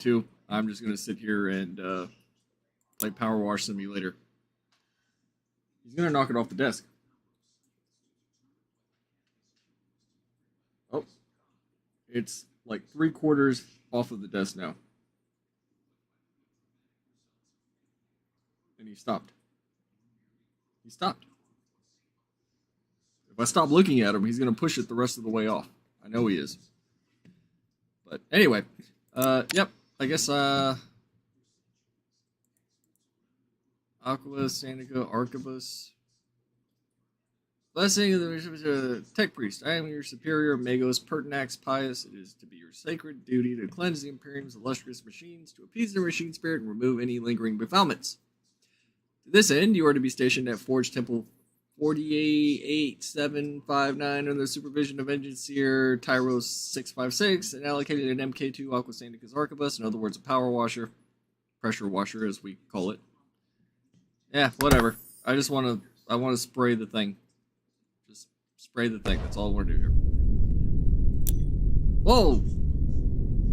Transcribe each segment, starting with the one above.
Two. I'm just gonna sit here and play Power Wash Simulator. He's gonna knock it off the desk. Oh, it's like 3/4 off of the desk now, and he stopped. He stopped. If I stop looking at him, he's gonna push it the rest of the way off. I know he is. But anyway, yep. I guess Aquila, Sandica, Arquebus. Blessing of the Tech Priest. I am your superior, Magos Pertinax Pius. It is to be your sacred duty to cleanse the Imperium's illustrious machines, to appease their machine spirit, and remove any lingering befoulments. To this end, you are to be stationed at Forge Temple 488759 under the supervision of Engine Seer Tyros 656 and allocated an MK2 Aqua Sandica's Arquebus, in other words, a power washer, pressure washer as we call it. Yeah, whatever. I want to spray the thing. Just spray the thing. That's all I want to do here. Whoa!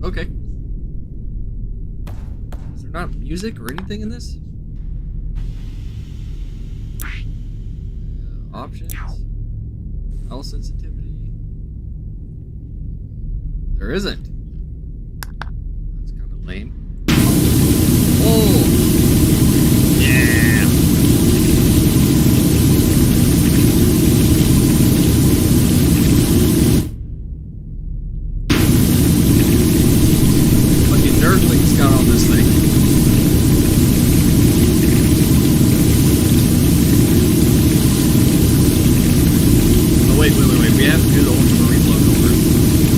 Okay. Is there not music or anything in this? Options. All sensitivity. There isn't. That's kind of lame. Whoa! Yeah! Fucking nerdlings got on this thing. Wait. We have to do the ultramarine logo first.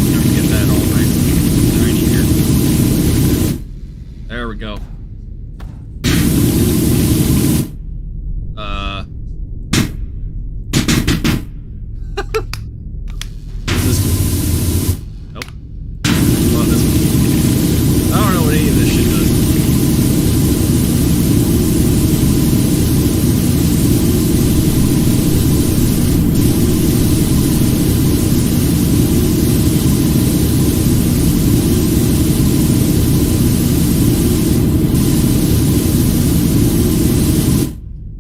We have to get that all nice and shiny here. There we go. What's this do? Nope. What about this one? I don't know what any of this shit does.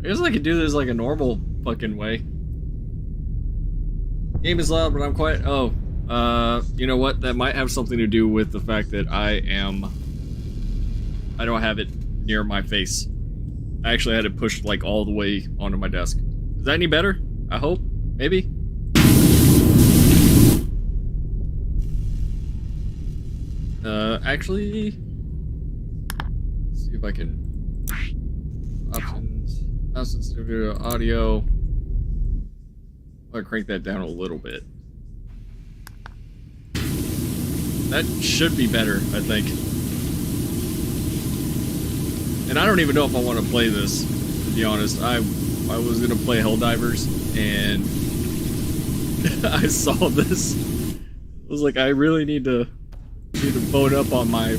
I guess I could do this like a normal fucking way. Game is loud, but I'm quiet. Oh, you know what? That might have something to do with the fact that I don't have it near my face. I actually had it pushed like all the way onto my desk. Is that any better? I hope. Maybe. Actually, let's see if I can. Options. Mouse sensitivity, audio. I'll crank that down a little bit. That should be better, I think. And I don't even know if I want to play this, to be honest. I was gonna play Helldivers, and I saw this. I was like, I really need to bone up on my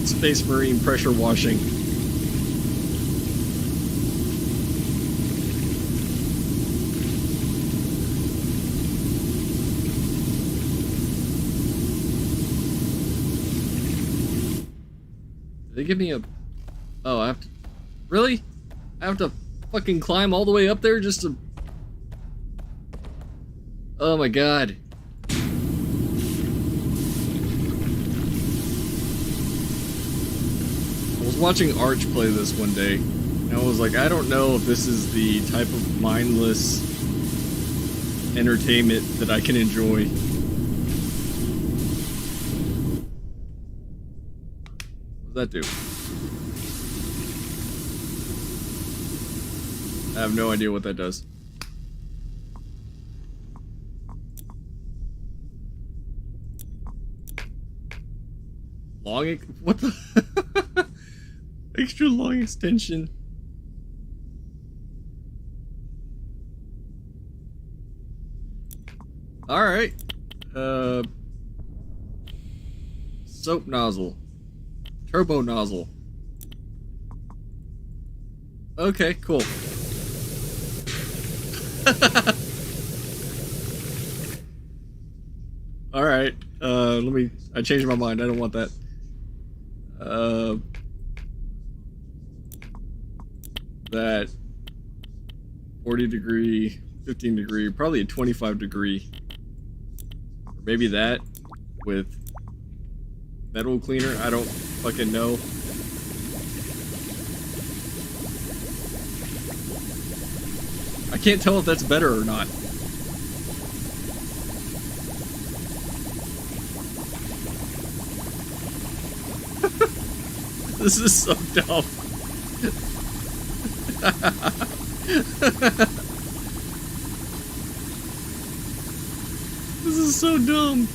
Space Marine pressure washing. They give me a... Oh, I have to... Really? I have to fucking climb all the way up there just to... Oh my god. I was watching Arch play this one day, and I was like, I don't know if this is the type of mindless entertainment that I can enjoy. What does that do? I have no idea what that does. What the? Extra long extension. Alright. Soap nozzle. Turbo nozzle. Okay, cool. Alright, I changed my mind. I don't want that. That 40 degree, 15 degree, probably a 25 degree. Or maybe that with metal cleaner. I don't fucking know. I can't tell if that's better or not. This is so dumb. This is so dumb.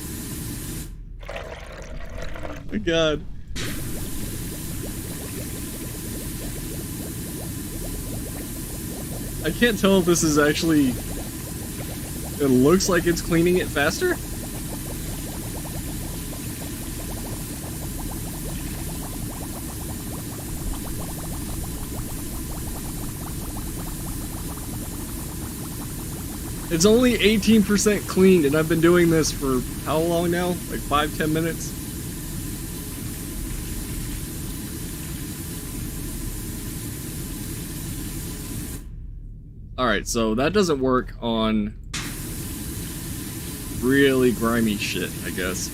Oh my god. I can't tell if this is actually... It looks like it's cleaning it faster. It's only 18% cleaned, and I've been doing this for how long now? Like 5-10 minutes? Alright, so that doesn't work on really grimy shit, I guess.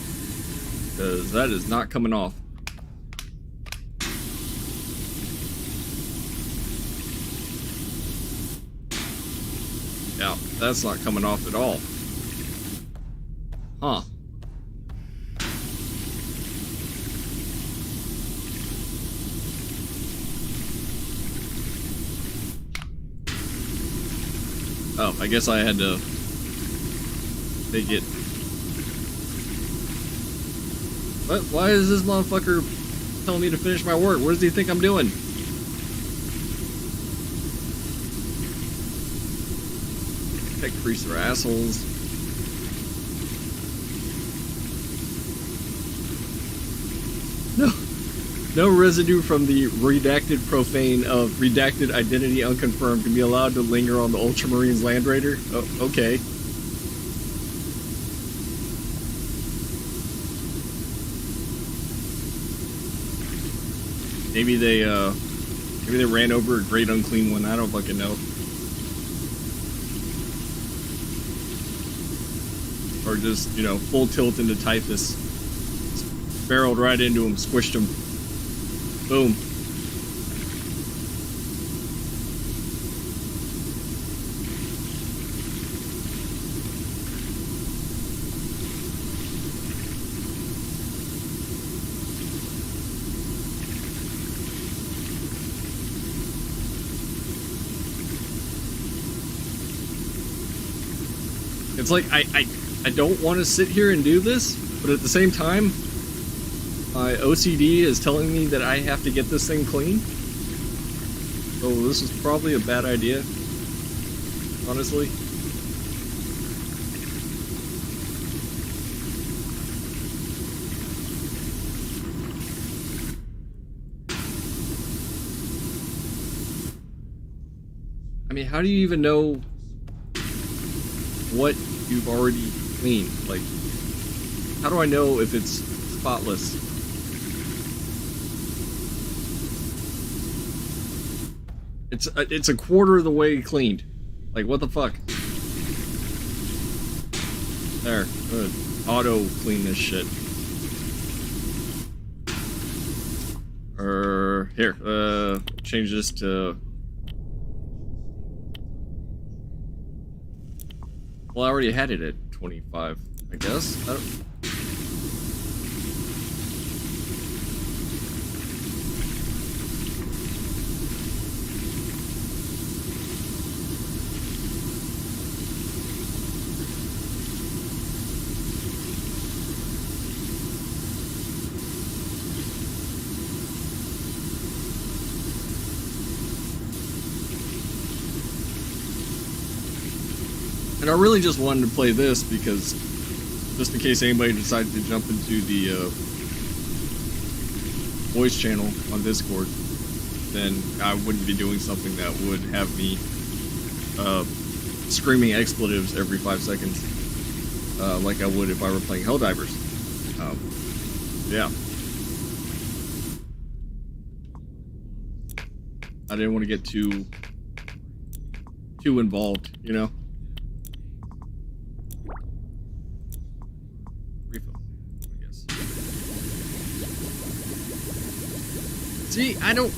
Because that is not coming off. Yeah, that's not coming off at all. Huh. Oh, I guess I had to make it. What? Why is this motherfucker telling me to finish my work? What does he think I'm doing? Tech priests are assholes. No residue from the redacted profane of redacted identity unconfirmed can be allowed to linger on the Ultramarines Land Raider. Oh, okay. Maybe they ran over a great unclean one. I don't fucking know. Or just, you know, full tilt into Typhus. Just barreled right into him, squished him. Boom. It's like, I don't want to sit here and do this, but at the same time, my OCD is telling me that I have to get this thing clean. So this is probably a bad idea, honestly. I mean, how do you even know what you've already cleaned? Like, how do I know if it's spotless? It's a quarter of the way cleaned. Like, what the fuck? There, good. Auto clean this shit. Here, change this to... Well, I already had it at 25, I guess. I don't... And I really just wanted to play this because, just in case anybody decided to jump into the voice channel on Discord, then I wouldn't be doing something that would have me screaming expletives every 5 seconds, like I would if I were playing Helldivers. Yeah. I didn't want to get too involved, you know? Refill, I guess. See, I don't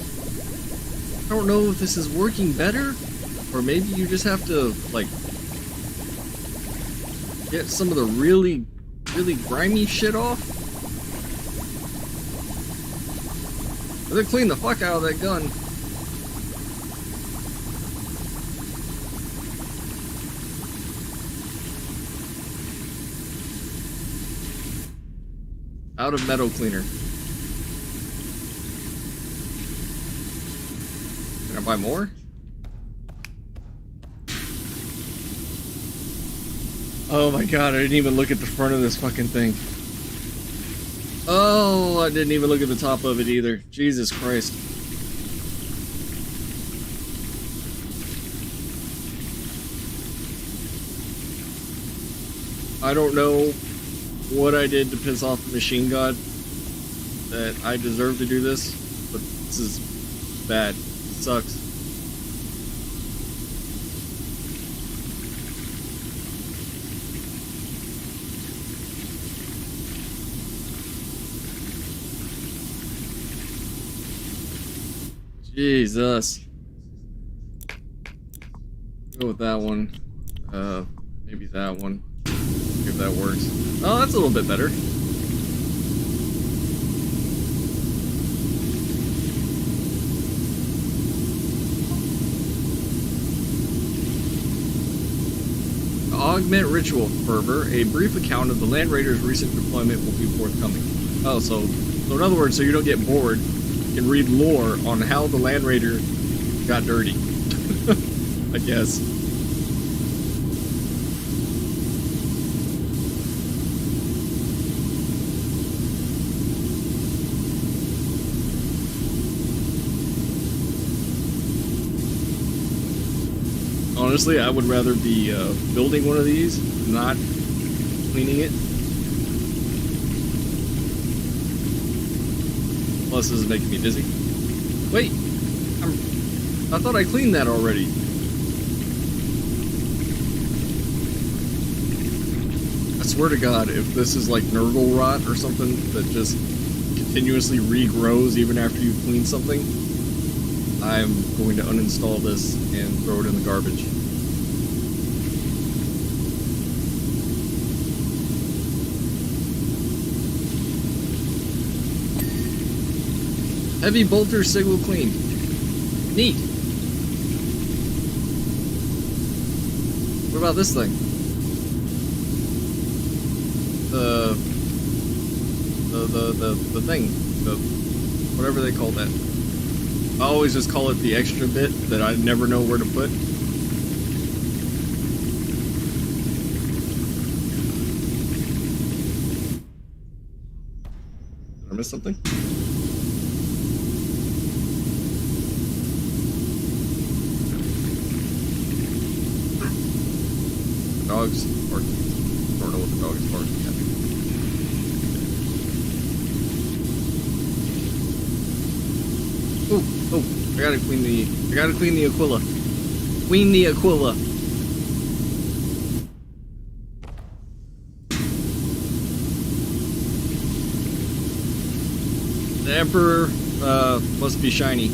know if this is working better, or maybe you just have to, like, get some of the really grimy shit off. But then clean the fuck out of that gun. Out of metal cleaner. Can I buy more? Oh my god, I didn't even look at the front of this fucking thing. Oh, I didn't even look at the top of it either. Jesus Christ. I don't know what I did to piss off the machine god that I deserve to do this, but this is bad. It sucks. Jesus. Go with that one. Maybe that one. See if that works. Oh, that's a little bit better. Augment ritual fervor. A brief account of the Land Raiders' recent deployment will be forthcoming. Oh, so in other words, so you don't get bored, you can read lore on how the Land Raider got dirty. I guess. Honestly, I would rather be building one of these, not cleaning it. Plus, this is making me dizzy. Wait, I thought I cleaned that already. I swear to God, if this is like Nurgle rot or something that just continuously regrows even after you clean something, I'm going to uninstall this and throw it in the garbage. Heavy bolter signal cleaned. Neat. What about this thing? The thing. Whatever they call that. I always just call it the extra bit that I never know where to put. Did I miss something? The dog's barking. I don't know what the dog is barking at. Oh, I gotta clean the Aquila. Queen the Aquila. The Emperor, must be shiny.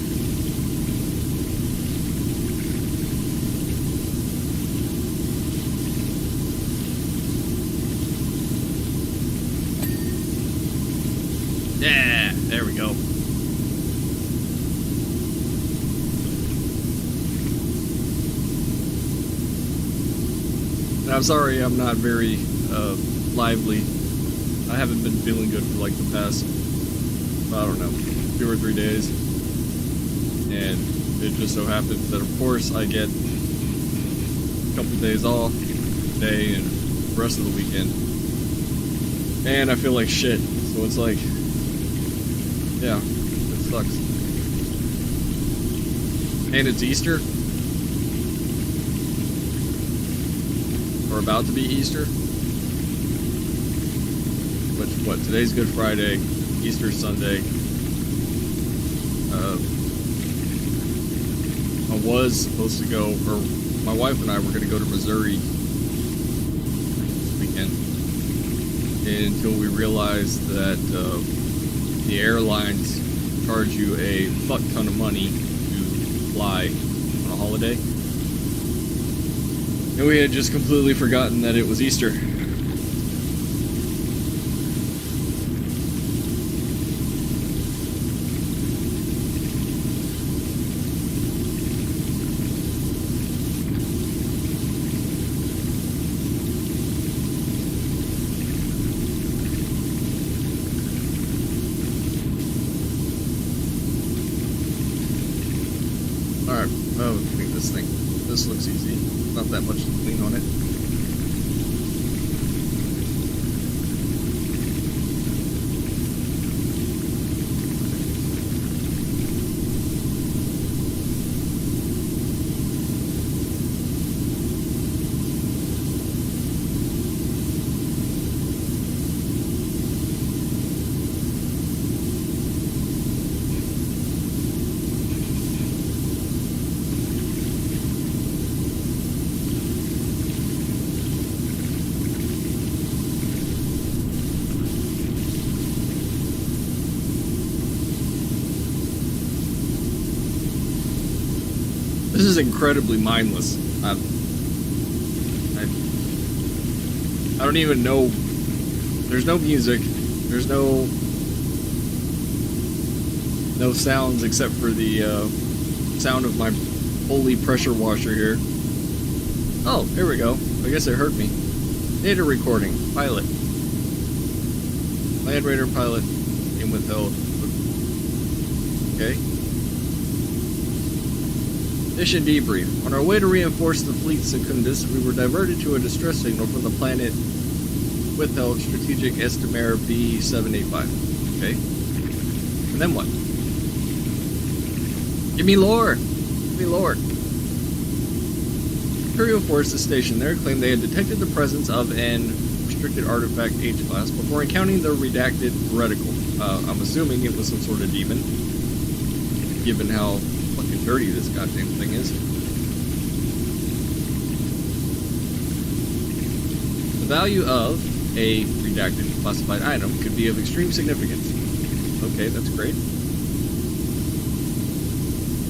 Yeah, there we go. I'm sorry I'm not very lively. I haven't been feeling good for like the past, I don't know, 2 or 3 days. And it just so happens that of course I get a couple days off today and the rest of the weekend. And I feel like shit. So it's like, yeah, it sucks. And it's Easter. Or about to be Easter. But what, today's Good Friday, Easter Sunday. was supposed to go, or my wife and I were going to go to Missouri this weekend, until we realized that the airlines charge you a fuck ton of money to fly on a holiday. And we had just completely forgotten that it was Easter. Alright, clean this thing. This looks easy. Not that much to clean on it. This is incredibly mindless. I don't even know. There's no music. There's no sounds except for the sound of my holy pressure washer here. Oh, here we go. I guess it heard me. Data recording. Pilot. Land Raider pilot. Game withheld. Okay. Mission debrief. On our way to reinforce the fleet Secundus, we were diverted to a distress signal from the planet withheld strategic Estimare B785. Okay. And then what? Give me lore! Give me lore. Imperial forces stationed there claimed they had detected the presence of an restricted artifact H-class before encountering the redacted reticle. I'm assuming it was some sort of demon, given how fucking dirty this goddamn thing is. The value of a redacted classified item could be of extreme significance. Okay, that's great.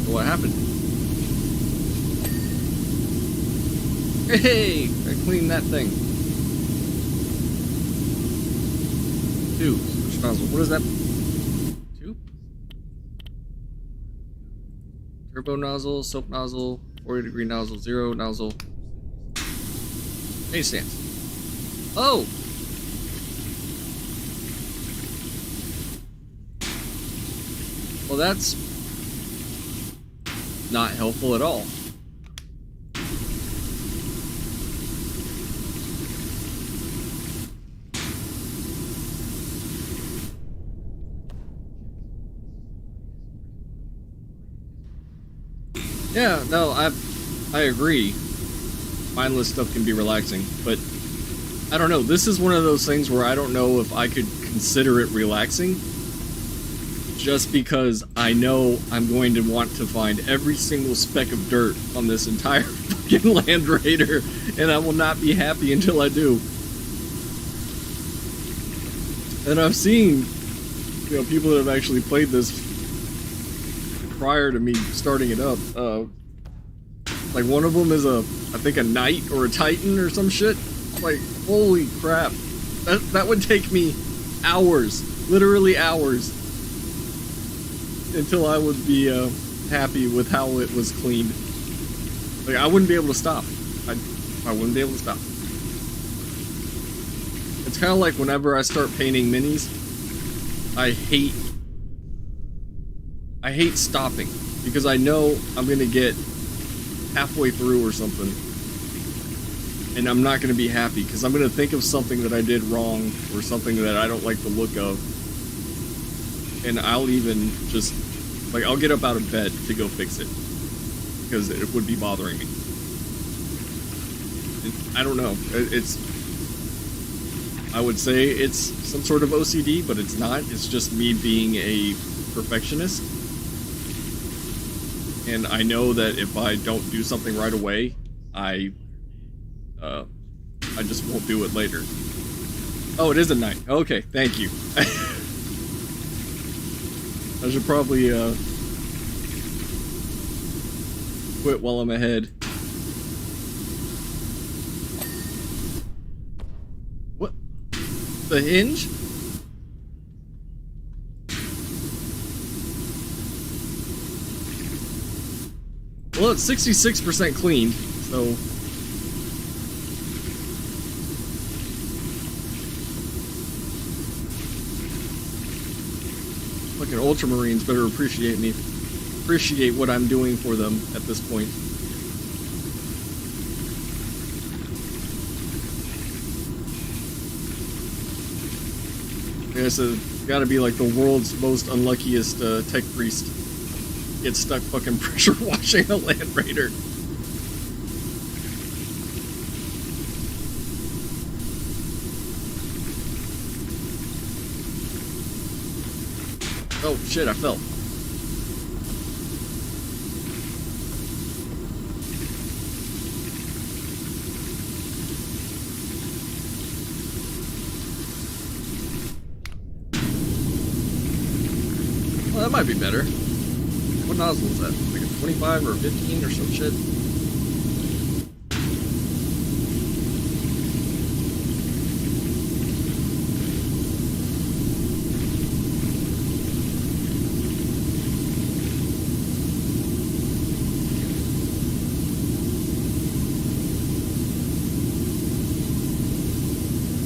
So what happened? Hey! I cleaned that thing. Two. Switch nozzle. What is that? Two? Turbo nozzle, soap nozzle, 40-degree nozzle, zero nozzle. Main stance. Oh! Well, that's not helpful at all. Yeah, no, I agree. Mindless stuff can be relaxing, but I don't know. This is one of those things where I don't know if I could consider it relaxing, just because I know I'm going to want to find every single speck of dirt on this entire fucking Land Raider, and I will not be happy until I do. And I've seen, you know, people that have actually played this prior to me starting it up. Like one of them is I think a knight or a titan or some shit. Like, holy crap. That would take me hours, literally hours, until I would be happy with how it was cleaned. Like, I wouldn't be able to stop. I wouldn't be able to stop. It's kind of like whenever I start painting minis, I hate stopping, because I know I'm gonna get halfway through or something and I'm not gonna be happy, because I'm gonna think of something that I did wrong or something that I don't like the look of, and I'll even just, like, I'll get up out of bed to go fix it because it would be bothering me. I don't know, I would say it's some sort of OCD, but it's not. It's just me being a perfectionist. and I know that if I don't do something right away, I just won't do it later. Oh, it is at night. Okay, thank you. I should probably quit while I'm ahead. What? The hinge? Well, it's 66% clean, so... Fucking Ultramarines better appreciate me. Appreciate what I'm doing for them at this point. I guess it's gotta be like the world's most unluckiest tech priest. Gets stuck fucking pressure washing a Land Raider. Oh shit, I fell. Well, that might be better. What nozzle is that? Like a 25 or a 15 or some shit?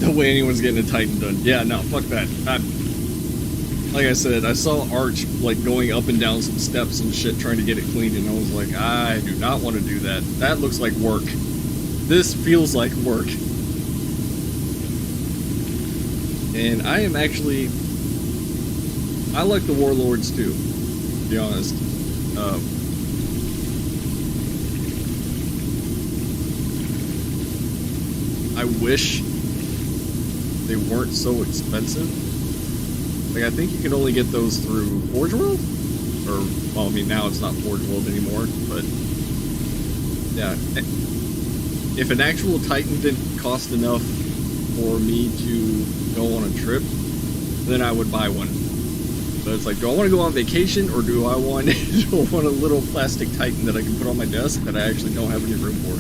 No way anyone's getting a Titan done. Yeah, no, fuck that. Like I said, I saw Arch like going up and down some steps and shit trying to get it cleaned, and I was like, I do not want to do that. That looks like work. This feels like work. And I am actually... I like the Warlords too, to be honest. I wish they weren't so expensive. Like, I think you can only get those through Forge World? Or, well, I mean, now it's not Forge World anymore, but... Yeah. If an actual Titan didn't cost enough for me to go on a trip, then I would buy one. But it's like, do I want to go on vacation, or do I want, do I want a little plastic Titan that I can put on my desk that I actually don't have any room for?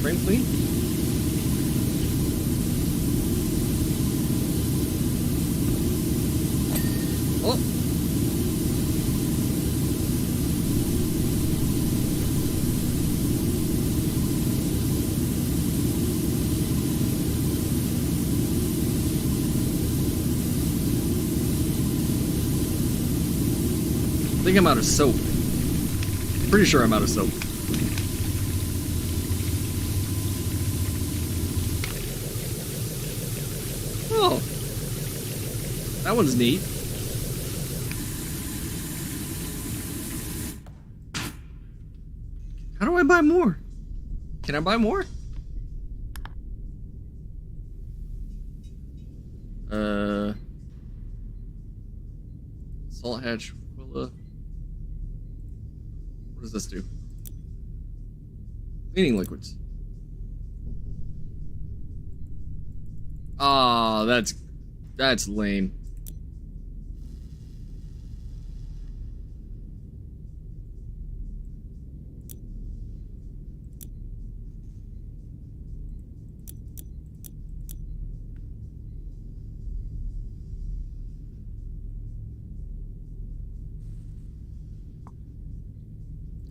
Frame clean? Oh! I think I'm out of soap. Pretty sure I'm out of soap. Oh, that one's neat. How do I buy more? Can I buy more? Salt Hatch Willa. What does this do? Cleaning liquids. Ah, that's lame.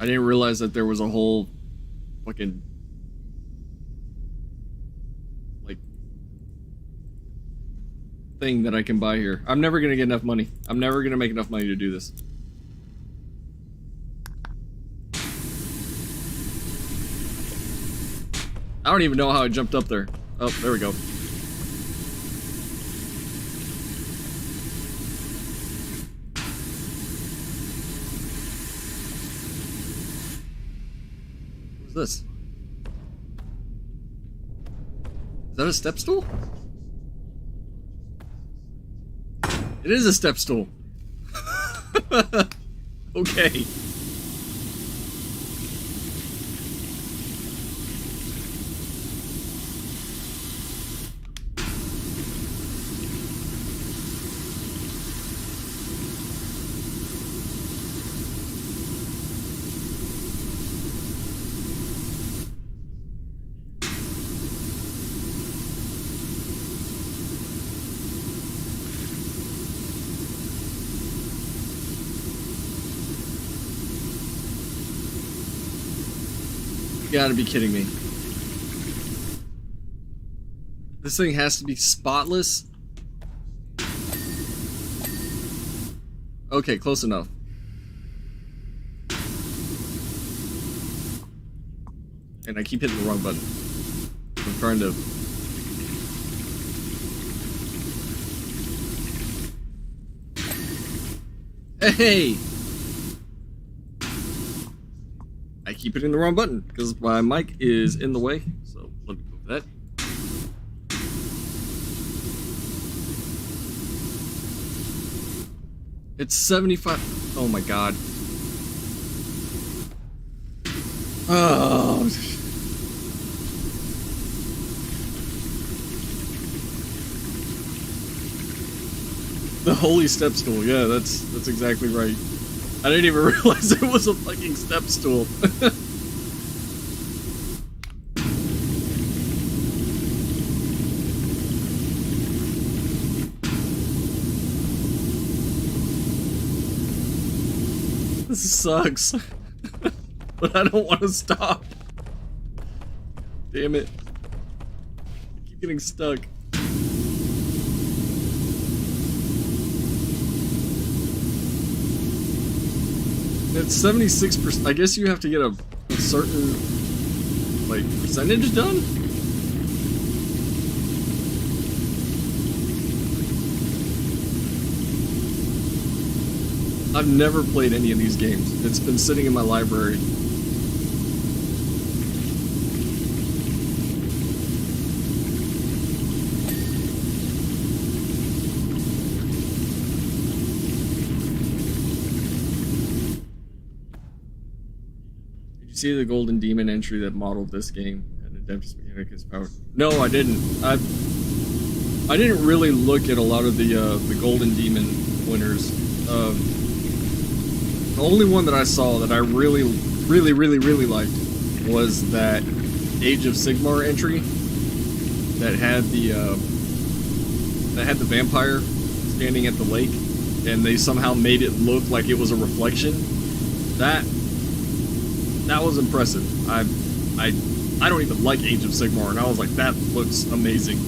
I didn't realize that there was a whole fucking like thing that I can buy here. I'm never gonna get enough money. I'm never gonna make enough money to do this. I don't even know how I jumped up there. Oh, there we go. What's this? Is that a step stool? It is a step stool. Okay. You gotta be kidding me. This thing has to be spotless? Okay, close enough. And I keep hitting the wrong button. I'm trying to... Hey! I keep hitting the wrong button because my mic is in the way, so let me move that. It's 75. Oh my god. Oh. The holy step stool. Yeah, that's exactly right. I didn't even realize it was a fucking step stool. This sucks. But I don't want to stop. Damn it. I keep getting stuck. It's 76%. I guess you have to get a certain, like, percentage done? I've never played any of these games. It's been sitting in my library. See the Golden Demon entry that modeled this game and Adeptus Mechanicus power? No, I didn't. I didn't really look at a lot of the Golden Demon winners. The only one that I saw that I really liked was that Age of Sigmar entry that had the vampire standing at the lake, and they somehow made it look like it was a reflection. That was impressive. I don't even like Age of Sigmar, and I was like, that looks amazing.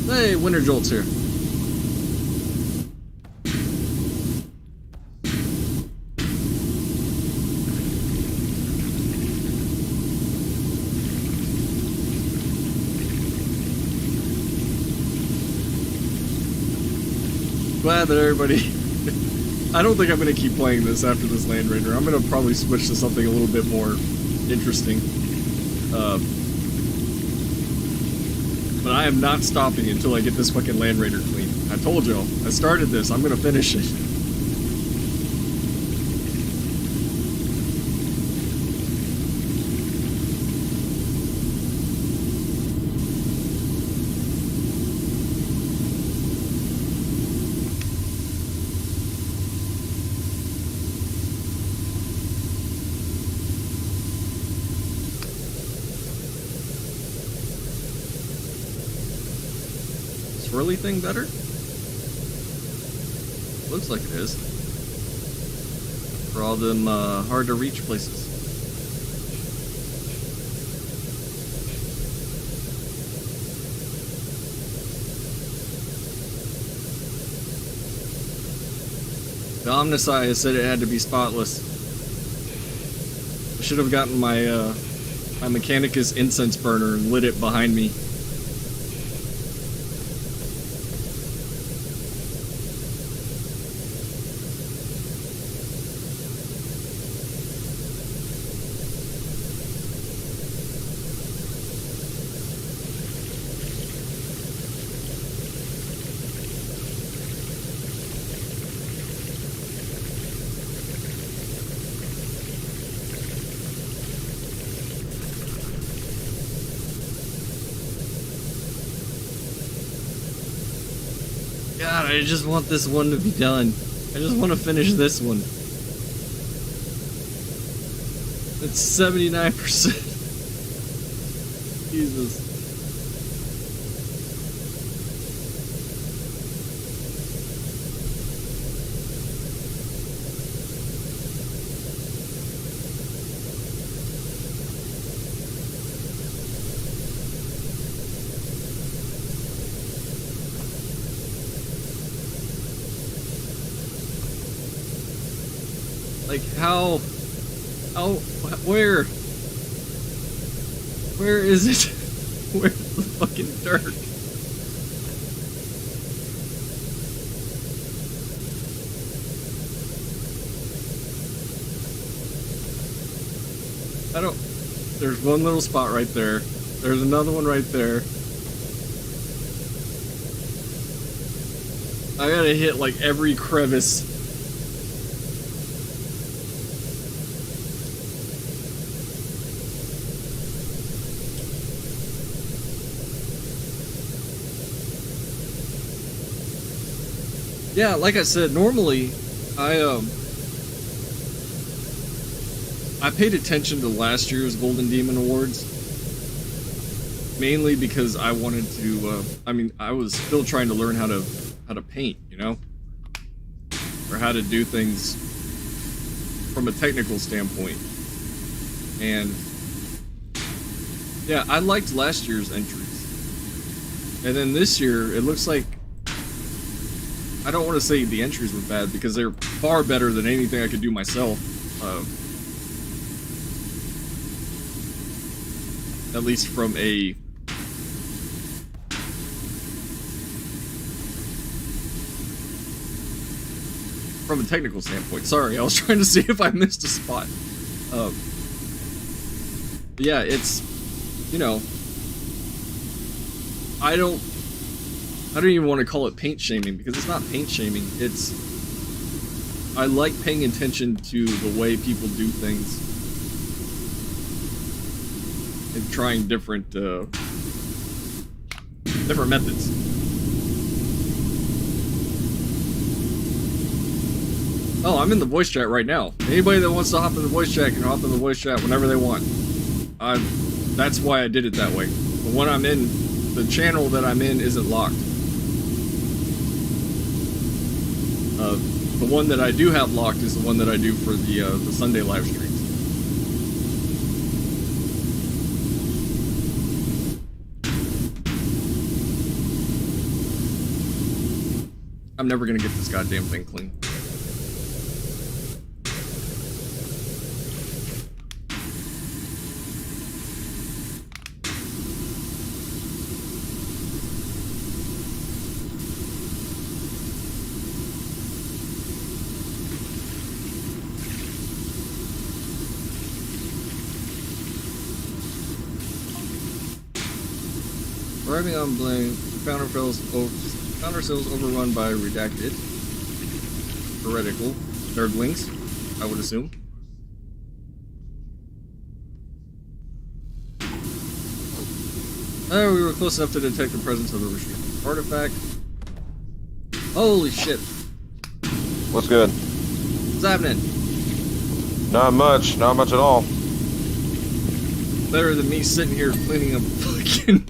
Hey, Winter Jolt's here. Glad that everybody... I don't think I'm going to keep playing this after this Land Raider. I'm going to probably switch to something a little bit more interesting. But I am not stopping until I get this fucking Land Raider clean. I told y'all, I started this, I'm going to finish it. Swirly thing better? Looks like it is. For all them hard to reach places. The Omnissiah said it had to be spotless. I should have gotten my my Mechanicus incense burner and lit it behind me. God, I just want this one to be done. I just want to finish this one. It's 79%. Jesus. Like, where is it? Where's the fucking dirt? There's one little spot right there. There's another one right there. I gotta hit like every crevice. Yeah, like I said, normally I paid attention to last year's Golden Demon Awards mainly because I wanted to I was still trying to learn how to paint, you know? Or how to do things from a technical standpoint. And yeah, I liked last year's entries. And then this year, it looks like I don't want to say the entries were bad because they're far better than anything I could do myself. At least from a technical standpoint. Sorry, I was trying to see if I missed a spot. Yeah, it's, you know, I don't even want to call it paint shaming because it's not paint shaming. I like paying attention to the way people do things and trying different methods. Oh, I'm in the voice chat right now. Anybody that wants to hop in the voice chat can hop in the voice chat whenever they want. That's why I did it that way. But when I'm in, the channel that I'm in isn't locked. The one that I do have locked is the one that I do for the Sunday live streams. I'm never gonna get this goddamn thing clean. Arriving on blame, founder cells overrun by redacted, heretical, nerdlings, I would assume. Oh, we were close enough to detect the presence of a restricted artifact. Holy shit. What's good? What's happening? Not much at all. Better than me sitting here cleaning a fucking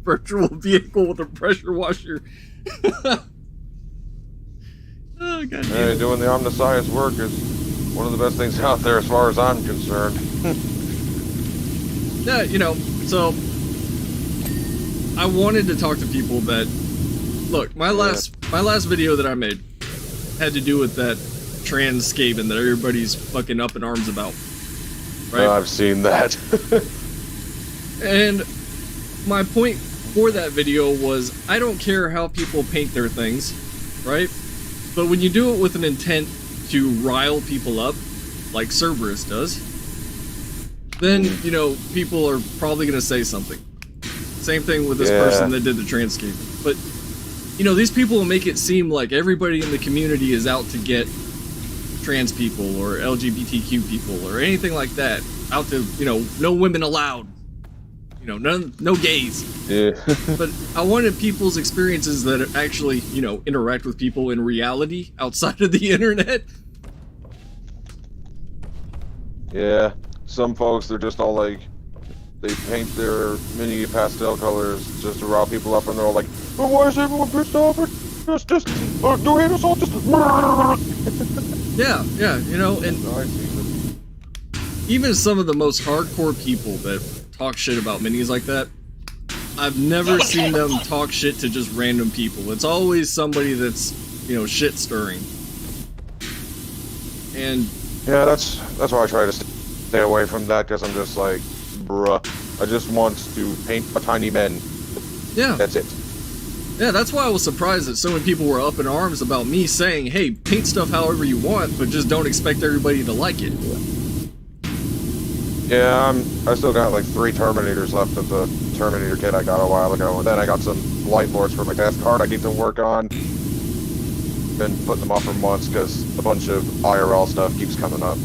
virtual vehicle with a pressure washer. Oh, God damn. Hey, doing the Omniscience work is one of the best things out there as far as I'm concerned. Yeah, you know, so I wanted to talk to people that look, my last video that I made had to do with that trans Skaven that everybody's fucking up in arms about. right? I've seen that. And my point for that video was, I don't care how people paint their things, right? But when you do it with an intent to rile people up, like Cerberus does, then, you know, people are probably going to say something. Same thing with this person that did the transcape. But, you know, these people will make it seem like everybody in the community is out to get trans people or LGBTQ people or anything like that. Out to, you know, no women allowed. You know, no gays. Yeah. But I wanted people's experiences that actually, you know, interact with people in reality outside of the internet. Yeah. Some folks, they're just all like, they paint their mini pastel colors just to rile people up, and they're all like, oh, why is everyone pissed off? Just do hate us all, just... Yeah, you know, and even some of the most hardcore people that talk shit about minis like that, I've never seen them talk shit to just random people. It's always somebody that's, you know, shit stirring. And yeah, that's why I try to stay away from that, because I'm just like, bruh, I just want to paint a tiny man. yeah, That's it. yeah, that's why I was surprised that so many people were up in arms about me saying, hey, paint stuff however you want, but just don't expect everybody to like it. Yeah, I still got like 3 Terminators left of the Terminator kit I got a while ago, and then I got some light boards for my test card I need to work on. Been putting them off for months because a bunch of IRL stuff keeps coming up.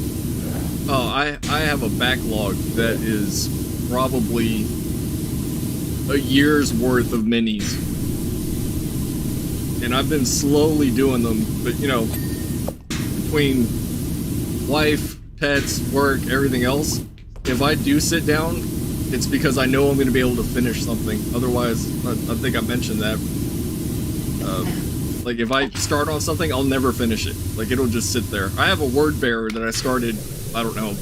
Oh, I have a backlog that is probably a year's worth of minis. And I've been slowly doing them, but you know, between wife, pets, work, everything else, if I do sit down, it's because I know I'm going to be able to finish something. Otherwise, I think I mentioned that. Like, if I start on something, I'll never finish it. Like, it'll just sit there. I have a word bearer that I started, I don't know,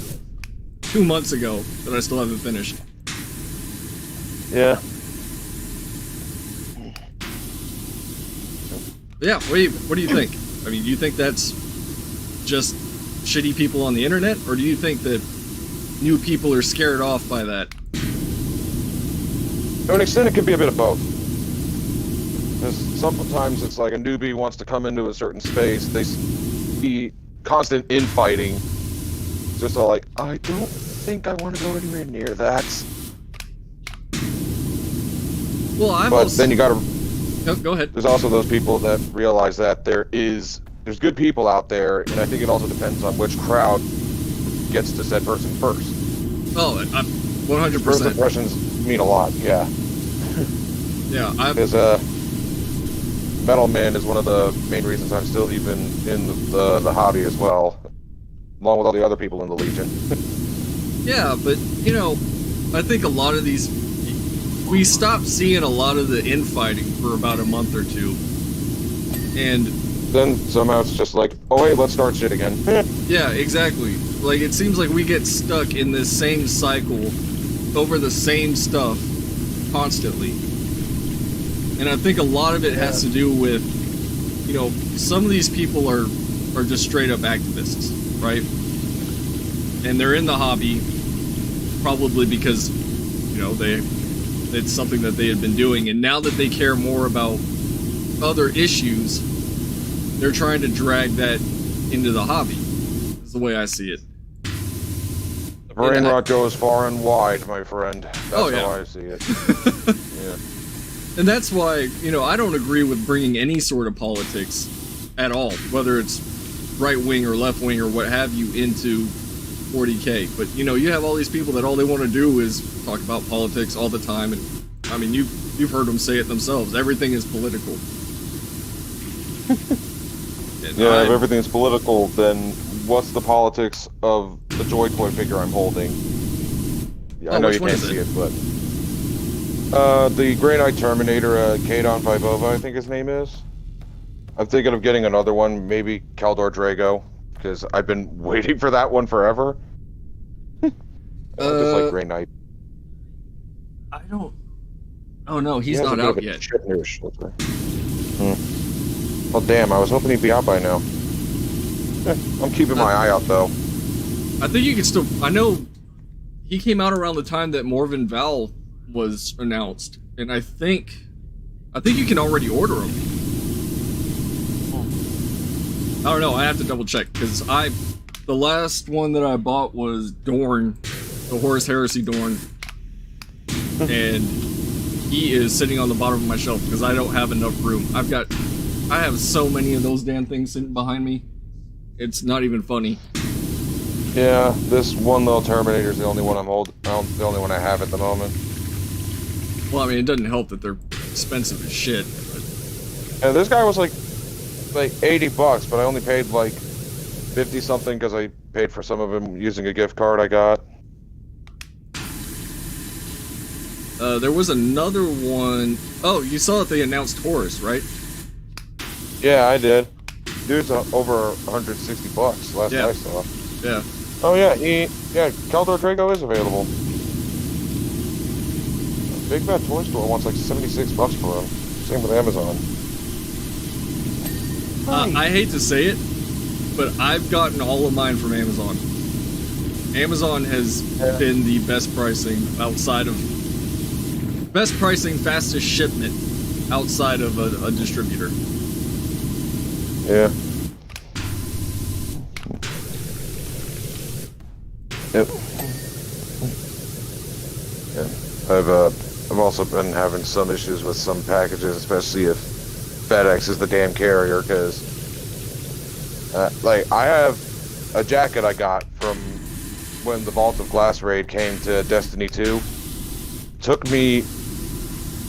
2 months ago that I still haven't finished. Yeah. But yeah, what do you think? I mean, do you think that's just shitty people on the internet, or do you think that new people are scared off by that? To an extent, it could be a bit of both. Because sometimes it's like a newbie wants to come into a certain space, they see constant infighting. It's just all like, I don't think I want to go anywhere near that. Well, But then you gotta... No, go ahead. There's also those people that realize that there's good people out there, and I think it also depends on which crowd gets to said person first. Oh, 100%. First impressions mean a lot, yeah. Yeah, Because Metal Man is one of the main reasons I'm still even in the hobby as well, along with all the other people in the Legion. Yeah, but, you know, I think a lot of these... We stopped seeing a lot of the infighting for about a month or two. And... Then somehow it's just like, oh hey, let's start shit again. Yeah, exactly. Like, it seems like we get stuck in this same cycle over the same stuff constantly. And I think a lot of it has to do with, you know, some of these people are just straight up activists, right? And they're in the hobby probably because, you know, it's something that they had been doing, and now that they care more about other issues, they're trying to drag that into the hobby. Is the way I see it. The brain rot goes far and wide, my friend. That's Oh, yeah. how I see it. Yeah. And that's why, you know, I don't agree with bringing any sort of politics at all, whether it's right wing or left wing or what have you, into 40K. But, you know, you have all these people that all they want to do is talk about politics all the time. And, I mean, you've heard them say it themselves. Everything is political. Yeah, if everything's political, then what's the politics of the Joy Toy figure I'm holding? Yeah, I know you can't see it, but... the Grey Knight Terminator, Kadon Vivova, I think his name is. I'm thinking of getting another one, maybe Kaldor Drago, because I've been waiting for that one forever. I just like Grey Knight. I don't... Oh, no, he's not out yet. Well, damn, I was hoping he'd be out by now. I'm keeping my eye out, though. I think you can still... I know he came out around the time that Morven Val was announced, and I think you can already order them. I don't know. I have to double check because the last one that I bought was Dorn, the Horus Heresy Dorn, and he is sitting on the bottom of my shelf because I don't have enough room. I have so many of those damn things sitting behind me. It's not even funny. Yeah, this one little Terminator is the only one I'm holding. The only one I have at the moment. Well, I mean, it doesn't help that they're expensive as shit. But... And this guy was like $80, but I only paid like 50 something because I paid for some of them using a gift card I got. There was another one. Oh, you saw that they announced Horus, right? Yeah, I did. Dude's over $160 last I saw. Yeah. Oh yeah, Keldor Drago is available. Big Bad Toy Store wants like $76 for him. Same with Amazon. I hate to say it, but I've gotten all of mine from Amazon. Amazon has been the best pricing fastest shipment outside of a distributor. Yeah. Yep. Yeah. I've also been having some issues with some packages, especially if FedEx is the damn carrier, because like I have a jacket I got from when the Vault of Glass raid came to Destiny 2. Took me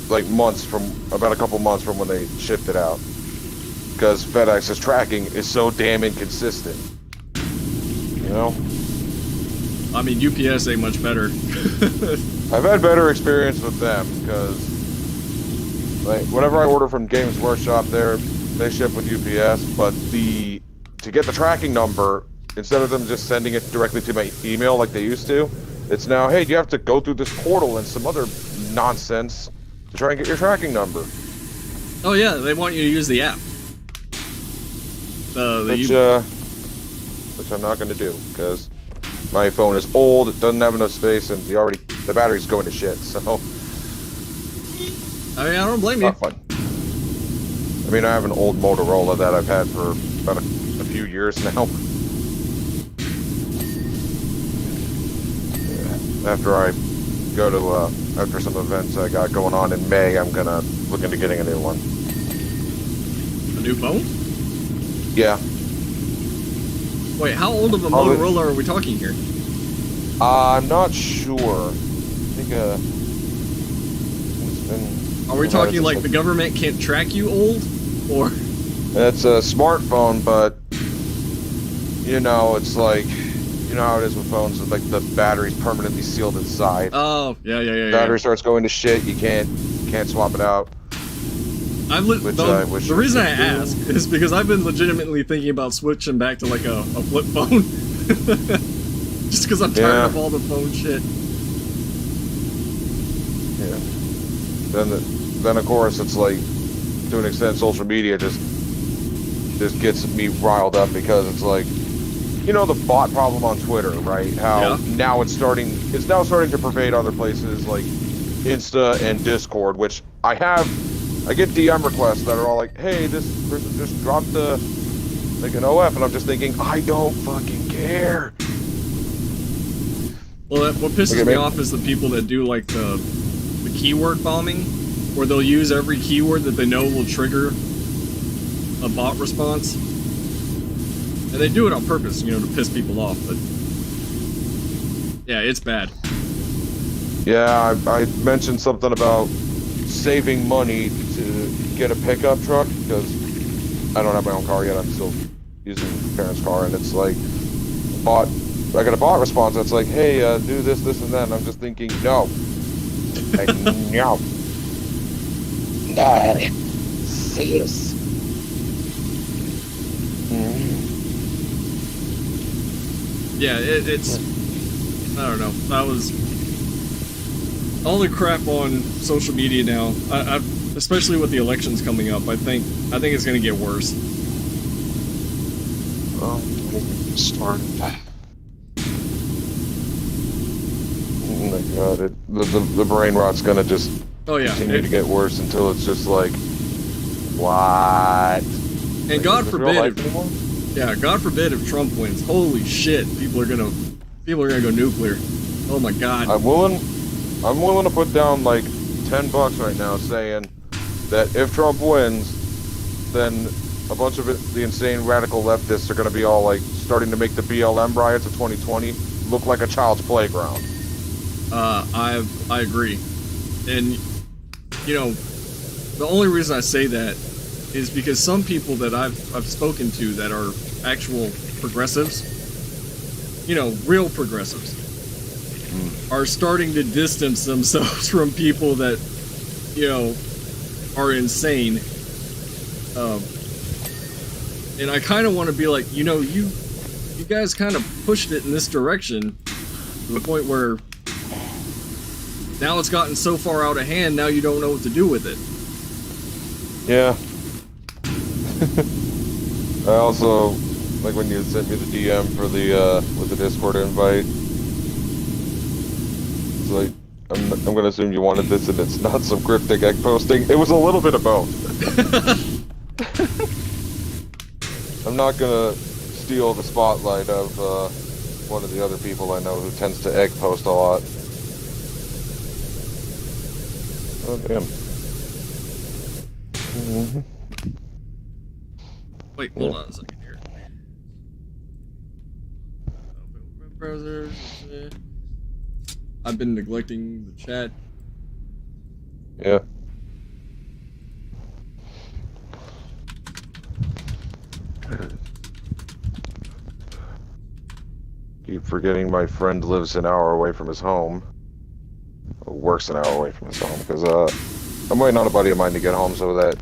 like about a couple months from when they shipped it out, because FedEx's tracking is so damn inconsistent. You know? I mean, UPS ain't much better. I've had better experience with them, because like whenever I order from Games Workshop, they ship with UPS, but to get the tracking number, instead of them just sending it directly to my email like they used to, it's now, hey, you have to go through this portal and some other nonsense to try and get your tracking number. Oh yeah, they want you to use the app. Which I'm not going to do, because my phone is old, it doesn't have enough space, and the battery's going to shit, so... I mean, I don't blame you. Not fun. I mean, I have an old Motorola that I've had for about a few years now. Yeah. After some events I got going on in May, I'm gonna look into getting a new one. A new phone? Yeah. Wait, how old of a Motorola are we talking here? I'm not sure. I think it's been... Are we talking like the government can't track you old? Or... It's a smartphone, but... You know, it's like... You know how it is with phones, with like the battery's permanently sealed inside. Oh, yeah. Battery starts going to shit, you can't swap it out. The reason I ask is because I've been legitimately thinking about switching back to like a flip phone. Just because I'm tired of all the phone shit. Yeah. Then of course it's like, to an extent, social media just gets me riled up, because it's like, you know, the bot problem on Twitter, right? How now it's now starting to pervade other places like Insta and Discord, which I get DM requests that are all like, hey, this person just dropped like an OF, and I'm just thinking, I don't fucking care. Well, what pisses me off is the people that do like the keyword bombing, where they'll use every keyword that they know will trigger a bot response. And they do it on purpose, you know, to piss people off, but... Yeah, it's bad. Yeah, I mentioned something about saving money to get a pickup truck, because I don't have my own car yet. I'm still using my parents' car, and it's like, I got a bot response that's like, hey, do this, this, and that, and I'm just thinking, no. Like, no. Serious. Yeah, it's... I don't know. That was... all the crap on social media now, especially with the elections coming up, I think it's going to get worse. Start. God, the brain rot's gonna just Oh yeah, continue to get worse until it's just like, what? and God Is this real life forbid, anymore? yeah, God forbid if Trump wins. Holy shit, people are gonna go nuclear. Oh my God. I'm willing to put down like $10 right now, saying that if Trump wins, then a bunch of the insane radical leftists are going to be all like starting to make the BLM riots of 2020 look like a child's playground. I agree, and you know, the only reason I say that is because some people that I've spoken to that are actual progressives, you know, real progressives, are starting to distance themselves from people that, you know, are insane. And I kind of want to be like, you know, you guys kind of pushed it in this direction to the point where now it's gotten so far out of hand, now you don't know what to do with it. Yeah. I also, like when you sent me the DM for the, with the Discord invite, it's like, I'm gonna assume you wanted this and it's not some cryptic egg posting. It was a little bit of both. I'm not gonna steal the spotlight of, one of the other people I know who tends to egg post a lot. Oh, damn. Mm-hmm. Wait, hold on a second here. Browsers. I've been neglecting the chat. Yeah. Keep forgetting my friend lives an hour away from his home. Or works an hour away from his home, because I'm waiting on a buddy of mine to get home so that,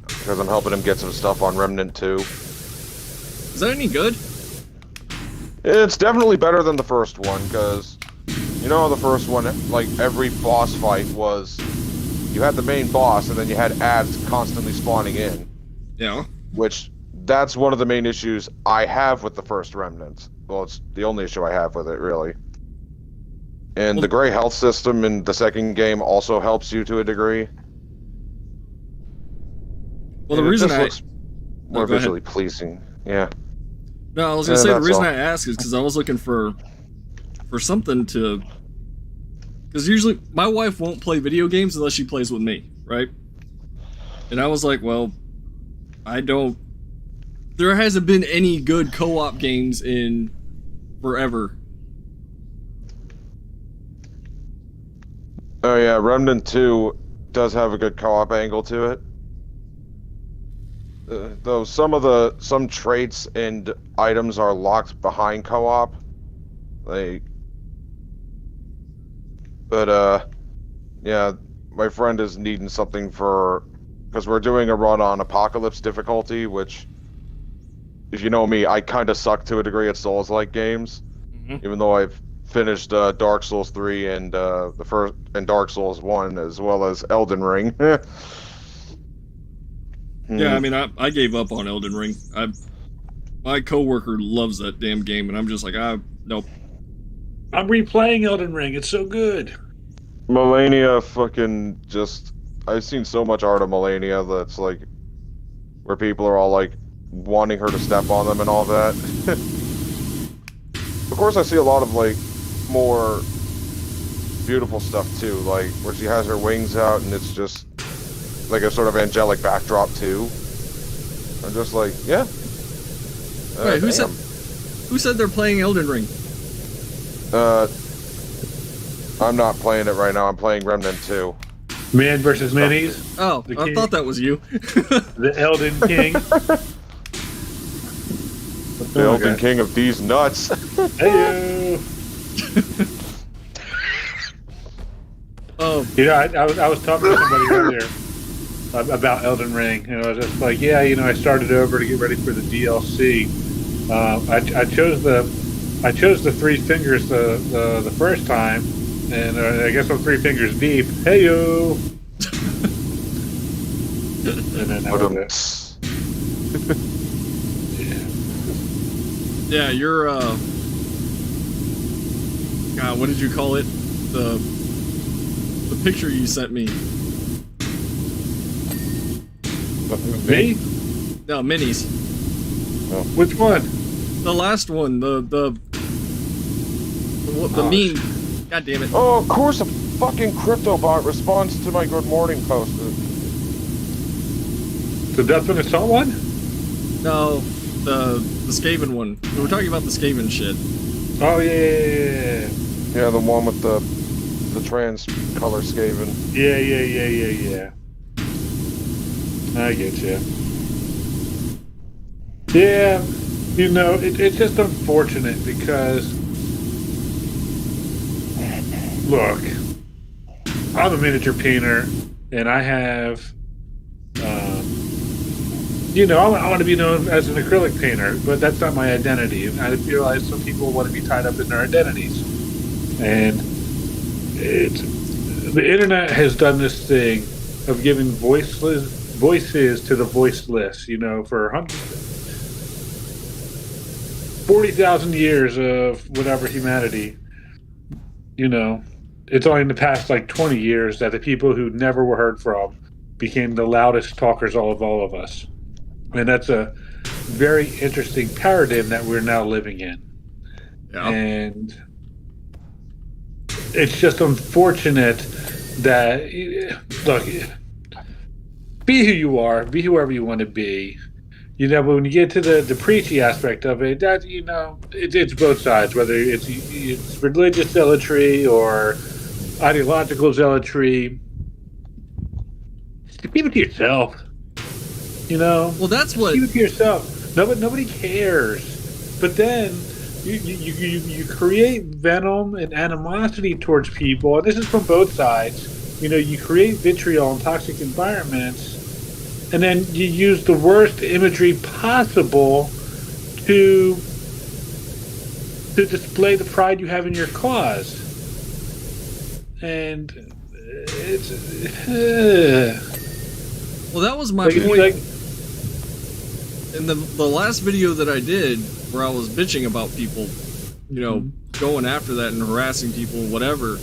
because I'm helping him get some stuff on Remnant 2. Is that any good? It's definitely better than the first one, because, you know, the first one, like, every boss fight was, you had the main boss, and then you had ads constantly spawning in. Yeah. Which, that's one of the main issues I have with the first Remnant. Well, it's the only issue I have with it, really. And the gray health system in the second game also helps you to a degree. Well, the And reason it just I... looks more go ahead. visually pleasing. Yeah. No, I was gonna Yeah, say the that's reason all. I ask is because I was looking for something to. Because usually my wife won't play video games unless she plays with me, right? And I was like, well, I don't. There hasn't been any good co-op games in forever. Oh yeah, Remnant 2 does have a good co-op angle to it. Though some traits and items are locked behind co-op. Yeah, my friend is needing something because we're doing a run on Apocalypse difficulty, which, if you know me, I kind of suck to a degree at Souls-like games, even though I've finished Dark Souls 3 and Dark Souls 1, as well as Elden Ring. Yeah, I mean, I gave up on Elden Ring. My coworker loves that damn game, and I'm just like, nope. I'm replaying Elden Ring. It's so good. Melania fucking just... I've seen so much art of Melania that's like... where people are all like wanting her to step on them and all that. Of course I see a lot of like more beautiful stuff too, like where she has her wings out and it's just like a sort of angelic backdrop too. I'm just like, yeah. Wait, who said they're playing Elden Ring? I'm not playing it right now. I'm playing Remnant 2. Man versus Minis. Oh, The I king. thought that was you. The Elden King. The Elden King of these nuts. Hey. Oh, You know, I was talking to somebody earlier about Elden Ring, and I was just like, yeah, you know, I started over to get ready for the DLC. I chose the three fingers the first time, and I guess I'm 3 fingers deep. Hey yo. And then that was it. yeah, you're, God, what did you call it? the picture you sent me. Me? No, minis. Which one? The last one, the meme. God damn it. Oh, of course, a fucking crypto bot responds to my good morning post. The Deathwind Assault one? No, the Skaven one. We were talking about the Skaven shit. Oh yeah. Yeah, the one with the trans color Skaven. Yeah. I get you. Yeah, you know, it's just unfortunate because, look, I'm a miniature painter, and I have, I want to be known as an acrylic painter, but that's not my identity. I realize some people want to be tied up in their identities, and the internet has done this thing of giving voices to the voiceless. You know, for 40,000 years of whatever humanity, you know, it's only in the past like 20 years that the people who never were heard from became the loudest talkers of all of us. And that's a very interesting paradigm that we're now living in. Yeah. And it's just unfortunate that, look, be who you are, be whoever you want to be. You know, but when you get to the preachy aspect of it, that, you know, it's both sides, whether it's religious zealotry or ideological zealotry. Keep it to yourself. You know? Well, that's what... Keep it to yourself. Nobody cares. But then you create venom and animosity towards people, and this is from both sides. You know, you create vitriol in toxic environments, and then you use the worst imagery possible to display the pride you have in your cause. And it's... Well, that was my point. In the last video that I did, where I was bitching about people, you know, going after that and harassing people, whatever,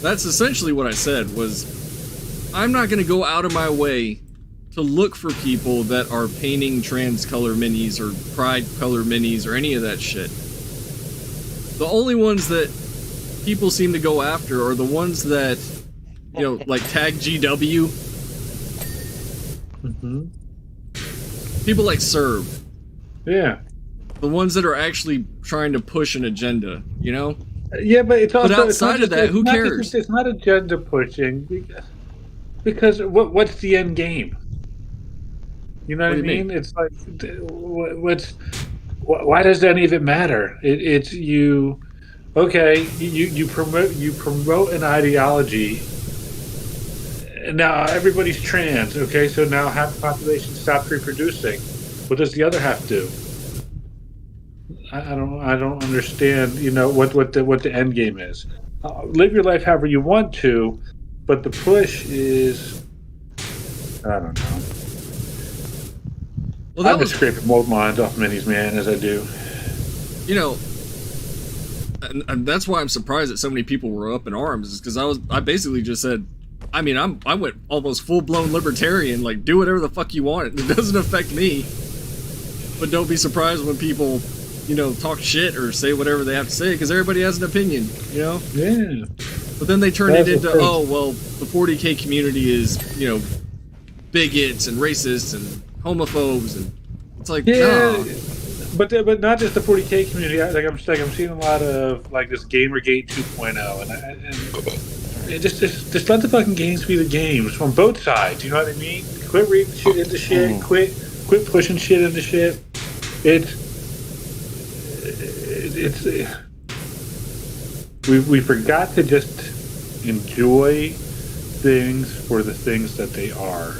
that's essentially what I said, was I'm not going to go out of my way to look for people that are painting trans color minis or pride color minis or any of that shit. The only ones that people seem to go after are the ones that, you know, like tag GW. Mm-hmm. People like Serb. Yeah. The ones that are actually trying to push an agenda, you know? Yeah, but it's also... But outside of that, who cares? It's not agenda pushing, because what's the end game? You know what I mean? It's like, why does any of it matter? It's you... Okay, you promote an ideology. Now everybody's trans. Okay, so now half the population stops reproducing. What does the other half do? I don't understand. You know what the end game is. Live your life however you want to, but the push is, I don't know. Well, I've been scraping mold minds off minis, man, as I do. You know, and that's why I'm surprised that so many people were up in arms, is because I basically just said, I mean, I went almost full-blown libertarian, like, do whatever the fuck you want. It doesn't affect me. But don't be surprised when people, you know, talk shit or say whatever they have to say, because everybody has an opinion, you know? Yeah. But then they turn it into, oh, well, the 40K community is, you know, bigots and racists and homophobes, and it's like, yeah. no. But not just the 40K community. I'm seeing a lot of like this Gamergate 2.0, and just let the fucking games be the games from both sides. You know what I mean? Quit reading shit into shit. Quit pushing shit into shit. We forgot to just enjoy things for the things that they are.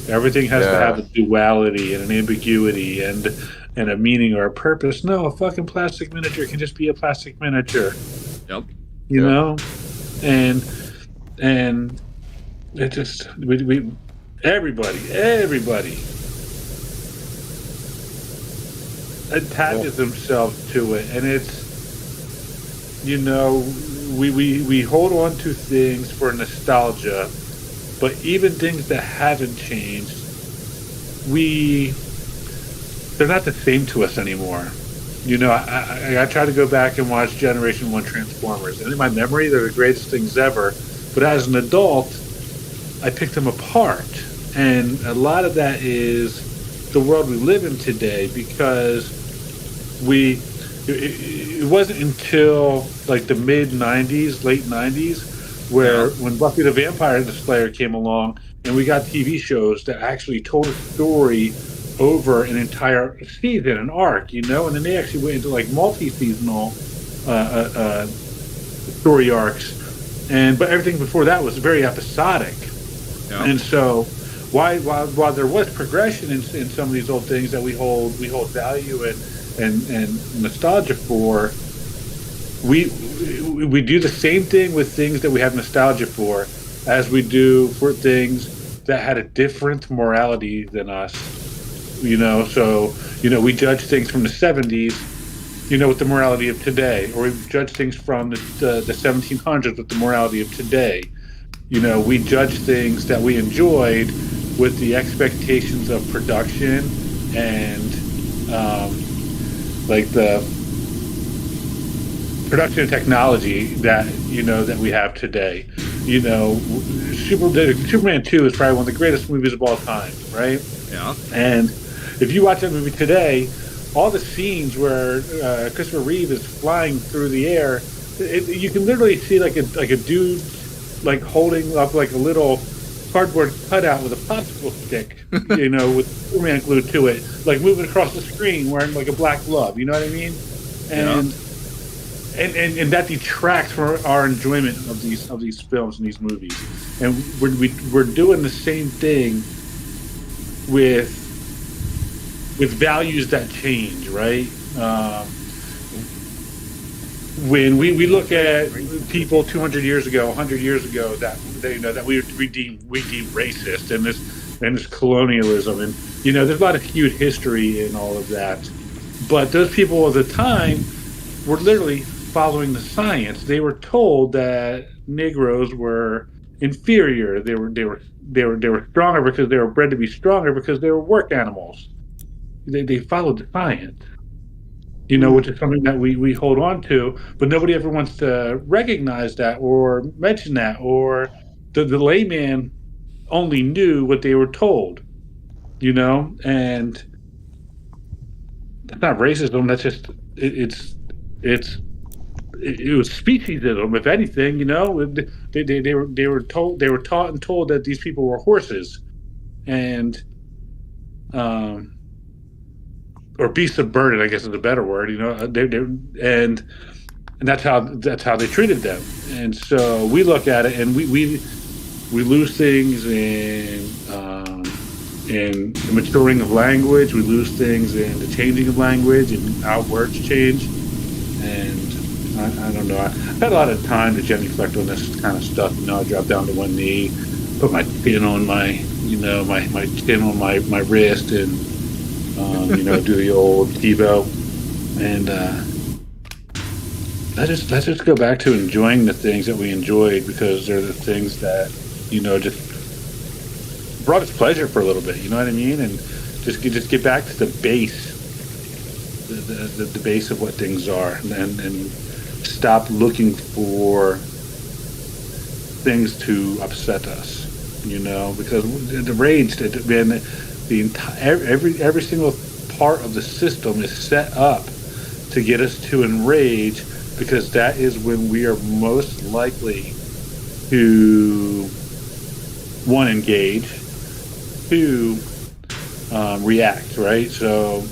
Everything has to have a duality and an ambiguity and a meaning or a purpose. No, a fucking plastic miniature can just be a plastic miniature. Yep. You know? And it just everybody attaches themselves to it, and it's, you know, we hold on to things for nostalgia, but even things that haven't changed, they're not the same to us anymore. You know, I try to go back and watch Generation 1 Transformers, and in my memory, they're the greatest things ever. But as an adult, I picked them apart. And a lot of that is the world we live in today, because it wasn't until like the mid-90s, late 90s, when Buffy the Vampire Slayer came along, and we got TV shows that actually told a story over an entire season, an arc, you know, and then they actually went into like multi-seasonal story arcs, but everything before that was very episodic. Yeah. And so while there was progression in some of these old things that we hold value and nostalgia for, we do the same thing with things that we have nostalgia for as we do for things that had a different morality than us. You know, so, you know, we judge things from the 70s, you know, with the morality of today, or we judge things from the 1700s with the morality of today. You know, we judge things that we enjoyed with the expectations of production and like the production technology that, you know, that we have today. You know, Superman 2 is probably one of the greatest movies of all time, right? Yeah. And if you watch that movie today, all the scenes where Christopher Reeve is flying through the air, you can literally see like a dude like holding up like a little cardboard cutout with a popsicle stick, you know, with Superman glued to it, like moving across the screen wearing like a black glove. You know what I mean? And and that detracts from our enjoyment of these films and these movies. And we're doing the same thing with values that change, right? When we look at people 200 years ago, 100 years ago, that you know that we deem racist and this colonialism, and you know there's a lot of skewed history in all of that. But those people of the time were literally following the science. They were told that Negroes were inferior. They were stronger because they were bred to be stronger because they were work animals. They followed the science, you know, which is something that we hold on to, but nobody ever wants to recognize that or mention that, or the layman only knew what they were told, you know, and that's not racism. That's just it was speciesism, if anything, you know. They were taught and told that these people were horses, and or beasts of burden, I guess is a better word, you know. And that's how they treated them. And so we look at it, and we lose things in the maturing of language. We lose things in the changing of language and how words change. And I don't know. I've had a lot of time to genuflect on this kind of stuff. You know, I drop down to one knee, put my chin on my chin on my wrist, and you know, do the old TiVo, and let's just go back to enjoying the things that we enjoyed, because they're the things that, you know, just brought us pleasure for a little bit. You know what I mean? And just get back to the base, the base of what things are, and stop looking for things to upset us. You know, because the rage that man. The entire every single part of the system is set up to get us to enrage, because that is when we are most likely to, one, engage, two, react, right? So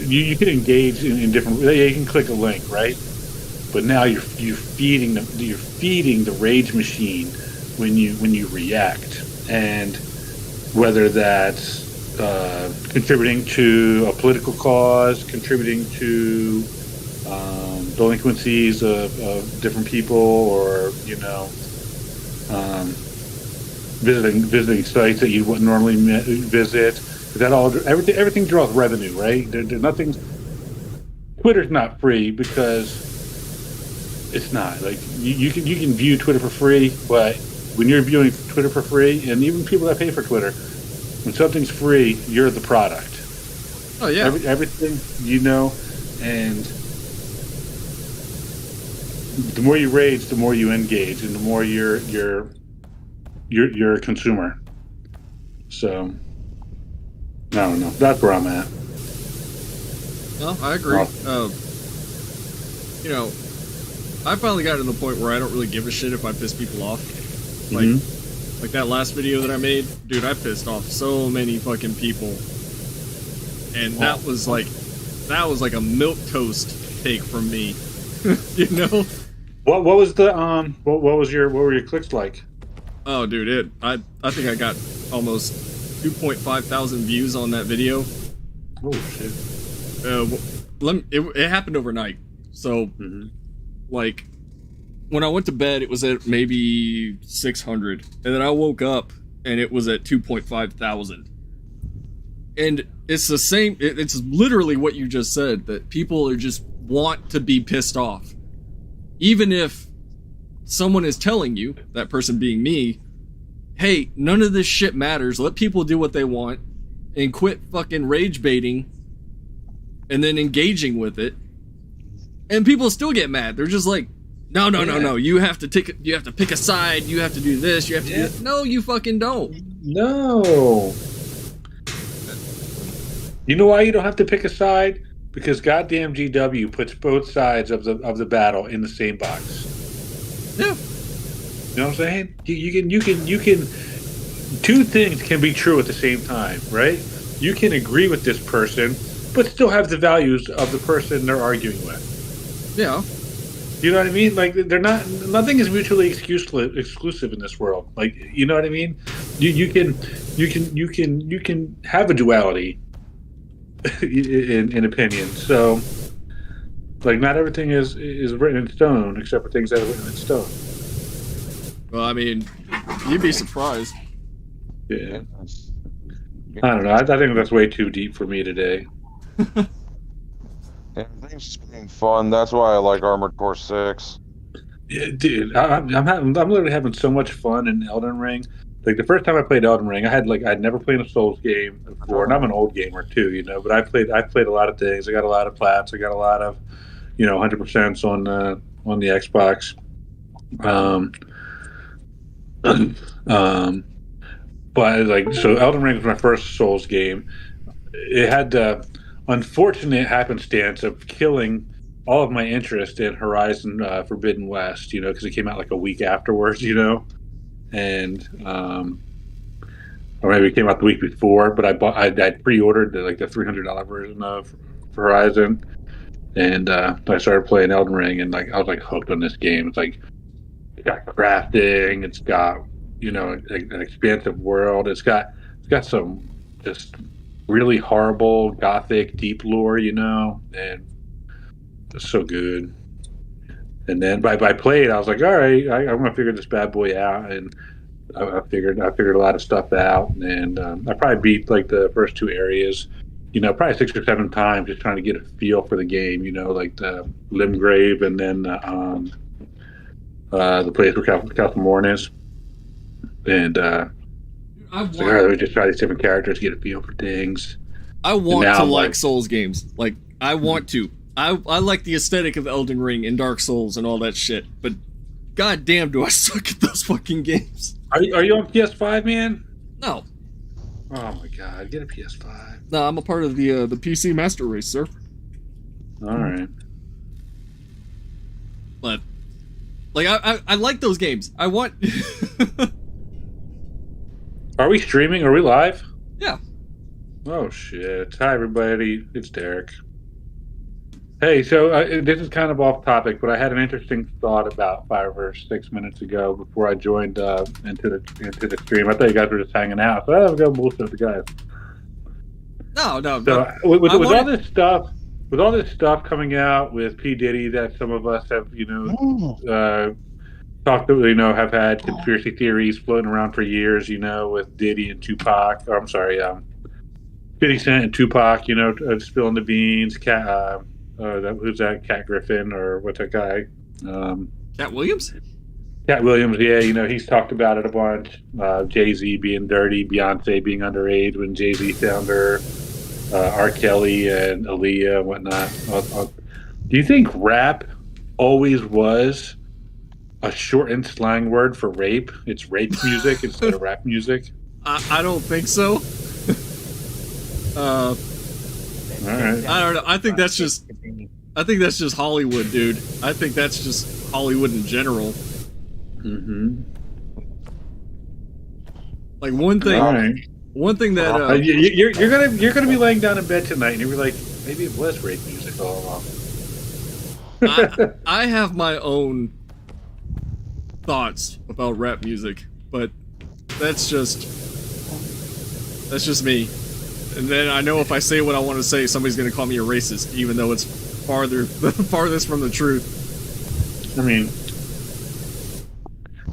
you can engage in different. You can click a link, right? But now you're feeding the rage machine when you react, and whether that's contributing to a political cause, contributing to delinquencies of different people, or, you know, visiting sites that you wouldn't normally visit. That all everything draws revenue, right? There's nothing. Twitter's not free, because It's not like you can view Twitter for free, but when you're viewing Twitter for free, and even people that pay for Twitter, when something's free, you're the product. Oh yeah, everything and the more you rage, the more you engage, and the more you're a consumer. So I don't know. That's where I'm at. No, I agree. I finally got to the point where I don't really give a shit if I piss people off. Like that last video that I made, dude, I pissed off so many fucking people, and that was like a milquetoast take from me. What was the what were your clicks like? Oh, dude, I think I got almost 2.5 thousand views on that video. Oh shit! It happened overnight, so like when I went to bed, it was at maybe 600, and then I woke up and it was at 2.5 thousand. And it's the same. It's literally what you just said, that people are just want to be pissed off, even if someone is telling you, that person being me, hey, none of this shit matters. Let people do what they want and quit fucking rage baiting and then engaging with it. And people still get mad. They're just like, no. You have to pick a side. You have to do this. You have to do that. No, you fucking don't. No. You know why you don't have to pick a side? Because goddamn GW puts both sides of the battle in the same box. Yeah. You know what I'm saying? You can. Two things can be true at the same time, right? You can agree with this person, but still have the values of the person they're arguing with. Yeah. You know what I mean? Like they're not. Nothing is mutually exclusive in this world. Like, you know what I mean? You can have a duality in opinion. So, like, not everything is written in stone, except for things that are written in stone. Well, I mean, you'd be surprised. Yeah. I don't know. I think that's way too deep for me today. Everything's just being fun. That's why I like Armored Core 6. Yeah, dude, I'm literally having so much fun in Elden Ring. Like the first time I played Elden Ring, I'd never played a Souls game before, and I'm an old gamer too, But I played a lot of things. I got a lot of plats. I got a lot of, 100% on the Xbox. But like, so Elden Ring was my first Souls game. It had the unfortunate happenstance of killing all of my interest in Horizon Forbidden West, because it came out like a week afterwards, and or maybe it came out the week before. But I pre-ordered the $300 version of Horizon, and I started playing Elden Ring, and I was hooked on this game. It's like, it got crafting, it's got an expansive world, it's got some just really horrible gothic deep lore, and it's so good. And then by played, I was like, all right, I'm gonna figure this bad boy out, and I figured a lot of stuff out, and I probably beat the first two areas, probably 6 or 7 times, just trying to get a feel for the game, like the Limgrave, and then the place where Castle Morn is, and let me just try these different characters, get a feel for things. I want to like Souls games. I want to. I like the aesthetic of Elden Ring and Dark Souls and all that shit, but goddamn, do I suck at those fucking games. Are you on PS5, man? No. Oh my god, get a PS5. No, I'm a part of the PC Master Race, sir. All right. But I like those games. I want. Are we streaming? Are we live? Yeah. Oh shit! Hi everybody, it's Derek. Hey, so this is kind of off topic, but I had an interesting thought about 5 or 6 minutes ago before I joined into the stream. I thought you guys were just hanging out, so I have to go bullshit with the guys. No. So with all this stuff coming out with P. Diddy, that some of us have talked to, have had conspiracy theories floating around for years, with Diddy and Tupac. Or, I'm sorry, 50 Cent and Tupac, spilling the beans. Who's that? Cat Griffin, or what's that guy? Cat Williams? Cat Williams, yeah, he's talked about it a bunch. Jay-Z being dirty, Beyonce being underage when Jay-Z found her, R. Kelly and Aaliyah and whatnot. Do you think rap always was a shortened slang word for rape? It's rape music instead of rap music? I don't think so. All right. I don't know. I think that's just Hollywood, dude. I think that's just Hollywood in general. Mm-hmm. Like one thing. All right. One thing that you're gonna be laying down in bed tonight, and you're like, maybe it was rape music all along. I have my own thoughts about rap music, but that's just me. And then I know if I say what I want to say, somebody's going to call me a racist, even though it's the farthest from the truth. I mean,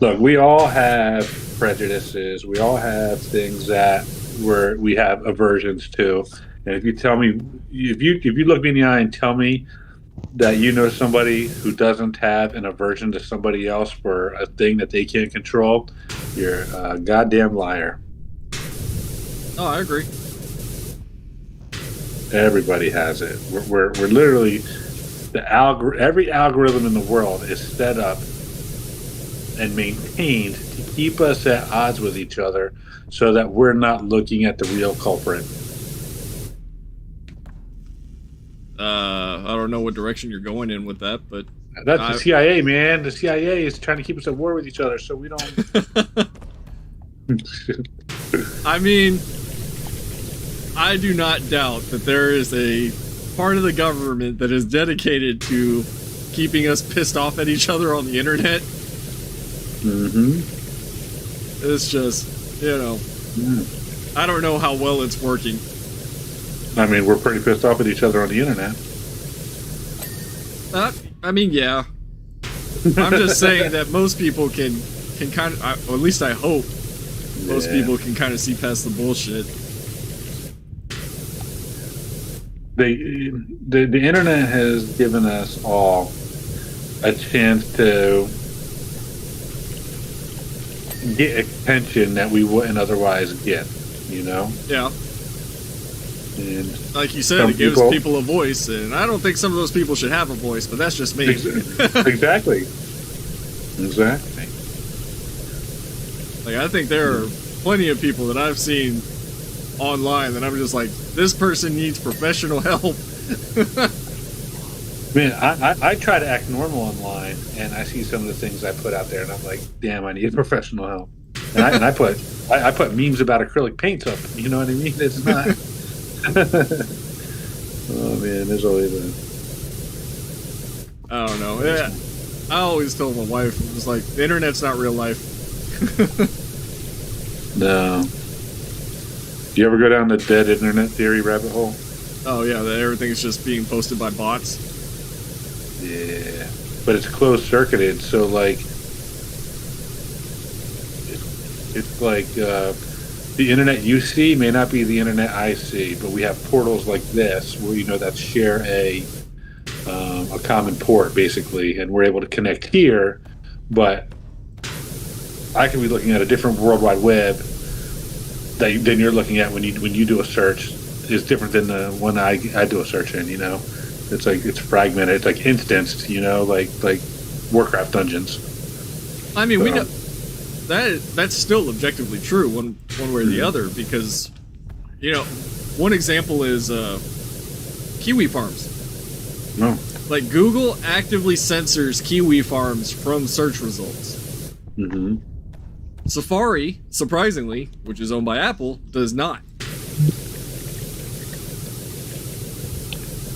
look, we all have prejudices. We all have things that we have aversions to. And if you tell me, if you look me in the eye and tell me that you know somebody who doesn't have an aversion to somebody else for a thing that they can't control, you're a goddamn liar. Oh, I agree. Everybody has it. We're literally every algorithm in the world is set up and maintained to keep us at odds with each other, so that we're not looking at the real culprit. I don't know what direction you're going in with that, but that's the CIA, man. The CIA is trying to keep us at war with each other, so we don't. I mean, I do not doubt that there is a part of the government that is dedicated to keeping us pissed off at each other on the internet. Mm-hmm. It's just, I don't know how well it's working. I mean, we're pretty pissed off at each other on the internet. I mean, yeah. I'm just saying that most people can kind of, or at least I hope, most people can kind of see past the bullshit. The internet has given us all a chance to get attention that we wouldn't otherwise get, Yeah. And like you said, it gives people a voice, and I don't think some of those people should have a voice, but that's just me. Exactly. Like, I think there are plenty of people that I've seen online that I'm just like, this person needs professional help. Man, I try to act normal online, and I see some of the things I put out there, and I'm like, damn, I need professional help. And I put memes about acrylic paints up. You know what I mean? It's not. Oh man, there's always I don't know. Yeah, I always tell my wife, I'm just like, the internet's not real life. No. Do you ever go down the dead internet theory rabbit hole? Oh yeah, that everything's just being posted by bots. Yeah, but it's closed circuited, so like it's like the internet you see may not be the internet I see, but we have portals like this where that share a common port basically, and we're able to connect here. But I could be looking at a different World Wide Web than you're looking at when you do a search. Is different than the one I do a search in. It's like it's fragmented. It's like instanced. Like Warcraft dungeons. I mean, we know that's still objectively true one way or the other, because one example is kiwi farms. No. Like, Google actively censors kiwi farms from search results. Mm-hmm. Safari, surprisingly, which is owned by Apple, does not.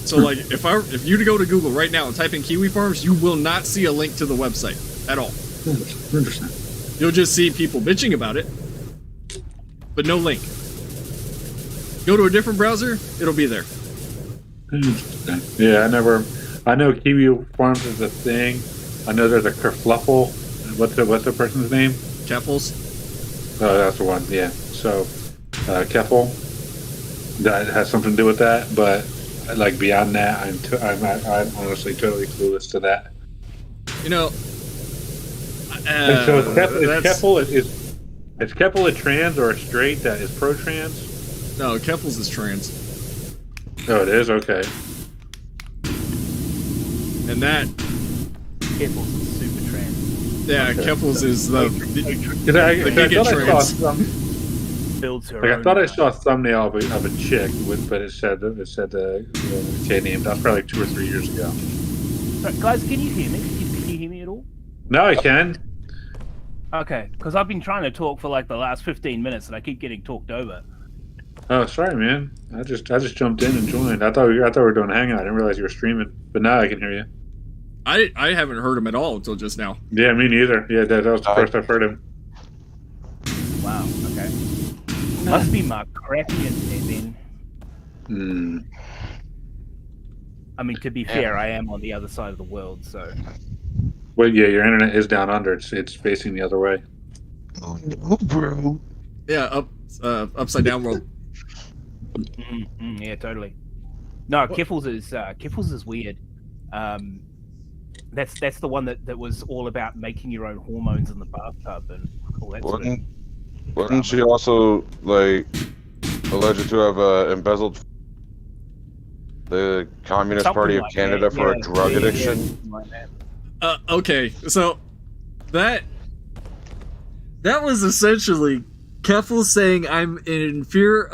So, like, if you go to Google right now and type in kiwi farms, you will not see a link to the website at all. Interesting. You'll just see people bitching about it, but no link. Go to a different browser, it'll be there. Interesting. Yeah, I know Kiwi Farms is a thing. I know there's a kerfluffle. What's the person's name? Keffels. Oh, that's the one. Yeah. So, Keffel. That has something to do with that, but like beyond that, I'm honestly totally clueless to that. You know, And so is that's- Keppel a trans or a straight that is pro trans? no, Keffels is trans, Oh, it is. Okay. and that Keppels is super trans. yeah, Okay. Keffels is the Because I bigot thought I saw trans. some. Builds her Like I own, thought I saw a thumbnail of a chick with, but it said K name. That was probably like 2 or 3 years ago. Sorry, guys, can you hear me? Can you hear me at all? No, I can. Okay, because I've been trying to talk for like the last 15 minutes and I keep getting talked over. Oh, sorry, man. I just jumped in and joined. I thought we were doing a hangout. I didn't realize you were streaming. But now I can hear you. I haven't heard him at all until just now. Yeah, me neither. Yeah, that was the first I've heard him. Wow, okay. Must be my crappy internet then. Hmm. I mean, to be fair, I am on the other side of the world, so. Well, yeah, your internet is down under. It's facing the other way. Oh no, bro. Yeah, upside down world. Yeah, totally. No, Keffels is weird. That's the one that was all about making your own hormones in the bathtub and all that sort of. Wasn't she also like alleged to have embezzled the Communist Something Party of like Canada that, for a yeah, drug yeah, addiction? something like that. Okay, so that was essentially Keffel saying I'm in fear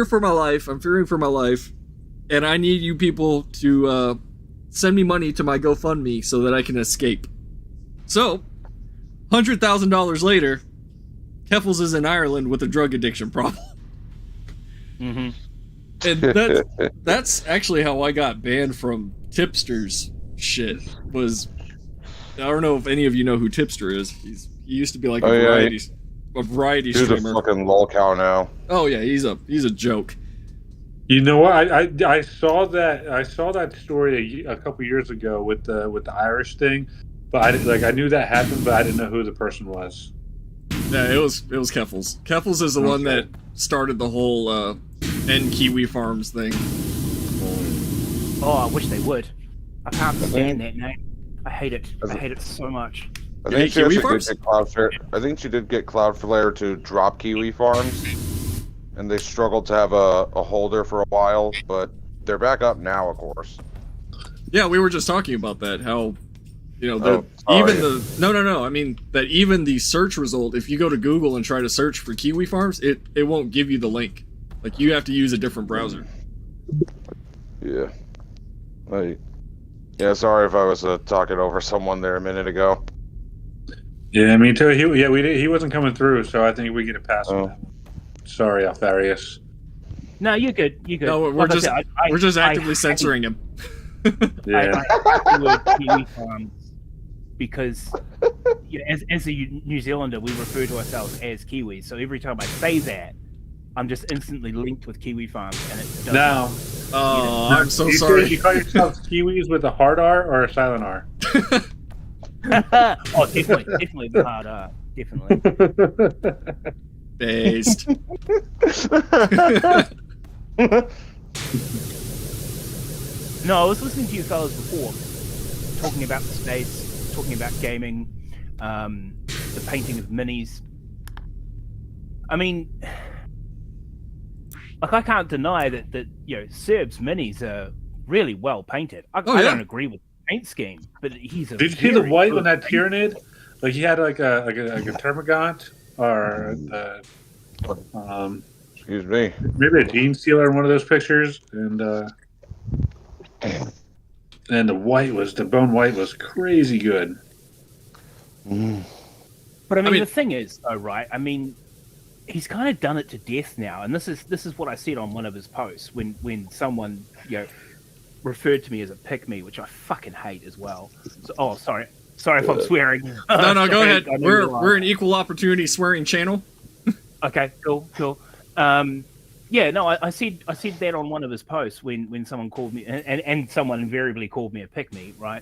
for my life. I'm fearing for my life, and I need you people to send me money to my GoFundMe so that I can escape. So, $100,000 later, Keffels is in Ireland with a drug addiction problem. Mm-hmm. And that's actually how I got banned from Tipster's shit. Was I don't know if any of you know who Tipster is. He used to be like a variety He's a streamer. fucking lolcow now. Oh yeah, he's a joke. You know what? I saw that story a couple years ago with the Irish thing, but I knew that happened, but I didn't know who the person was. Yeah, it was Keffels. Keffels is the one that started the whole End Kiwi Farms thing. Oh, I wish they would. I can't stand that name. I hate it. I hate it so much. I You think hate she Kiwi actually Farms? did get Cloudflare. I think she did get Cloudflare to drop Kiwi Farms, and they struggled to have a holder for a while, but they're back up now, of course. Yeah, we were just talking about that. How Oh, even sorry. the no. I mean that even the search result, if you go to Google and try to search for Kiwi Farms, it won't give you the link. Like you have to use a different browser. Yeah. Yeah, sorry if I was talking over someone there a minute ago. Yeah, me too. He wasn't coming through, so I think we get a pass on Oh. that one. Sorry, Alfarius. No, you're good. You're good. No, we're Like I just said, we're just I actively hate- censoring him. Yeah. I hate the word Kiwi Farms because as a New Zealander, we refer to ourselves as Kiwis. So every time I say that, I'm just instantly linked with Kiwi Farms, and it doesn't. Now, Oh, I'm so you sorry. You call yourselves Kiwis with a hard R or a silent R? Oh, definitely the hard R. Definitely. Based. No, I was listening to you fellas before, talking about the space, talking about gaming, the painting of minis. I mean, like I can't deny that Serb's minis are really well painted. I Oh, yeah. don't agree with the paint scheme, but he's a. Did you see the very white good on that painter. pyramid? Like he had like a termagant or Excuse me. maybe a gene stealer in one of those pictures, and the bone white was crazy good. But I mean, mean- the thing is, though, right? I mean, he's kind of done it to death now, and this is what I said on one of his posts when someone referred to me as a pick me, which I fucking hate as well. So, sorry if I'm swearing. No, go Sorry, ahead. I know you are. We're an equal opportunity swearing channel. Okay, cool. Yeah, no, I said that on one of his posts when someone called me, and someone invariably called me a pick me, right?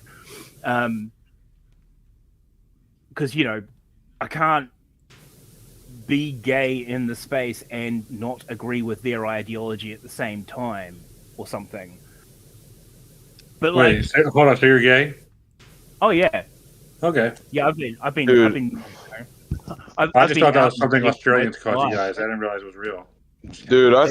Because I can't be gay in the space and not agree with their ideology at the same time, or something. But Wait, hold on. So you're gay? oh yeah, Okay. Yeah, I've been. Dude. I've been. I've I just been thought that out was something in the Australians most caught you live. guys. I didn't realize it was real. Dude, I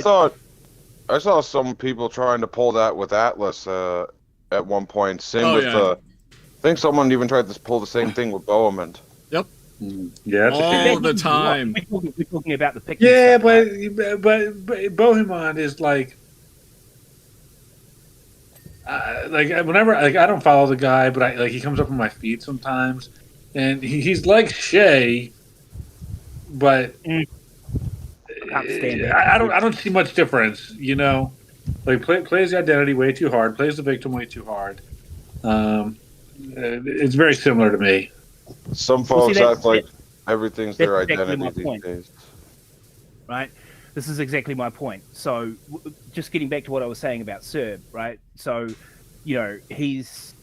saw some people trying to pull that with Atlas at one point. Same Oh, with yeah. I think someone even tried to pull the same thing with Bowman. Yep. Yeah, that's a All shame. the time. We're talking about the picking. Yeah, stuff, right? but Bohemond is like whenever I don't follow the guy, but he comes up on my feed sometimes, and he's like Shay, but Can't stand it. I don't see much difference. You know, like plays the identity way too hard, plays the victim way too hard. It's very similar to me. Some Well, see, folks that's- act like everything's their that's exactly identity my these point. days. Right? This is exactly my point. So, just getting back to what I was saying about Serb, right? So, you know, he's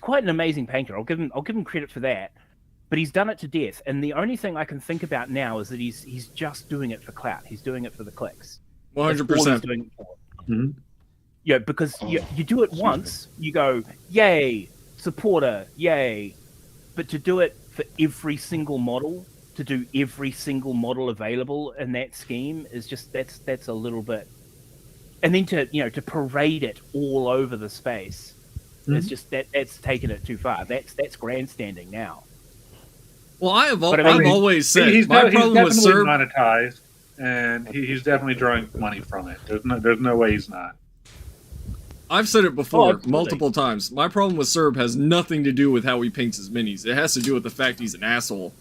quite an amazing painter. I'll give him credit for that. But he's done it to death, and the only thing I can think about now is that he's just doing it for clout. He's doing it for the clicks. That's all he's 100%. doing it for. Mhm. Yeah, because you do it once, you go, yay, supporter, yay. But to do it for every single model, to do every single model available in that scheme is just that's a little bit. And then to parade it all over the space, it's just that's taken it too far. That's grandstanding now. Well, I've But I mean, always said He's my definitely problem with Serb. monetized, and he's definitely drawing money from it. There's no way he's not. I've said it before absolutely. multiple times. My problem with Serb has nothing to do with how he paints his minis. It has to do with the fact he's an asshole.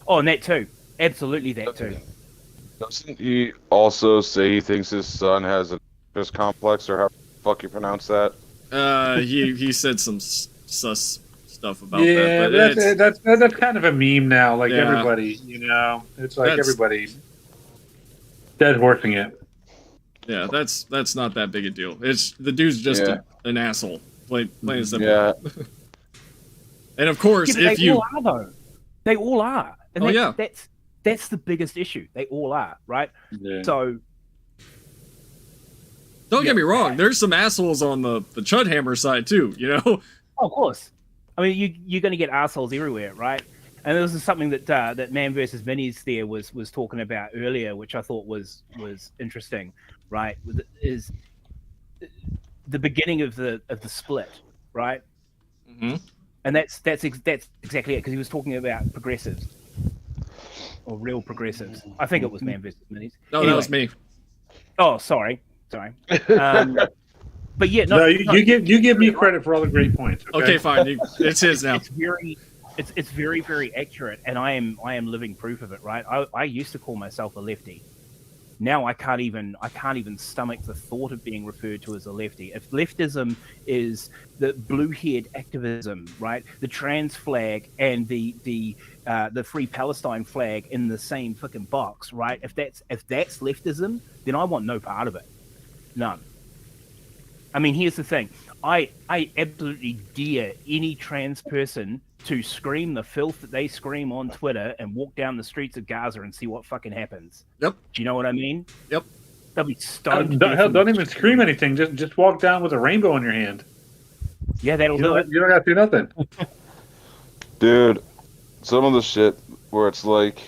Oh, and that too. Absolutely that too. Doesn't he also say he thinks his son has a just complex, or how the fuck you pronounce that? He said some sus stuff about Yeah, that, but that's kind of a meme now. Like Yeah. everybody, it's like That's- everybody dead horsing it. yeah, that's not that big a deal. It's the dude's just Yeah. an asshole, plain and simple. Yeah, And of course, Yeah, but if they you all are though. They all are. And Oh, yeah. that's the biggest issue. They all are, right? Yeah. So don't Yeah. get me wrong, there's some assholes on the Chudhammer side too. You know, of course. I mean, you're going to get assholes everywhere, right? And this is something that Man versus Minis there was talking about earlier, which I thought was interesting, right? Is the beginning of the split, right? Mhm. And that's exactly it, because he was talking about progressives or real progressives. I think it was Man versus Minis. no, Anyway. that was me. Oh, sorry. But yeah, No, you give me credit for all the great points. Okay, fine, it's his now. It's very very accurate, and I am living proof of it. Right, I used to call myself a lefty. Now I can't even stomach the thought of being referred to as a lefty. If leftism is the blue-haired activism, right, the trans flag and the Free Palestine flag in the same fucking box, right? If that's leftism, then I want no part of it. None. I mean, here's the thing. I absolutely dare any trans person to scream the filth that they scream on Twitter and walk down the streets of Gaza and see what fucking happens. Yep. Do you know what I mean? Yep. They'll be stoned. to death Hell, in don't the even street. scream anything. Just walk down with a rainbow in your hand. Yeah, that'll You do don't, it. you don't got to do nothing. dude. Some of the shit where it's like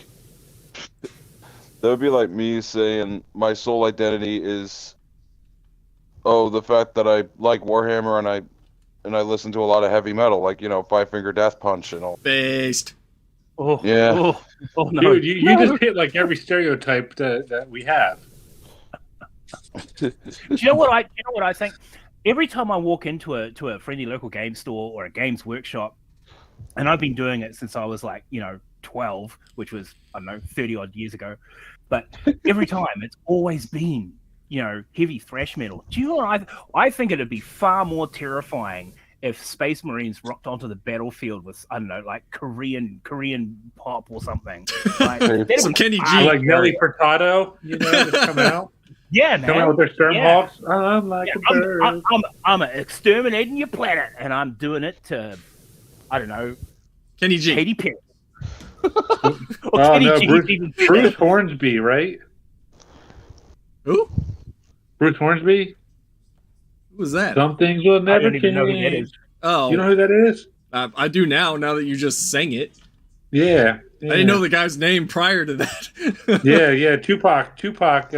that would be like me saying my sole identity is the fact that I like Warhammer and I listen to a lot of heavy metal, like Five Finger Death Punch and all. Based. Oh, Yeah. Oh no. Dude, you just hit like every stereotype that we have. Do you know what I think? Every time I walk into a friendly local game store or a games workshop, and I've been doing it since I was 12, which was, I don't know, 30 odd years ago. But every time it's always been, heavy thrash metal. Do you know what I think it'd be far more terrifying if Space Marines rocked onto the battlefield with, I don't know, like Korean pop or something. That'd Some be Kenny G. far Like Nelly scarier. Furtado, just coming out. Yeah, man. Coming out with their Yeah. Sturmhawks. I'm like Yeah, a bird. I'm exterminating your planet, and I'm doing it to, I don't know, Kenny G. Katy Perry. Oh Kenny no, G Bruce, even Bruce Hornsby, right? Who? Bruce Hornsby. Who was that? Some things will I never don't even know who that change. is. Oh, You know who that is? I do now that you just sang it. Yeah, I didn't know the guy's name prior to that. yeah. Tupac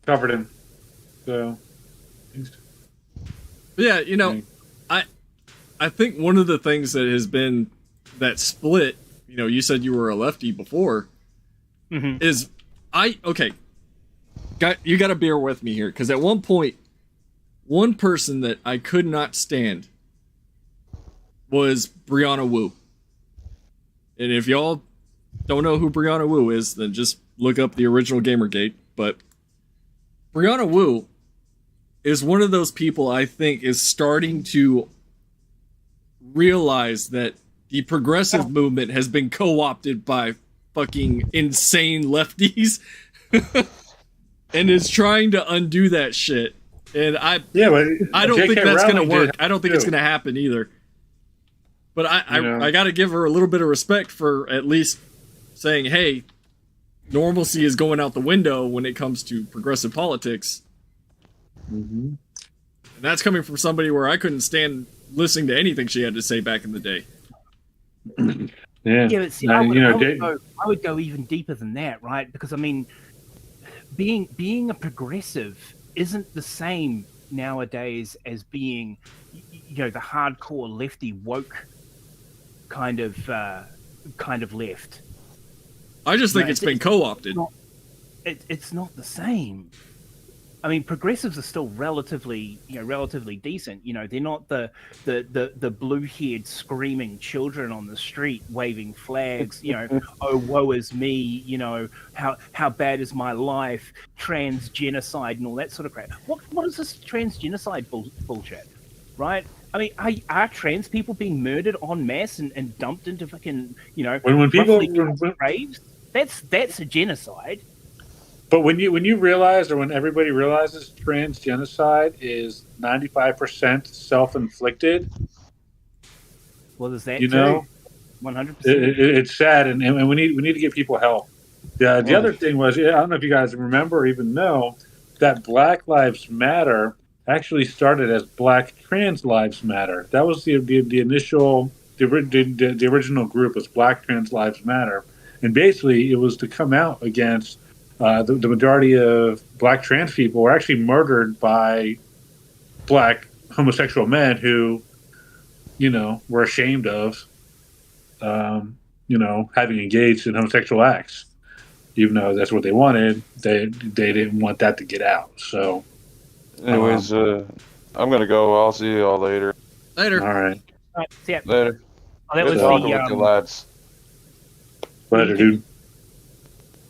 covered him. So, Yeah, you know, I think one of the things that has been that split, you know, you said you were a lefty before, is you got to bear with me here, because at one point, one person that I could not stand was Brianna Wu. And if y'all don't know who Brianna Wu is, then just look up the original Gamergate. But Brianna Wu is one of those people I think is starting to realize that the progressive movement has been co-opted by fucking insane lefties and is trying to undo that shit. And I don't think that's going to work. I don't think it's going to happen either. But I got to give her a little bit of respect for at least saying, hey, normalcy is going out the window when it comes to progressive politics. Mm-hmm. And that's coming from somebody where I couldn't stand listening to anything she had to say back in the day. Yeah, but see, I would go even deeper than that, right? Because I mean, being a progressive isn't the same nowadays as being, you know, the hardcore lefty woke kind of left. I just think it's been co-opted. It's not the same. I mean, progressives are still relatively decent. You know, they're not the blue-haired screaming children on the street waving flags. You know, oh woe is me. You know, how bad is my life? Trans genocide and all that sort of crap. What is this trans genocide bullshit? Right? I mean, are trans people being murdered en masse and dumped into fucking, you know, when people graves? That's a genocide. But when you realize, or when everybody realizes, trans genocide is 95% self-inflicted. Well, is that 100%? It's sad, and we need to get people help. The other thing was, I don't know if you guys remember or even know that Black Lives Matter actually started as Black Trans Lives Matter. That was the initial, the original group was Black Trans Lives Matter, and basically it was to come out against. The majority of Black trans people were actually murdered by Black homosexual men who, you know, were ashamed of, you know, having engaged in homosexual acts, even though that's what they wanted. They didn't want that to get out. So, anyways, I'm gonna go. I'll see you all later. Later. All right. See ya. Later. Oh, that Good was talking with you lads. Later, dude.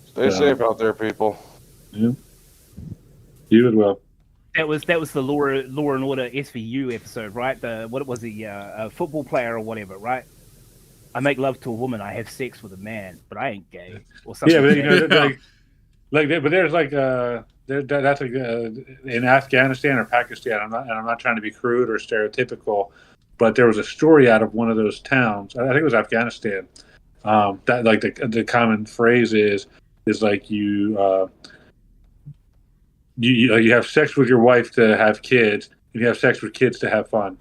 Stay safe out there, people. Yeah. You as well. That was the Law and Order SVU episode, right? What was he? A football player or whatever, right? I make love to a woman. I have sex with a man, but I ain't gay or something. Yeah, but you know, but there's like that's like in Afghanistan or Pakistan. I'm not trying to be crude or stereotypical, but there was a story out of one of those towns. I think it was Afghanistan. That like the common phrase is like you have sex with your wife to have kids, and you have sex with kids to have fun,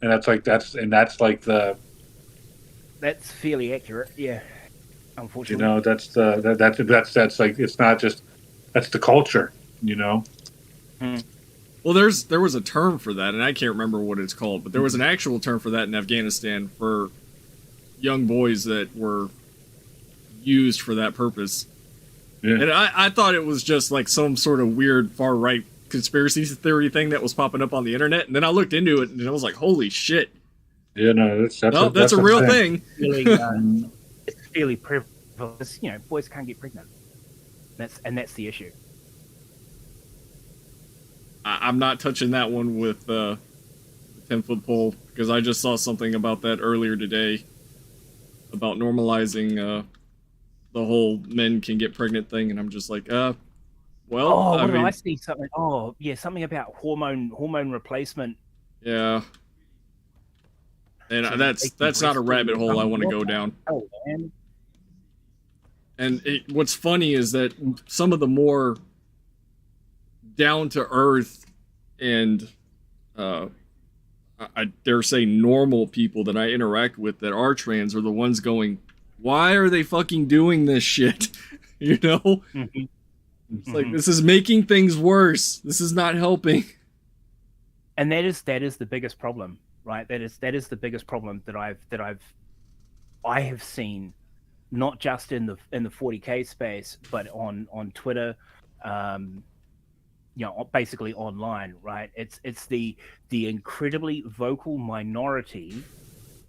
and that's fairly accurate, yeah. Unfortunately, you know, that's like, it's not just, that's the culture, you know. Well, there was a term for that, and I can't remember what it's called, but there was an actual term for that in Afghanistan for young boys that were used for that purpose. Yeah. And I thought it was just like some sort of weird far-right conspiracy theory thing that was popping up on the internet, and then I looked into it, and I was like, holy shit. Yeah, no, that's a real thing. It's fairly prevalent. You know, boys can't get pregnant. That's the issue. I'm not touching that one with the 10-foot pole, because I just saw something about that earlier today, about normalizing the whole men can get pregnant thing, and I'm just like, well, I see something. Oh, yeah, something about hormone replacement. Yeah, and so that's not a rabbit hole I want to go down. Oh, man. And what's funny is that some of the more down to earth and I dare say normal people that I interact with that are trans are the ones going, why are they fucking doing this shit? You know? Mm-hmm. It's like, this is making things worse. This is not helping. And that is the biggest problem, right? That is the biggest problem that I have seen, not just in the 40K space, but on Twitter, basically online, right? It's the incredibly vocal minority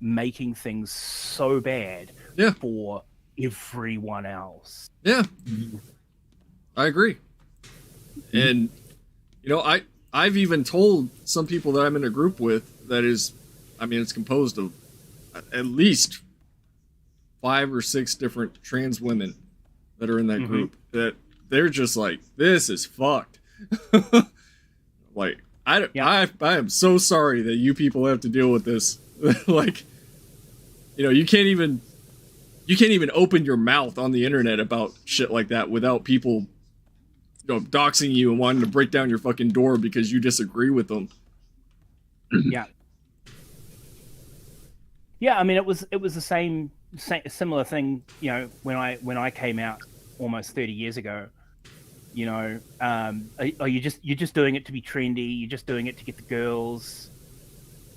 making things so bad for everyone else. Yeah. I agree. And I've even told some people that I'm in a group with that is, I mean, it's composed of at least 5 or 6 different trans women that are in that group, that they're just like, this is fucked. Like, I am so sorry that you people have to deal with this. Like, you can't even open your mouth on the internet about shit like that without people doxing you and wanting to break down your fucking door because you disagree with them. Yeah. I mean, it was the similar thing. When I came out almost 30 years ago. Are you just doing it to be trendy? You're just doing it to get the girls.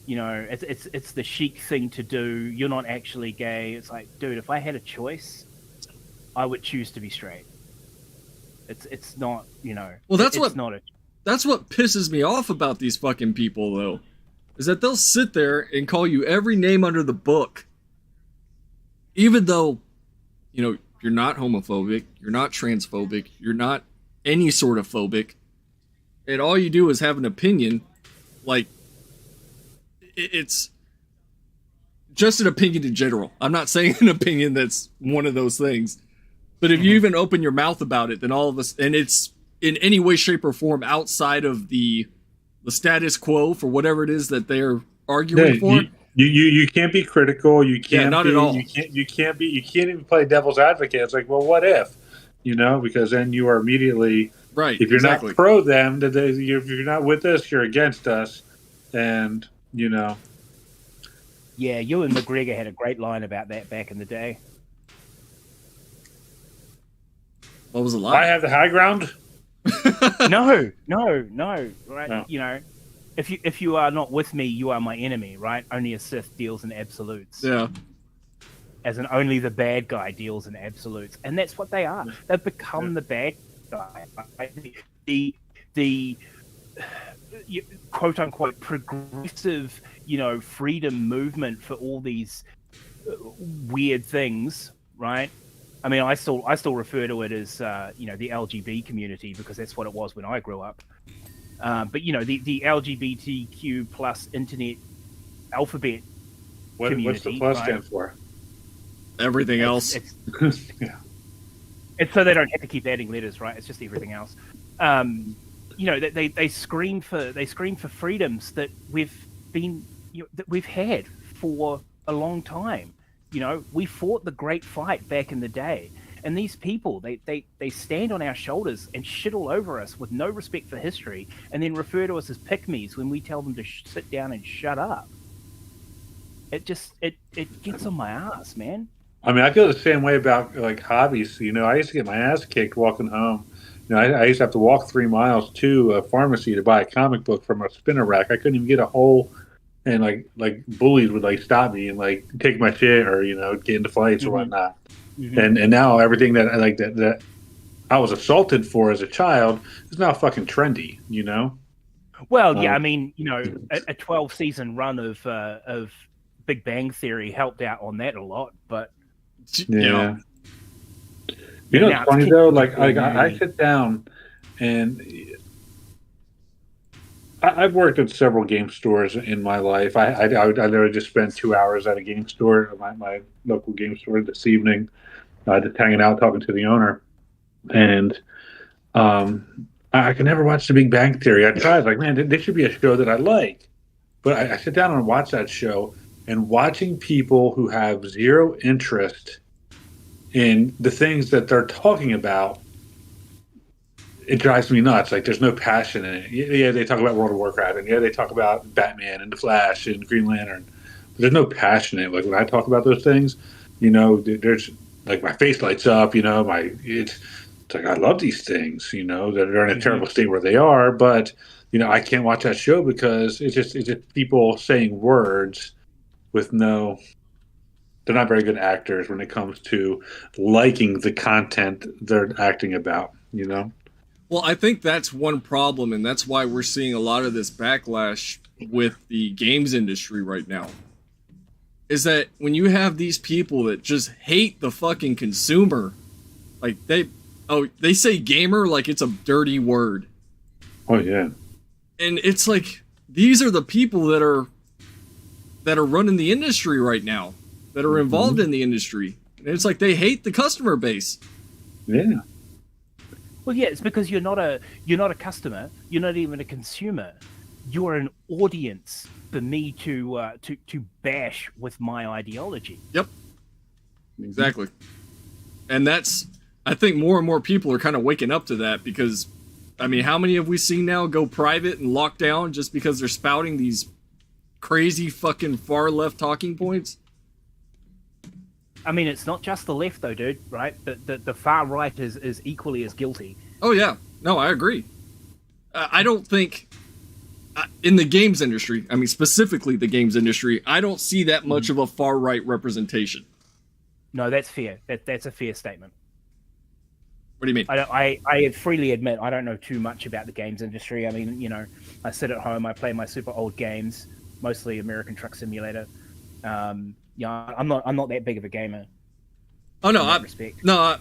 It's the chic thing to do. You're not actually gay. It's like, dude, if I had a choice, I would choose to be straight. It's not, Well, that's what pisses me off about these fucking people, though, is that they'll sit there and call you every name under the book, even though, you're not homophobic, you're not transphobic, you're not any sort of phobic, and all you do is have an opinion. Like, it's just an opinion in general. I'm not saying an opinion that's one of those things. But if you even open your mouth about it, then all of us, and it's in any way, shape, or form outside of the status quo for whatever it is that they're arguing for. You can't be critical. You can't. Not at all. You can't even play devil's advocate. It's like, well, what if? Because then you are immediately right. If you're exactly. not pro them, if you're not with us, you're against us, and Yeah, Ewan McGregor had a great line about that back in the day. What was the line? I have the high ground. No, right? No. If you are not with me, you are my enemy, right? Only a Sith deals in absolutes. Yeah. As in, only the bad guy deals in absolutes, and that's what they are. They've become the bad guy. The quote unquote progressive, freedom movement for all these weird things, right? I mean, I still refer to it as the LGBT community because that's what it was when I grew up. But the LGBTQ plus internet alphabet community. What's the plus right? stand for? Everything else. Yeah. It's so they don't have to keep adding letters, right? It's just everything else. They scream for freedoms that we've had for a long time. We fought the great fight back in the day, and these people they stand on our shoulders and shit all over us with no respect for history, and then refer to us as pick-me's when we tell them to sit down and shut up. It gets on my ass, man. I mean, I feel the same way about like hobbies. I used to get my ass kicked walking home. I used to have to walk 3 miles to a pharmacy to buy a comic book from a spinner rack. I couldn't even get a hole. And like bullies would stop me and take my shit or get into fights or whatnot. And now everything that that I was assaulted for as a child is now fucking trendy. Well, yeah, I mean, a 12-season run of Big Bang Theory helped out on that a lot, but yeah. It's funny though. I sit down and. I've worked at several game stores in my life. I literally just spent 2 hours at a game store, my local game store this evening, just hanging out, talking to the owner. And I can never watch The Big Bang Theory. I tried, man, this should be a show that I like. But I sit down and watch that show, and watching people who have zero interest in the things that they're talking about, it drives me nuts. Like there's no passion in it. Yeah, they talk about World of Warcraft, and yeah, they talk about Batman and the Flash and Green Lantern. But there's no passion in it. Like when I talk about those things, there's like my face lights up. It's like I love these things. That are in a terrible state where they are, but I can't watch that show because it's just people saying words with no. They're not very good actors when it comes to liking the content they're acting about. Well, I think that's one problem, and that's why we're seeing a lot of this backlash with the games industry right now. Is that when you have these people that just hate the fucking consumer, like they say gamer like it's a dirty word. Oh yeah. And it's like these are the people that are running the industry right now, that are involved in the industry. And it's like they hate the customer base. Yeah. Well, yeah, it's because you're not a customer. You're not even a consumer. You're an audience for me to bash with my ideology. Yep. Exactly. And I think more and more people are kind of waking up to that because, I mean, how many have we seen now go private and locked down just because they're spouting these crazy fucking far left talking points? I mean, it's not just the left, though, dude, right? The far right is equally as guilty. Oh, yeah. No, I agree. I don't think, in the games industry, I mean, specifically the games industry, I don't see that much of a far right representation. No, that's fair. That's a fair statement. What do you mean? I freely admit I don't know too much about the games industry. I mean, I sit at home, I play my super old games, mostly American Truck Simulator. I'm not that big of a gamer. Oh no,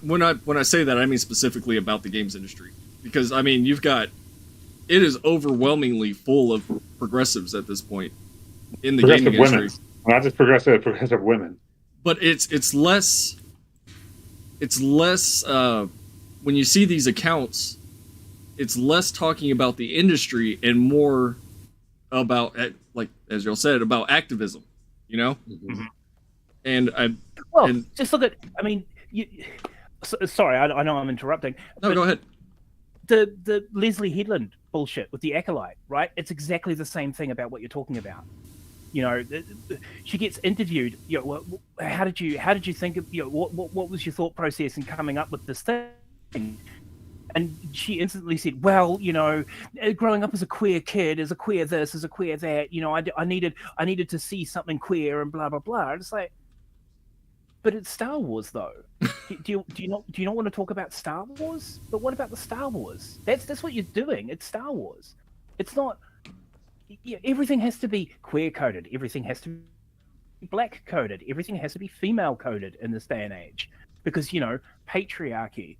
when I say that, I mean specifically about the games industry, because I mean it is overwhelmingly full of progressives at this point in the gaming industry. Women. Not just progressive women. But it's less when you see these accounts, it's less talking about the industry and more about, like as y'all said, about activism. Mm-hmm. And just look at. I mean, sorry, I know I'm interrupting. No, go ahead. The Leslie Headland bullshit with the Acolyte, right? It's exactly the same thing about what you're talking about. She gets interviewed. How did you think of? What was your thought process in coming up with this thing? And she instantly said, well, growing up as a queer kid, as a queer this, as a queer that, I needed to see something queer and blah blah blah. It's like, but it's Star Wars though. do you not want to talk about Star Wars? But what about the Star Wars? That's what you're doing. It's Star Wars. It's not. Everything has to be queer coded. Everything has to be black coded. Everything has to be female coded in this day and age because patriarchy.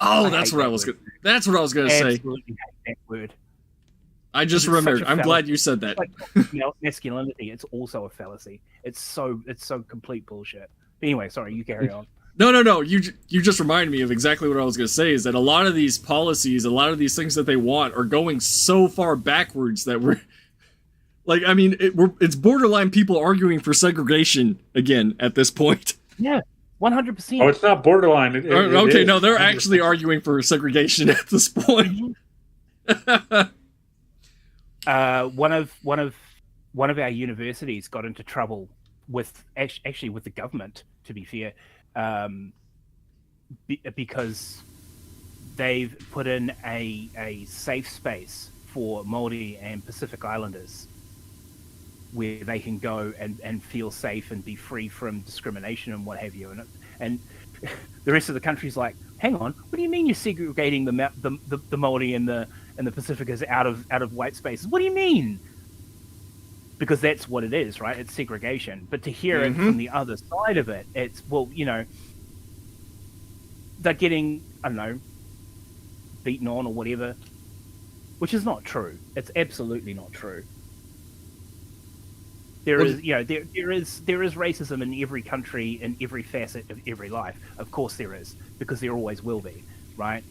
Oh, that's what I was going to say. Absolutely hate that word. I just remembered. I'm glad you said that. Like masculinity, it's also a fallacy. It's so complete bullshit. Anyway, sorry, you carry on. No. You just reminded me of exactly what I was going to say. Is that a lot of these policies, a lot of these things that they want, are going so far backwards that we're like, I mean, it's borderline people arguing for segregation again at this point. Yeah. 100%. Oh, it's not borderline. Okay, no, they're actually arguing for segregation at this point. One of our universities got into trouble with the government. To be fair, because they've put in a safe space for Māori and Pacific Islanders, where they can go and feel safe and be free from discrimination and what have you. And the rest of the country's like, hang on, what do you mean you're segregating the Māori and the Pacificans out of white spaces? What do you mean? Because that's what it is, right? It's segregation. But to hear it from the other side of it, it's, well, they're getting, I don't know, beaten on or whatever, which is not true. It's absolutely not true. There is racism in every country, in every facet of every life. Of course there is, because there always will be, right?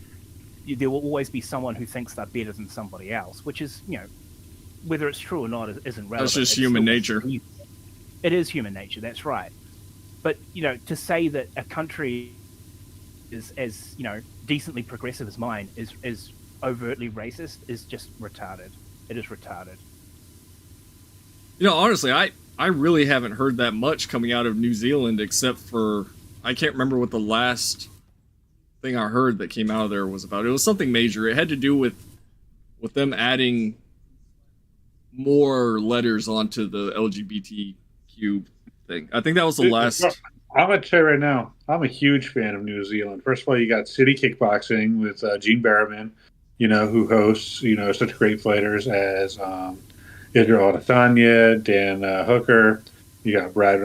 There will always be someone who thinks they're better than somebody else, which is, whether it's true or not isn't relevant. That's just human nature. It is human nature, that's right. But, to say that a country is as decently progressive as mine is overtly racist is just retarded. It is retarded. Honestly, I really haven't heard that much coming out of New Zealand, except for I can't remember what the last thing I heard that came out of there was about. It was something major. It had to do with them adding more letters onto the LGBTQ thing. I think that was the last. I'm going to tell you right now, I'm a huge fan of New Zealand. First of all, you got City Kickboxing with Gene Barrowman, who hosts, such great fighters as Israel Adesanya, Dan Hooker. You got Brad.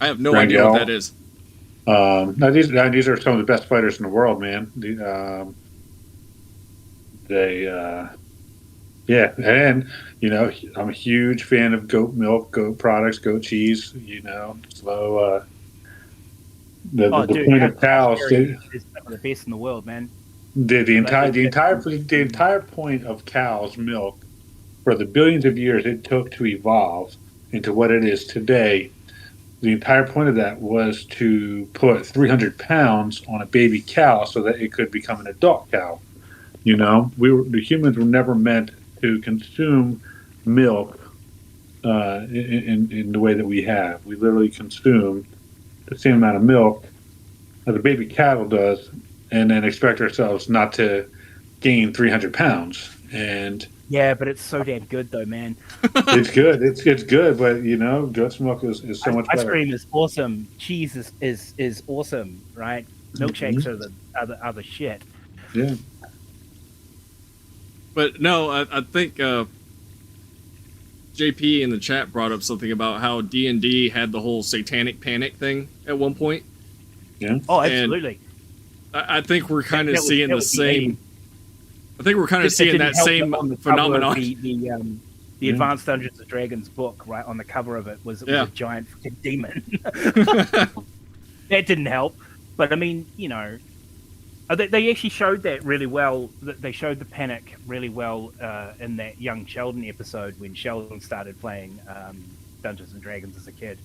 I have no idea what that is. Now these are some of the best fighters in the world, man. And I'm a huge fan of goat milk, goat products, goat cheese. The point of cows is some of the best in the world, man. The entire point of cow's milk for the billions of years it took to evolve into what it is today. The entire point of that was to put 300 pounds on a baby cow so that it could become an adult cow. The humans were never meant to consume milk in the way that we have. We literally consume the same amount of milk as a baby cattle does, and then expect ourselves not to gain 300 pounds. And yeah, but it's so damn good, though, man. It's good. It's good, but goat's milk is so much better. Ice cream is awesome. Cheese is awesome, right? Milkshakes are the shit. Yeah. But no, I think JP in the chat brought up something about how D&D had the whole satanic panic thing at one point. Yeah. Oh, absolutely. And I think we're kind of seeing the same. I think we're kind of seeing that same phenomenon. The Advanced Dungeons and Dragons book, right on the cover of it, was a giant fucking demon. That didn't help, but I mean, they actually showed that really well. They showed the panic really well in that young Sheldon episode when Sheldon started playing Dungeons and Dragons as a kid,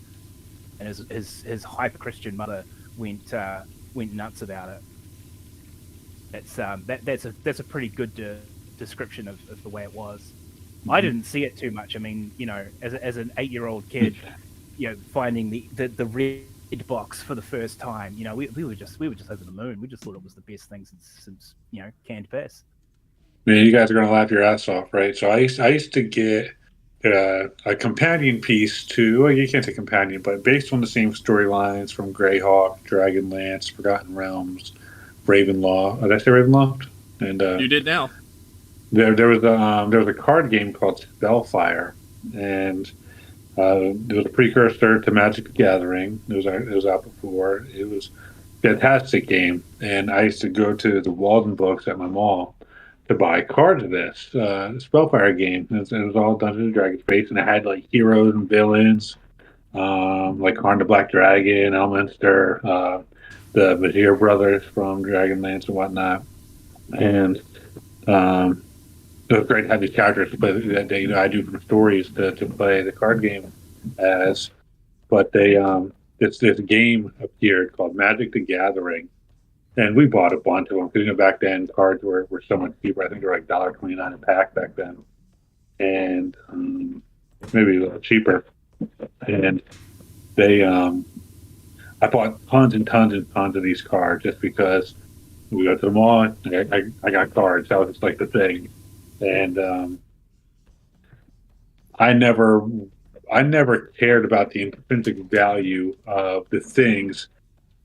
and his hyper Christian mother went nuts about it. That's a pretty good description of the way it was. Mm-hmm. I didn't see it too much. I mean, as an 8-year-old kid, finding the red box for the first time, we were just over the moon. We just thought it was the best thing since canned piss. Man, you guys are gonna laugh your ass off, right? So I used to get a companion piece to, well, you can't say companion, but based on the same storylines from Greyhawk, Dragonlance, Forgotten Realms, Ravenlaw. Did I say Ravenlaw? And you did now. There was a card game called Spellfire, and it was a precursor to Magic the Gathering. It was out before. It was a fantastic game, and I used to go to the Walden Books at my mall to buy cards of this Spellfire game. It was all Dungeons and Dragons based, and it had like heroes and villains, like Karn the Black Dragon, Elminster, the Vizier brothers from Dragonlance and whatnot. And it was great to have these characters to play that day. I do some stories to play the card game as, but this game appeared called Magic the Gathering. And we bought a bunch of them because back then cards were so much cheaper. I think they were like $1.29 a pack back then, and maybe a little cheaper. And they, I bought tons and tons and tons of these cards just because we go to the mall. I got cards. That was just like the thing, and I never cared about the intrinsic value of the things.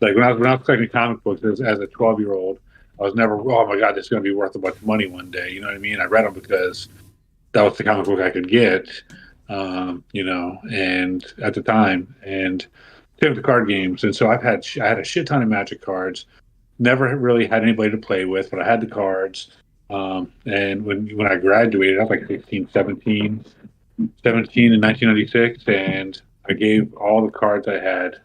Like when I was collecting comic books as a 12-year-old, I was never, oh my God, this is going to be worth a bunch of money one day. You know what I mean? I read them because that was the comic book I could get, and at the time, and same with the card games. And so I had a shit ton of Magic cards. Never really had anybody to play with, but I had the cards. And when I graduated, I was like 16, 17 in 1996, and I gave all the cards I had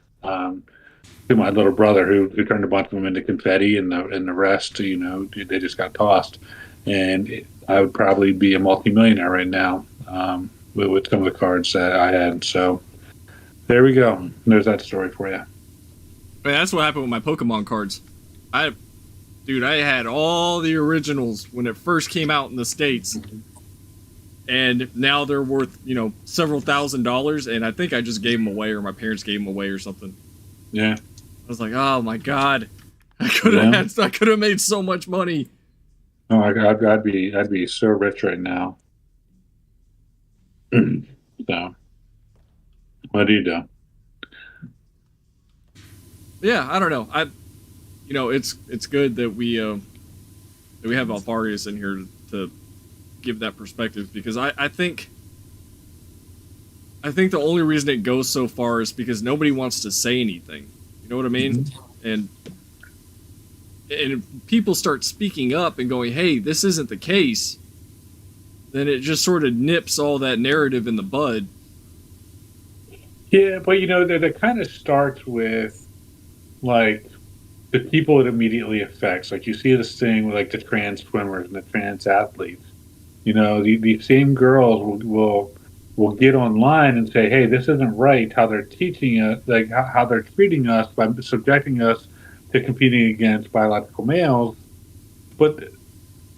to my little brother, who turned a bunch of them into confetti, and the rest, they just got tossed. And I would probably be a multimillionaire right now with some of the cards that I had. So there we go. There's that story for you. Man, that's what happened with my Pokemon cards. I had all the originals when it first came out in the States. And now they're worth, several $1,000s, and I think I just gave them away, or my parents gave them away, or something. Yeah. I was like, oh my god, I could have made so much money. Oh, I'd be so rich right now. So, what do you do? Yeah, I don't know. It's good that we have Alvarius in here to give that perspective, because I think the only reason it goes so far is because nobody wants to say anything. You know what I mean? Mm-hmm. And if people start speaking up and going, hey, this isn't the case, then it just sort of nips all that narrative in the bud. Yeah, but that kind of starts with like the people it immediately affects. Like you see this thing with like the trans swimmers and the trans athletes. These same girls will get online and say, "Hey, this isn't right. How they're teaching us, like how they're treating us by subjecting us to competing against biological males," but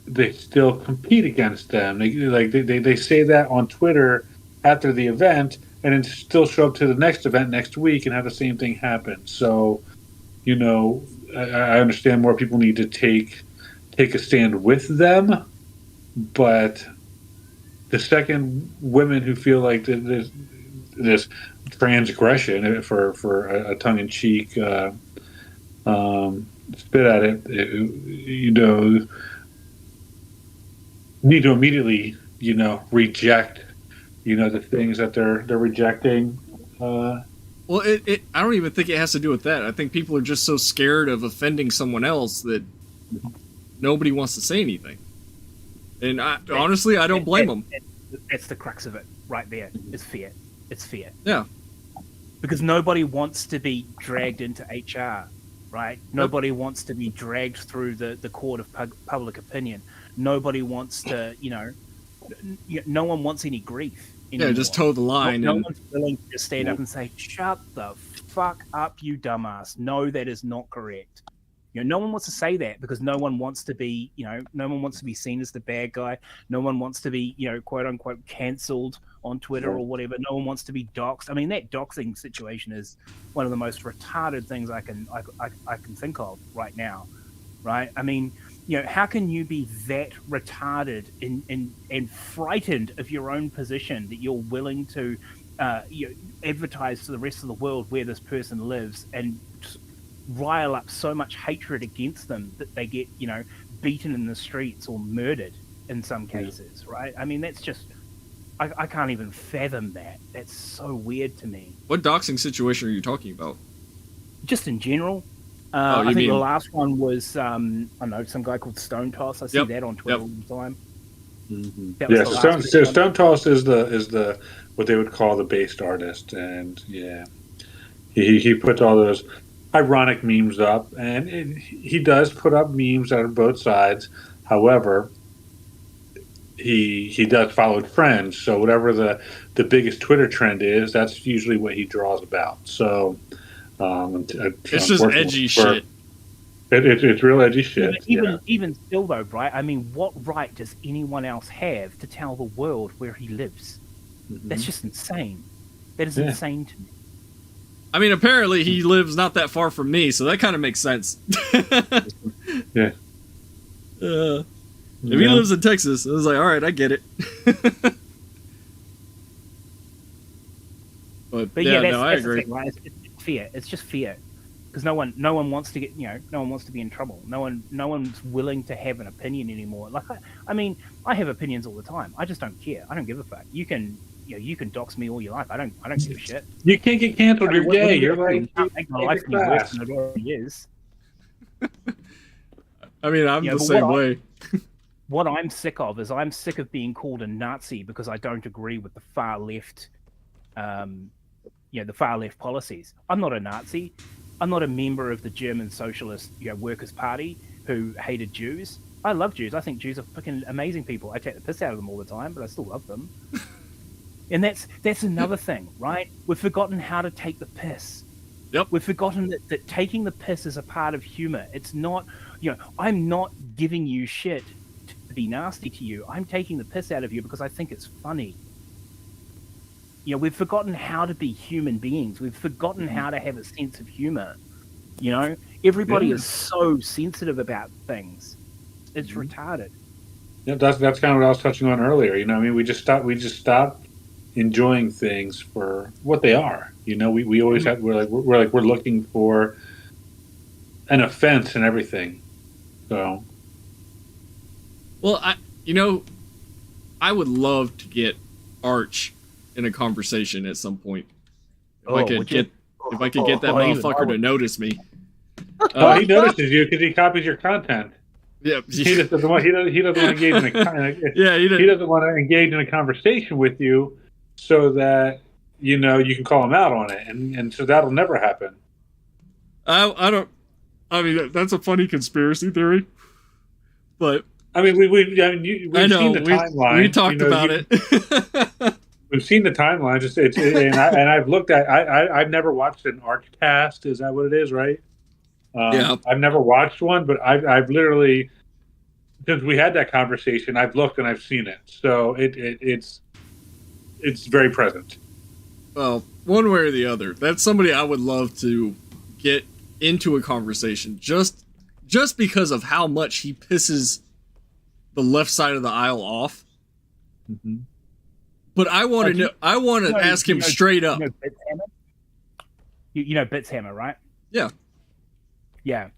they still compete against them. They say that on Twitter after the event, and then still show up to the next event next week and have the same thing happen. So, I understand more people need to take a stand with them. But the second women who feel like this transgression, for a tongue-in-cheek spit at it, need to immediately, reject, the things that they're rejecting. Well, I don't even think it has to do with that. I think people are just so scared of offending someone else that nobody wants to say anything. And honestly, I don't blame them. That's the crux of it, right there. It's fear. It's fear. Yeah. Because nobody wants to be dragged into HR, right? Nobody wants to be dragged through the court of public opinion. Nobody wants to, no one wants any grief anymore. Yeah, just toe the line. No one's willing to just stand up and say, "Shut the fuck up, you dumbass. No, that is not correct." No one wants to say that because no one wants to be, no one wants to be seen as the bad guy. No one wants to be, quote unquote, cancelled on Twitter or whatever. No one wants to be doxxed. I mean, that doxing situation is one of the most retarded things I can think of right now, right? I mean, how can you be that retarded and frightened of your own position that you're willing to advertise to the rest of the world where this person lives and rile up so much hatred against them that they get, beaten in the streets or murdered in some cases, right? I mean, that's just, I can't even fathom that. That's so weird to me. What doxing situation are you talking about? Just in general. I think the last one was, I don't know, some guy called Stone Toss. I see that on Twitter all the time. Mm-hmm. Stone Toss is the what they would call the based artist, and he puts all those ironic memes up, and he does put up memes out of both sides. However, he does follow trends, so whatever the biggest Twitter trend is, that's usually what he draws about. So it's just edgy shit. It's real edgy shit. Even still though, right? I mean, what right does anyone else have to tell the world where he lives? Mm-hmm. That's just insane. That is insane to me. I mean, apparently he lives not that far from me, so that kind of makes sense. Yeah. If he lives in Texas, I was like, all right, I get it. but yeah, that's I agree. Thing, right? It's fear. It's just fear, because no one wants to get, no one wants to be in trouble. No one's willing to have an opinion anymore. Like, I mean, I have opinions all the time. I just don't care. I don't give a fuck. You can dox me all you like. I don't give a shit. You can't get canceled. You're gay. You're like, make my life any worse than it already is. I mean, I'm the same way. What I'm sick of is I'm sick of being called a Nazi because I don't agree with the far left, the far left policies. I'm not a Nazi. I'm not a member of the German Socialist Workers' Party who hated Jews. I love Jews. I think Jews are fucking amazing people. I take the piss out of them all the time, but I still love them. And that's another thing, right? We've forgotten how to take the piss. Yep. We've forgotten that taking the piss is a part of humor. It's not, I'm not giving you shit to be nasty to you. I'm taking the piss out of you because I think it's funny. We've forgotten how to be human beings. We've forgotten how to have a sense of humor. Everybody is so sensitive about things. It's retarded. Yeah, that's kind of what I was touching on earlier. We just stopped enjoying things for what they are. We always have we're looking for an offense and everything. So, well, I would love to get Arch in a conversation at some point. If I could get that motherfucker to notice me. He notices you because he copies your content. Yeah, he doesn't want to engage in he doesn't want to engage in a conversation with you, so that you can call him out on it, and so that'll never happen. I don't. I mean, that's a funny conspiracy theory, but I mean, we've seen the timeline. We talked about it. We've seen the timeline. And I've looked at. I've never watched an Arch cast. Is that what it is? Right. Yeah. I've never watched one, but I've literally, since we had that conversation, I've looked and I've seen it. So it's very present. Well, one way or the other, that's somebody I would love to get into a conversation just because of how much he pisses the left side of the aisle off. Mm-hmm. But I want to know. I want to ask him straight up. Bits Hammer, right? Yeah. Yeah.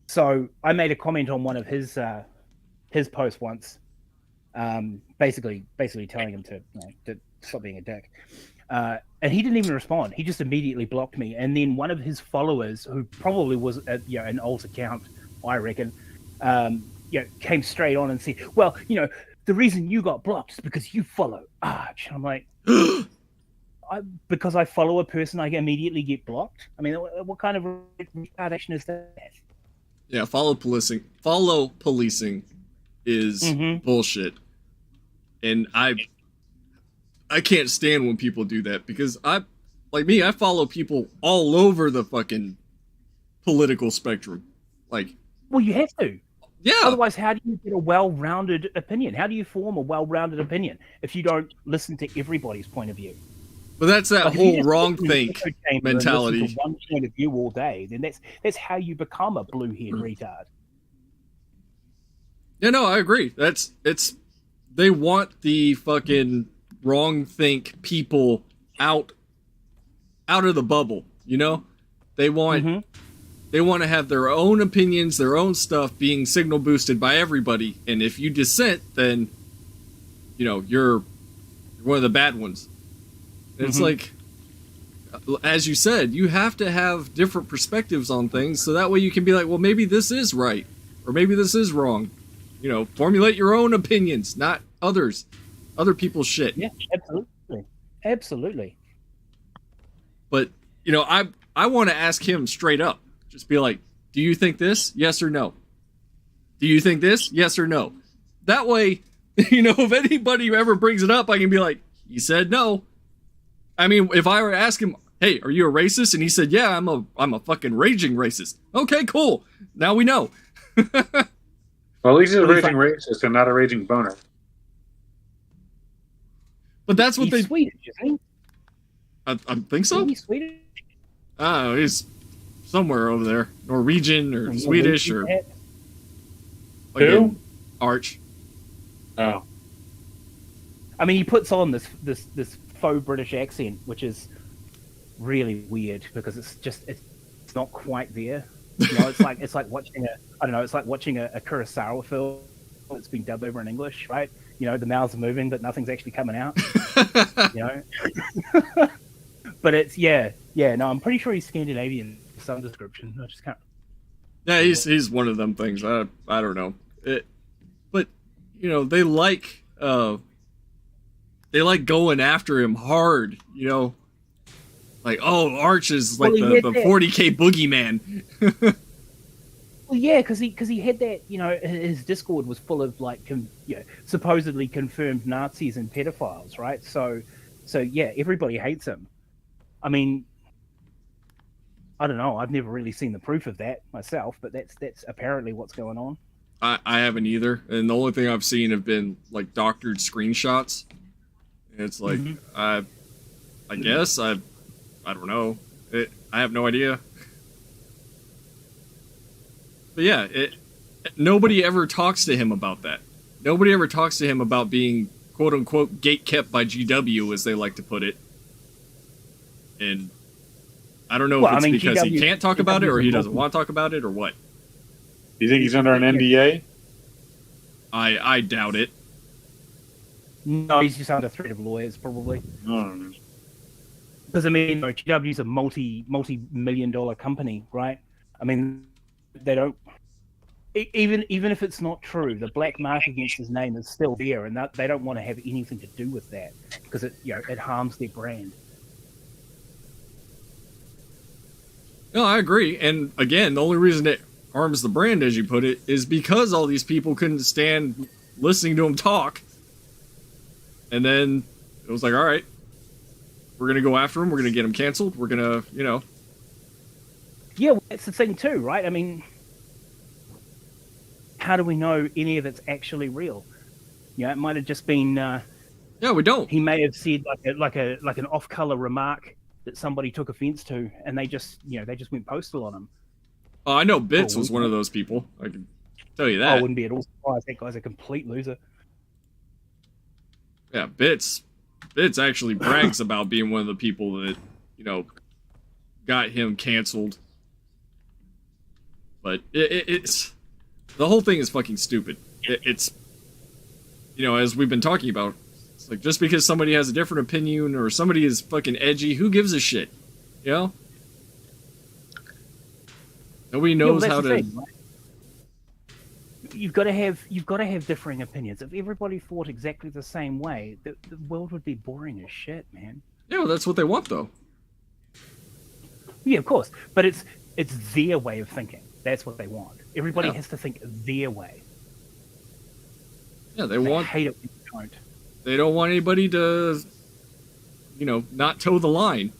So I made a comment on one of his posts once, basically telling him to stop being a dick. And he didn't even respond. He just immediately blocked me. And then one of his followers, who probably was an old account, I reckon, came straight on and said, "Well, the reason you got blocked is because you follow Arch." And I'm like, because I follow a person, I immediately get blocked? I mean, what kind of retardation is that? Yeah, follow policing is bullshit. And I can't stand when people do that, because I follow people all over the fucking political spectrum. Well, you have to. Yeah. Otherwise, how do you get a well-rounded opinion? How do you form a well-rounded opinion if you don't listen to everybody's point of view? But that's that whole wrong think mentality. To one point of view all day, then that's how you become a blue-haired retard. Yeah, no, I agree. They want the fucking wrong think people out of the bubble. They want to have their own opinions, their own stuff being signal boosted by everybody. And if you dissent, then you're one of the bad ones. It's like, as you said, you have to have different perspectives on things, so that way you can be like, well, maybe this is right, or maybe this is wrong. Formulate your own opinions, not other people's shit. Yeah, absolutely. But I want to ask him straight up. Just be like, do you think this? Yes or no? Do you think this? Yes or no? That way, if anybody ever brings it up, I can be like, he said no. I mean, if I were to ask him, hey, are you a racist? And he said, yeah, I'm a fucking raging racist. Okay, cool. Now we know. Well, at least he's a raging racist and not a raging boner. But that's what he's Swedish, isn't he? I think so. He's Swedish. Oh, he's somewhere over there, Norwegian or Swedish or. Who? Arch. Oh. I mean, he puts on this faux British accent, which is really weird because it's not quite there. It's like watching a Kurosawa film that's been dubbed over in English, right? The mouths are moving, but nothing's actually coming out. But it's no, I'm pretty sure he's Scandinavian for some description. I just can't. Yeah, he's one of them things. I don't know but they like going after him hard. Like, oh, Arch is like the 40K boogeyman. Well, yeah, because he had that. His Discord was full of supposedly confirmed Nazis and pedophiles, right? So yeah, everybody hates him. I mean, I don't know. I've never really seen the proof of that myself, but that's apparently what's going on. I haven't either, and the only thing I've seen have been like doctored screenshots. And it's like I guess I don't know. I have no idea. But yeah, nobody ever talks to him about that. Nobody ever talks to him about being quote unquote gatekept by GW, as they like to put it. And I don't know if it's because he can't talk about it, or he doesn't want to talk about it, or what. You think he's under an NDA? I doubt it. No, he's just under threat of lawyers, probably. No. Because I mean, GW's a multi-million-dollar company, right? I mean, they don't. Even if it's not true, the black mark against his name is still there, and they don't want to have anything to do with that because it harms their brand. No, I agree. And again, the only reason it harms the brand, as you put it, is because all these people couldn't stand listening to him talk. And then it was like, all right, we're going to go after him. We're going to get him canceled. We're going to, Yeah, well, that's the thing too, right? I mean, how do we know any of it's actually real? It might have just been. Yeah, we don't. He may have said like an off-color remark that somebody took offense to, and they just went postal on him. Oh, I know Bits was one of those people. I can tell you that. I wouldn't be at all surprised. That guy's a complete loser. Yeah, Bits actually brags about being one of the people that, got him canceled. But it's the whole thing is fucking stupid. It's as we've been talking about, it's like just because somebody has a different opinion or somebody is fucking edgy, who gives a shit? Nobody knows how to. Thing, right? You've got to have differing opinions. If everybody thought exactly the same way, the world would be boring as shit, man. Yeah, well, that's what they want, though. Yeah, of course, but it's their way of thinking. That's what they want. Everybody has to think their way. Yeah, they hate it when you don't. They don't want anybody to, not toe the line.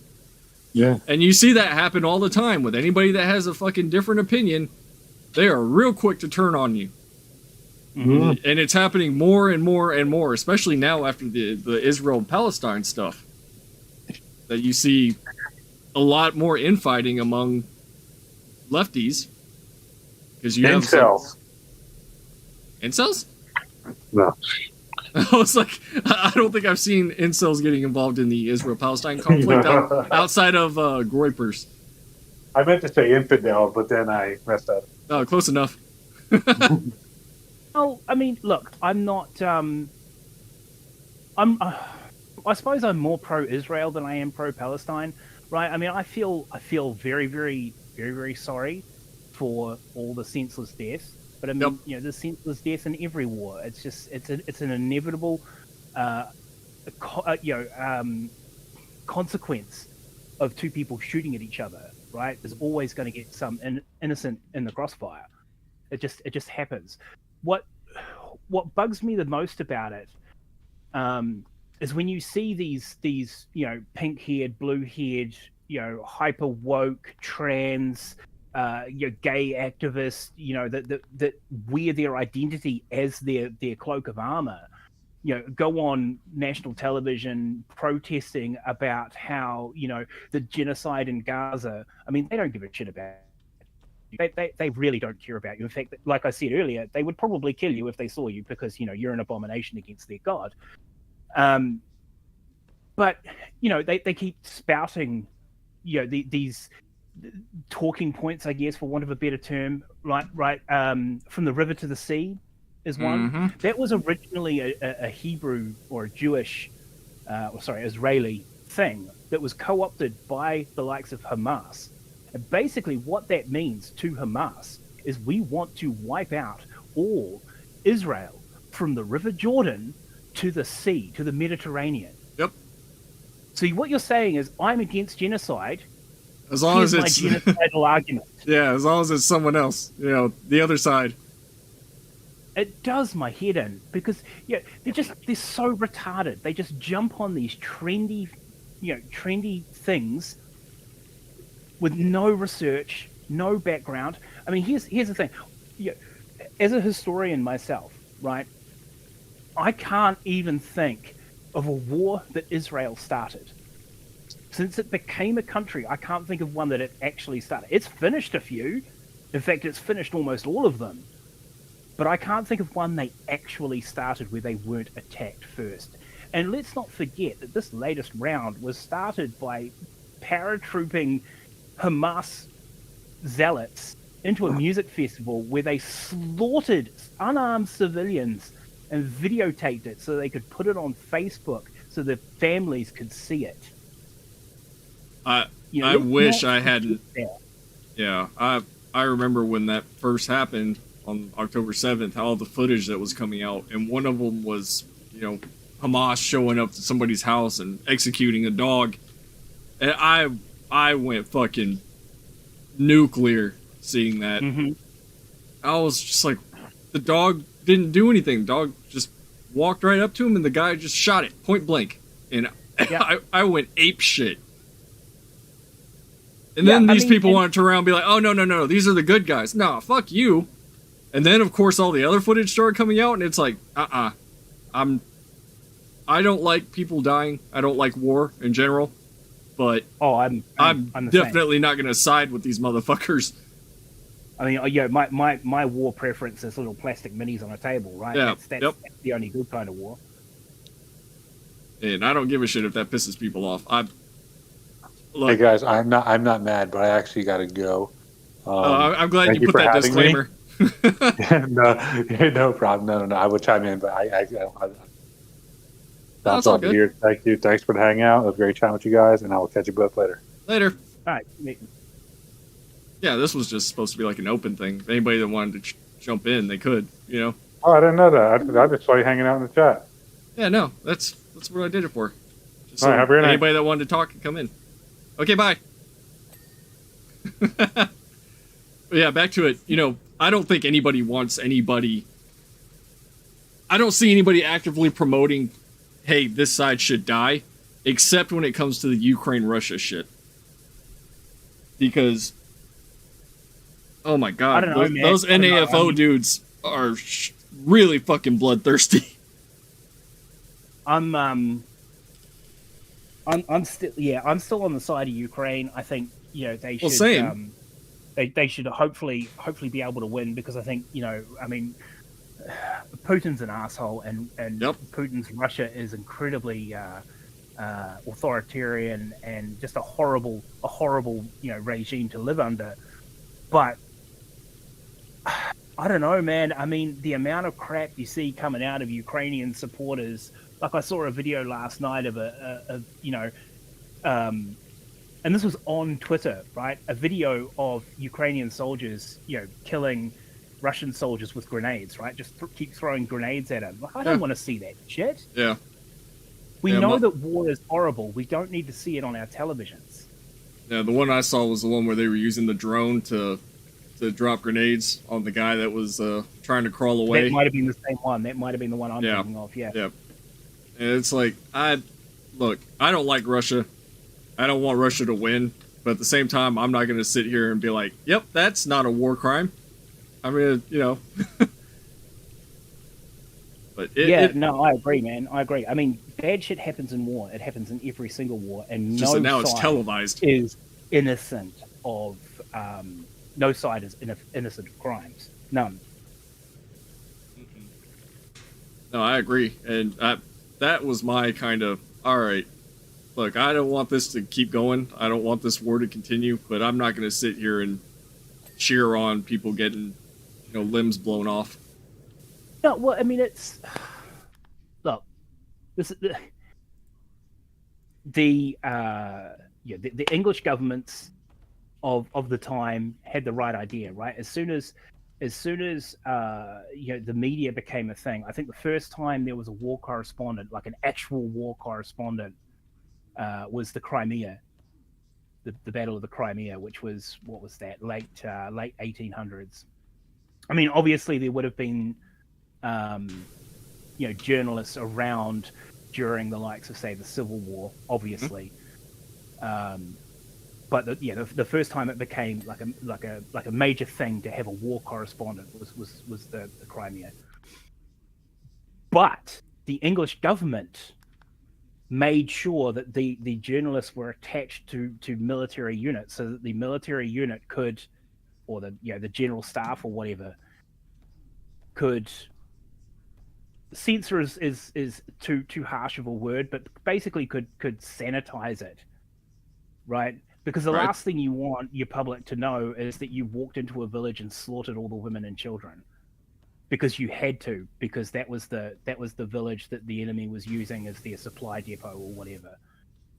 Yeah. And you see that happen all the time with anybody that has a fucking different opinion. They are real quick to turn on you. Mm-hmm. And it's happening more and more and more, especially now after the Israel-Palestine stuff. That you see a lot more infighting among lefties. Because you have incels. Incels? No. I was like, I don't think I've seen incels getting involved in the Israel-Palestine conflict outside of Groypers. I meant to say infidel, but then I messed up. Oh, close enough. Oh, I mean, look, I'm not. I suppose I'm more pro-Israel than I am pro-Palestine, right? I mean, I feel very, very, very, very sorry for all the senseless deaths. But I mean, there's senseless death in every war. It's just it's an inevitable, consequence of two people shooting at each other. Right? There's always going to get some innocent in the crossfire. It just happens. What bugs me the most about it is when you see these pink-haired, blue-haired, hyper woke trans. Gay activists, that wear their identity as their cloak of armor, go on national television protesting about how, the genocide in Gaza. I mean, they don't give a shit about it. They really don't care about you. In fact, like I said earlier, they would probably kill you if they saw you because, you're an abomination against their God. But, they keep spouting, these talking points, I guess, for want of a better term, right? From the river to the sea is one. Mm-hmm. That was originally a Hebrew or a Jewish, Israeli thing that was co-opted by the likes of Hamas. And basically what that means to Hamas is we want to wipe out all Israel from the River Jordan to the sea, to the Mediterranean. Yep. So what you're saying is I'm against genocide. As long as it's my genocidal argument. Yeah, as long as it's someone else, the other side. It does my head in because they're so retarded. They just jump on these trendy things with no research, no background. I mean, here's the thing. As a historian myself, right, I can't even think of a war that Israel started. Since it became a country, I can't think of one that it actually started. It's finished a few. In fact, it's finished almost all of them. But I can't think of one they actually started where they weren't attacked first. And let's not forget that this latest round was started by paratrooping Hamas zealots into a music festival where they slaughtered unarmed civilians and videotaped it so they could put it on Facebook so the families could see it. I wish I hadn't. Yeah, I remember when that first happened on October 7th, all the footage that was coming out, and one of them was, Hamas showing up to somebody's house and executing a dog, and I went fucking nuclear seeing that. Mm-hmm. I was just like, the dog didn't do anything. The dog just walked right up to him, and the guy just shot it point blank, and Yeah. I went ape shit. And then these people want to turn around and be like, oh, no, these are the good guys. No, fuck you. And then, of course, all the other footage started coming out, and it's like, I don't like people dying. I don't like war in general. But I'm definitely not going to side with these motherfuckers. I mean, my war preference is little plastic minis on a table, right? Yeah, That's the only good kind of war. And I don't give a shit if that pisses people off. Hey guys, I'm not mad, but I actually got to go. I'm glad you put that disclaimer. No problem. No. I would chime in, but I That's all good. Here. Thank you. Thanks for the hangout. It was a great time with you guys, and I will catch you both later. Later. All right. Yeah, this was just supposed to be like an open thing. If anybody that wanted to jump in, they could, Oh, I didn't know that. I just saw you hanging out in the chat. Yeah, no, that's what I did it for. Just All right, have a great night. anybody that wanted to talk can come in. Okay, bye. Yeah, back to it. I don't think anybody wants anybody. I don't see anybody actively promoting, hey, this side should die, except when it comes to the Ukraine-Russia shit. Because, oh my god, those NAFO dudes are really fucking bloodthirsty. I'm still on the side of Ukraine. I think they should. Well, same. They should hopefully be able to win, because I think Putin's an asshole, and Putin's Russia is incredibly authoritarian and just a horrible regime to live under. But I don't know, man. I mean, the amount of crap you see coming out of Ukrainian supporters. Like, I saw a video last night of and this was on Twitter, right? A video of Ukrainian soldiers, killing Russian soldiers with grenades, right? Just keep throwing grenades at them. Like, I don't want to see that shit. Yeah. We know that war is horrible. We don't need to see it on our televisions. Yeah, the one I saw was the one where they were using the drone to drop grenades on the guy that was trying to crawl away. That might have been the same one. That might have been the one I'm thinking of. Yeah. Yeah. And it's like, I don't like Russia. I don't want Russia to win. But at the same time, I'm not going to sit here and be like, yep, that's not a war crime. I mean, But no, I agree, man. I agree. I mean, bad shit happens in war. It happens in every single war, and just now it's televised. Is innocent of no side is innocent of crimes. None. No, I agree, and that was my kind of all right. Look, I don't want this to keep going. I don't want this war to continue, but I'm not going to sit here and cheer on people getting, limbs blown off. No, well, I mean, it's look. This is the English governments of the time had the right idea, right? As soon as the media became a thing, I think the first time there was a war correspondent, like an actual war correspondent, was the Crimea, the Battle of the Crimea, which was, what was that, late 1800s. I mean, obviously there would have been journalists around during the likes of, say, the Civil War, obviously. but the first time it became like a major thing to have a war correspondent was the Crimea. But the English government made sure that the journalists were attached to military units, so that the military unit could, or the general staff or whatever, could, censor is too harsh of a word, but basically could sanitize it, right? Because the last thing you want your public to know is that you walked into a village and slaughtered all the women and children because you had to, because that was the village that the enemy was using as their supply depot or whatever,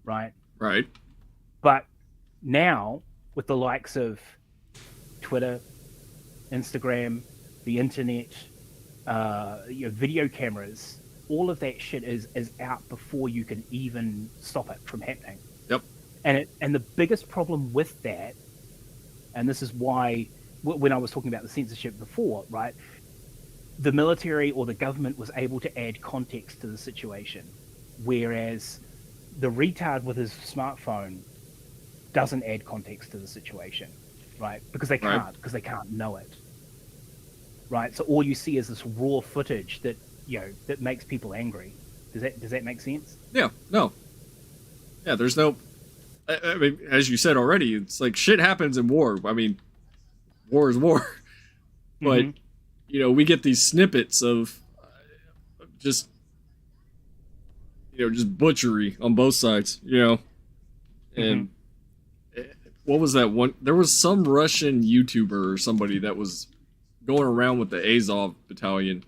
right? Right. But now, with the likes of Twitter, Instagram, the internet, video cameras, all of that shit is out before you can even stop it from happening. Yep. And the biggest problem with that, and this is why when I was talking about the censorship before, right, the military or the government was able to add context to the situation, whereas the retard with his smartphone doesn't add context to the situation, right? Because they can't, because they can't know it, right? So all you see is this raw footage that that makes people angry. Does that make sense? Yeah. No. Yeah. There's no. I mean, as you said already, it's like shit happens in war. I mean, war is war, but we get these snippets of just butchery on both sides, and what was that one? There was some Russian YouTuber or somebody that was going around with the Azov battalion,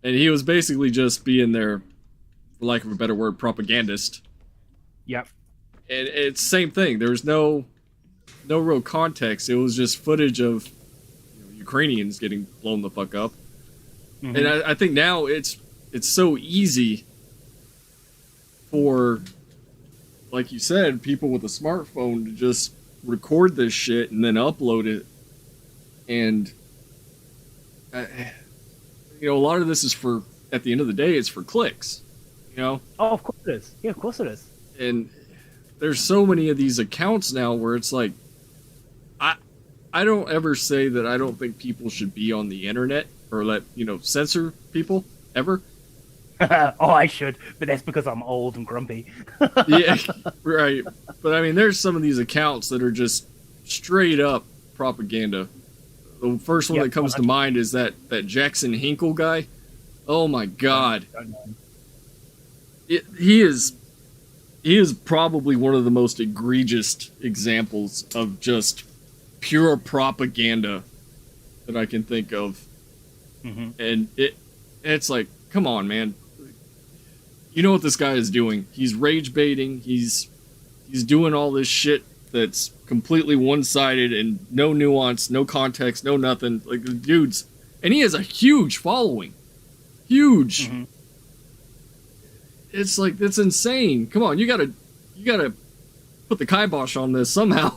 and he was basically just being their, for lack of a better word, propagandist. Yep. And it's the same thing. There was no real context. It was just footage of Ukrainians getting blown the fuck up. And I think now it's so easy for, like you said, people with a smartphone to just record this shit and then upload it. And a lot of this is for, at the end of the day, it's for clicks. Oh, of course it is. Yeah, of course it is. And there's so many of these accounts now where it's like, I don't ever say that I don't think people should be on the internet or censor people ever. Oh, I should, but that's because I'm old and grumpy. Yeah, right. But I mean, there's some of these accounts that are just straight up propaganda. The first one that comes to mind is that Jackson Hinkle guy. Oh my God. He is probably one of the most egregious examples of just pure propaganda that I can think of. And it's like, come on, man. You know what this guy is doing? He's rage baiting. He's doing all this shit that's completely one-sided and no nuance, no context, no nothing. Like, the dude's, and he has a huge following. Huge. It's like, it's insane. Come on, you gotta put the kibosh on this somehow.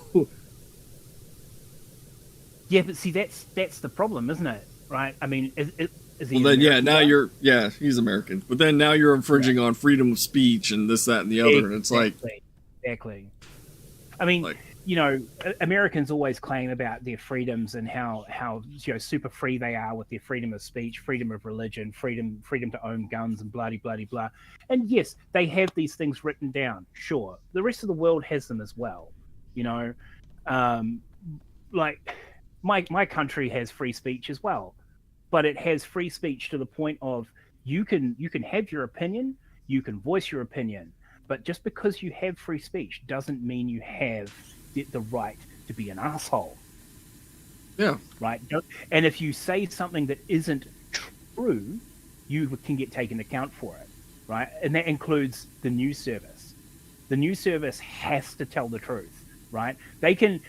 Yeah, but see, that's the problem, isn't it? Right? I mean, is he? Well, then, now he's American. But then now you're infringing on freedom of speech and this, that, and the other. And it's like, exactly. I mean, Americans always claim about their freedoms and how super free they are with their freedom of speech, freedom of religion, freedom to own guns, and blah blah blah. And yes, they have these things written down. Sure, the rest of the world has them as well. Like my country has free speech as well, but it has free speech to the point of you can have your opinion, you can voice your opinion, but just because you have free speech doesn't mean you have the right to be an asshole. Yeah. Right. And if you say something that isn't true, you can get taken account for it. Right. And that includes the news service. The news service has to tell the truth. Right. They can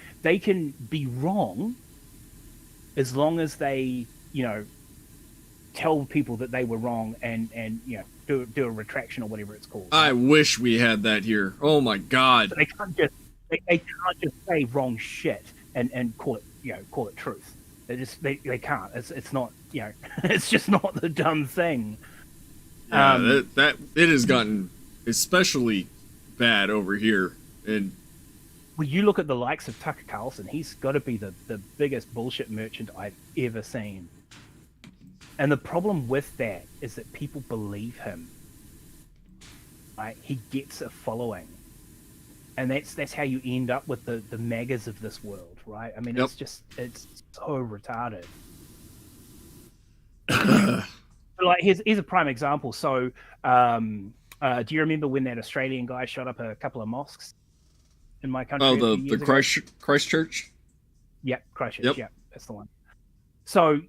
be wrong as long as they, tell people that they were wrong and do a retraction or whatever it's called. I wish we had that here. Oh my God. They can't just say wrong shit and call it truth. They can't. It's not it's just not the dumb thing. Yeah, that it has gotten especially bad over here, and Well, you look at the likes of Tucker Carlson, he's got to be the biggest bullshit merchant I've ever seen. And the problem with that is that people believe him. Right? He gets a following. And that's how you end up with the MAGAs of this world, right? I mean, Yep. it's so retarded. Like, here's a prime example. So, do you remember when that Australian guy shot up a couple of mosques in my country? Oh, a few the years ago? Christchurch. Yep, Christchurch. Yep. Yep, that's the one. So,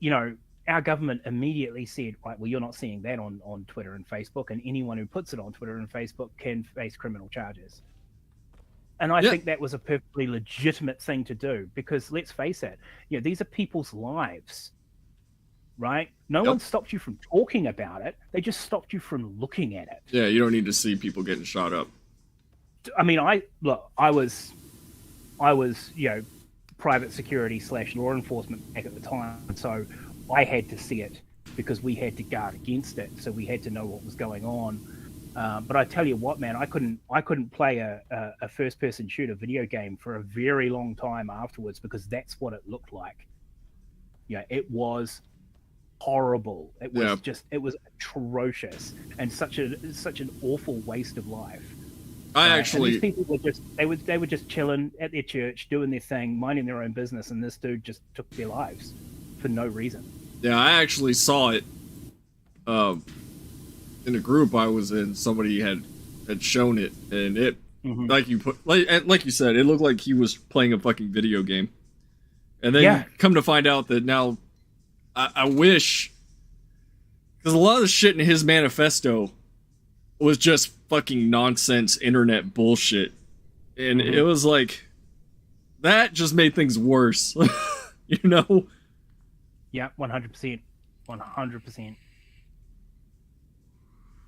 our government immediately said, right, well, you're not seeing that on Twitter and Facebook, and anyone who puts it on Twitter and Facebook can face criminal charges. And I think that was a perfectly legitimate thing to do, because let's face it, these are people's lives, right? No one stopped you from talking about it. They just stopped you from looking at it. Yeah, you don't need to see people getting shot up. I mean, I was, private security / law enforcement back at the time, so I had to see it because we had to guard against it. So we had to know what was going on. But I tell you what, man, I couldn't play a first-person shooter video game for a very long time afterwards, because that's what it looked like. It was horrible. It was it was atrocious, and such an awful waste of life. And these people were they were just chilling at their church, doing their thing, minding their own business, and this dude just took their lives for no reason. Yeah, I actually saw it in a group I was in. Somebody had shown it, and it like you said, it looked like he was playing a fucking video game. And then you come to find out that now, I wish, because a lot of the shit in his manifesto was just fucking nonsense internet bullshit, and it was like that just made things worse. Yeah, 100%. 100%.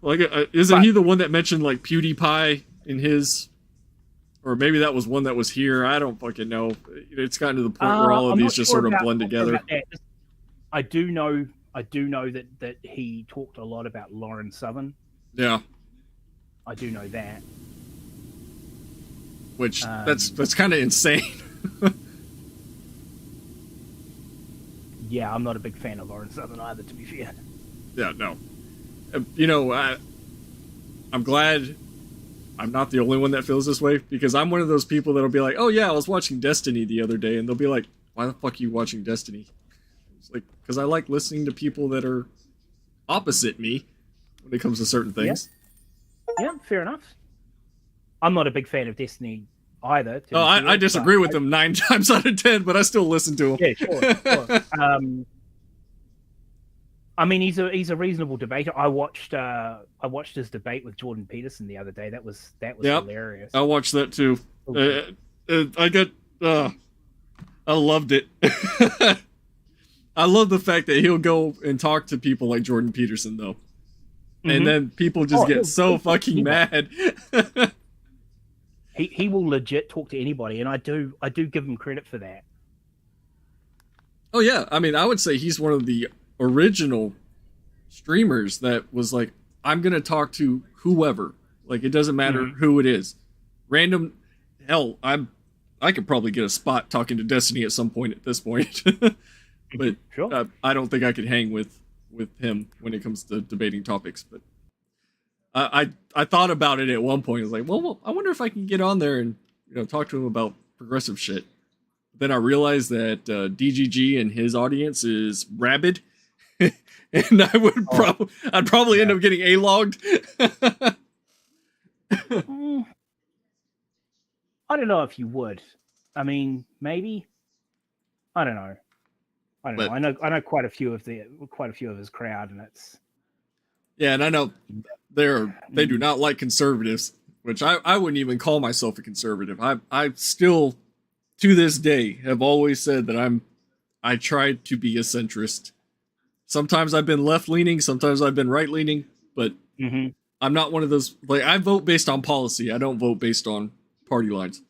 Like, isn't he the one that mentioned, like, PewDiePie in his... Or maybe that was one that was here. I don't fucking know. It's gotten to the point where all of these just sort of blend together. I do know that he talked a lot about Lauren Southern. Yeah. I do know that. Which, that's kind of insane. Yeah, I'm not a big fan of Lauren Southern either, to be fair. Yeah, no. I'm glad I'm not the only one that feels this way, because I'm one of those people that'll be like, oh yeah, I was watching Destiny the other day, and they'll be like, why the fuck are you watching Destiny? It's like, because I like listening to people that are opposite me when it comes to certain things. Yeah, fair enough. I'm not a big fan of Destiny either. I disagree with them 9 times out of 10, but I still listen to him. Yeah, sure. I mean, he's a reasonable debater. I watched his debate with Jordan Peterson the other day. That was hilarious. I watched that too. I loved it. I love the fact that he'll go and talk to people like Jordan Peterson, though, and then people just get so fucking mad. He will legit talk to anybody, and I do give him credit for that. Oh yeah, I mean, I would say he's one of the original streamers that was like, I'm gonna talk to whoever. Like, it doesn't matter who it is. Random. Hell, I could probably get a spot talking to Destiny at some point at this point. But sure. I don't think I could hang with him when it comes to debating topics. But I thought about it at one point. I was like, well, I wonder if I can get on there and talk to him about progressive shit. Then I realized that DGG and his audience is rabid, and I'd probably end up getting A-logged. I don't know if you would. I mean, maybe. I don't know. I know quite a few of his crowd, and it's. Yeah, and I know they do not like conservatives, which I wouldn't even call myself a conservative. I still, to this day, have always said that I tried to be a centrist. Sometimes I've been left-leaning, sometimes I've been right-leaning, but I'm not one of those, like, I vote based on policy. I don't vote based on party lines.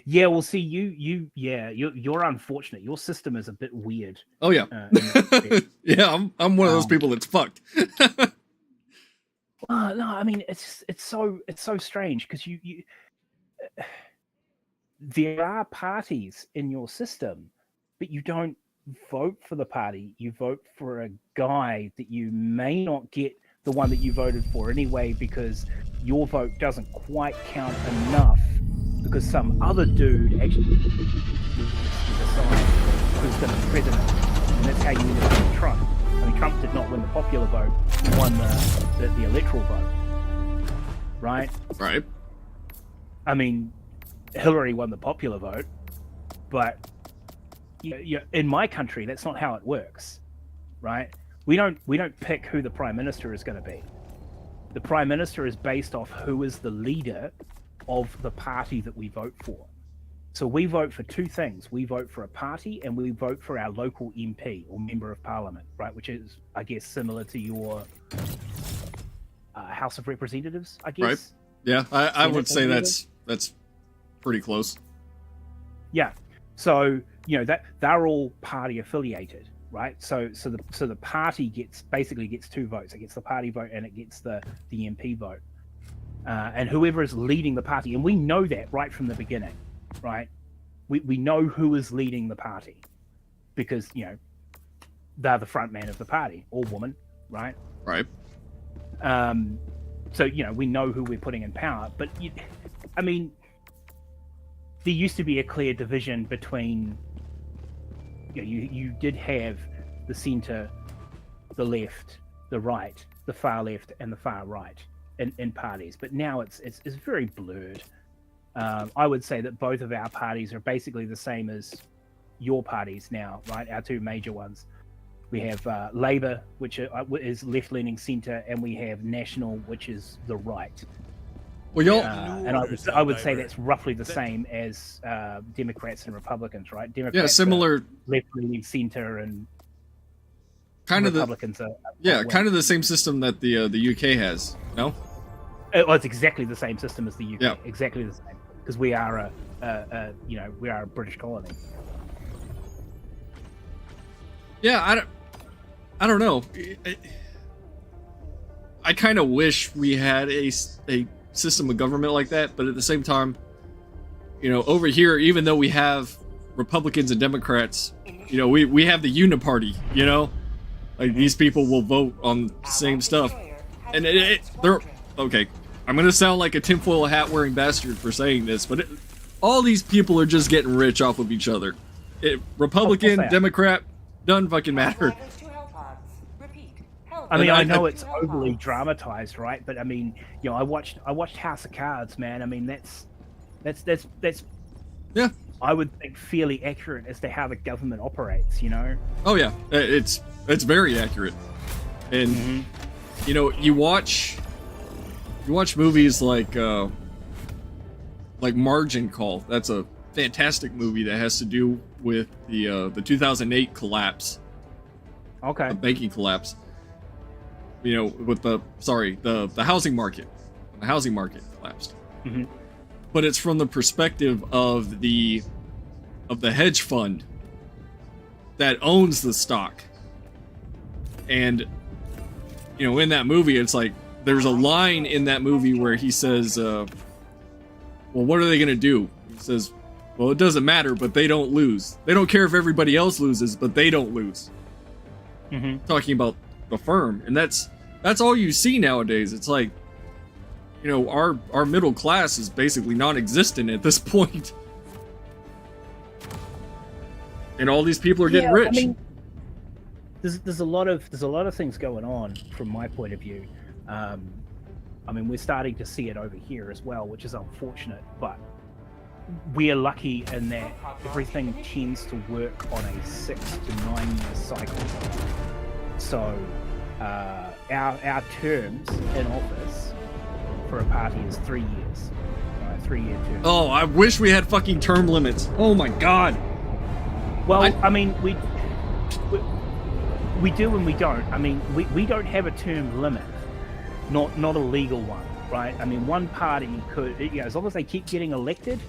Yeah, well, see, you're unfortunate. Your system is a bit weird. Oh yeah, yeah. I'm one of those people that's fucked. No, I mean it's so strange because there are parties in your system, but you don't vote for the party. You vote for a guy that you may not get the one that you voted for anyway, because your vote doesn't quite count enough because some other dude actually decides who's going to be president. And that's how you ended up with Trump. I mean, Trump did not win the popular vote, he won the electoral vote. Right? Right. I mean, Hillary won the popular vote, but in my country, that's not how it works, right? We don't pick who the prime minister is going to be. The prime minister is based off who is the leader of the party that we vote for. So we vote for two things. We vote for a party and we vote for our local MP or member of parliament, right? Which is, I guess, similar to your House of Representatives, I guess. Right. Yeah, I would say that's pretty close. Yeah. So, that they're all party affiliated, right? So the party basically gets two votes. It gets the party vote and it gets the MP vote. And whoever is leading the party, and we know that right from the beginning, right? We know who is leading the party because, they're the front man of the party, or woman, right? Right. So, we know who we're putting in power. But, I mean, there used to be a clear division between, you did have the center, the left, the right, the far left, and the far right in parties. But now it's very blurred. I would say that both of our parties are basically the same as your parties now, right? Our two major ones. We have Labour, which is left-leaning centre, and we have National, which is the right. Well, y'all, and I would say that's roughly the same as Democrats and Republicans, right? Democrats, yeah, similar, left-leaning centre, and kind of Republicans kind of the same system that the UK has. No, it's exactly the same system as the UK. Yeah. Exactly the same, because we are we are a British colony. Yeah, I don't know. I kind of wish we had a system of government like that, but at the same time, over here, even though we have Republicans and Democrats, we have the uniparty, like these people will vote on the same stuff, and they're okay. I'm gonna sound like a tinfoil hat wearing bastard for saying this, but all these people are just getting rich off of each other. Republican, Democrat, doesn't fucking matter. I mean, I know it's overly dramatized, right? But I mean, I watched House of Cards, man. I mean, that's yeah. I would think fairly accurate as to how the government operates. Oh yeah, it's very accurate, and you watch movies like Margin Call. That's a fantastic movie that has to do with the 2008 collapse. Okay. The banking collapse. With the housing market. The housing market collapsed. Mm-hmm. But it's from the perspective of the hedge fund that owns the stock. And in that movie, it's like there's a line in that movie where he says, well, what are they going to do? He says, well, it doesn't matter, but they don't lose. They don't care if everybody else loses, but they don't lose. Mm-hmm. Talking about the firm, and that's all you see nowadays. It's like, our middle class is basically non-existent at this point, and all these people are getting rich. I mean, there's a lot of things going on from my point of view. I mean, we're starting to see it over here as well, which is unfortunate, but we are lucky in that everything tends to work on a 6 to 9 year cycle. So our terms in office for a party is 3 years, 3-year term. Oh, I wish we had fucking term limits. Oh my god. Well, I mean, we do and we don't. I mean, we don't have a term limit, not a legal one, right? I mean, one party could, as long as they keep getting elected,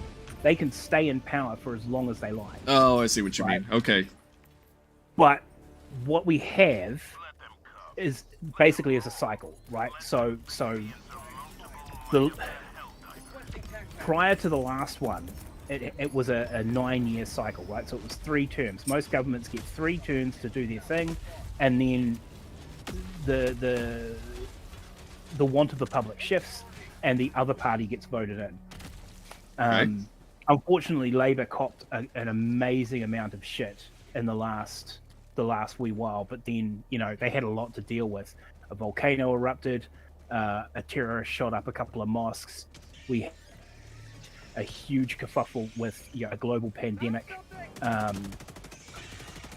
they can stay in power for as long as they like. Oh, I see what you mean. Okay. But what we have is basically as a cycle, right? So prior to the last one, it was a 9-year cycle, right? So it was 3 terms. Most governments get 3 terms to do their thing, and then the want of the public shifts, and the other party gets voted in. Unfortunately, Labour copped an amazing amount of shit in the last wee while, but then they had a lot to deal with. A volcano erupted, a terrorist shot up a couple of mosques. We had a huge kerfuffle with a global pandemic.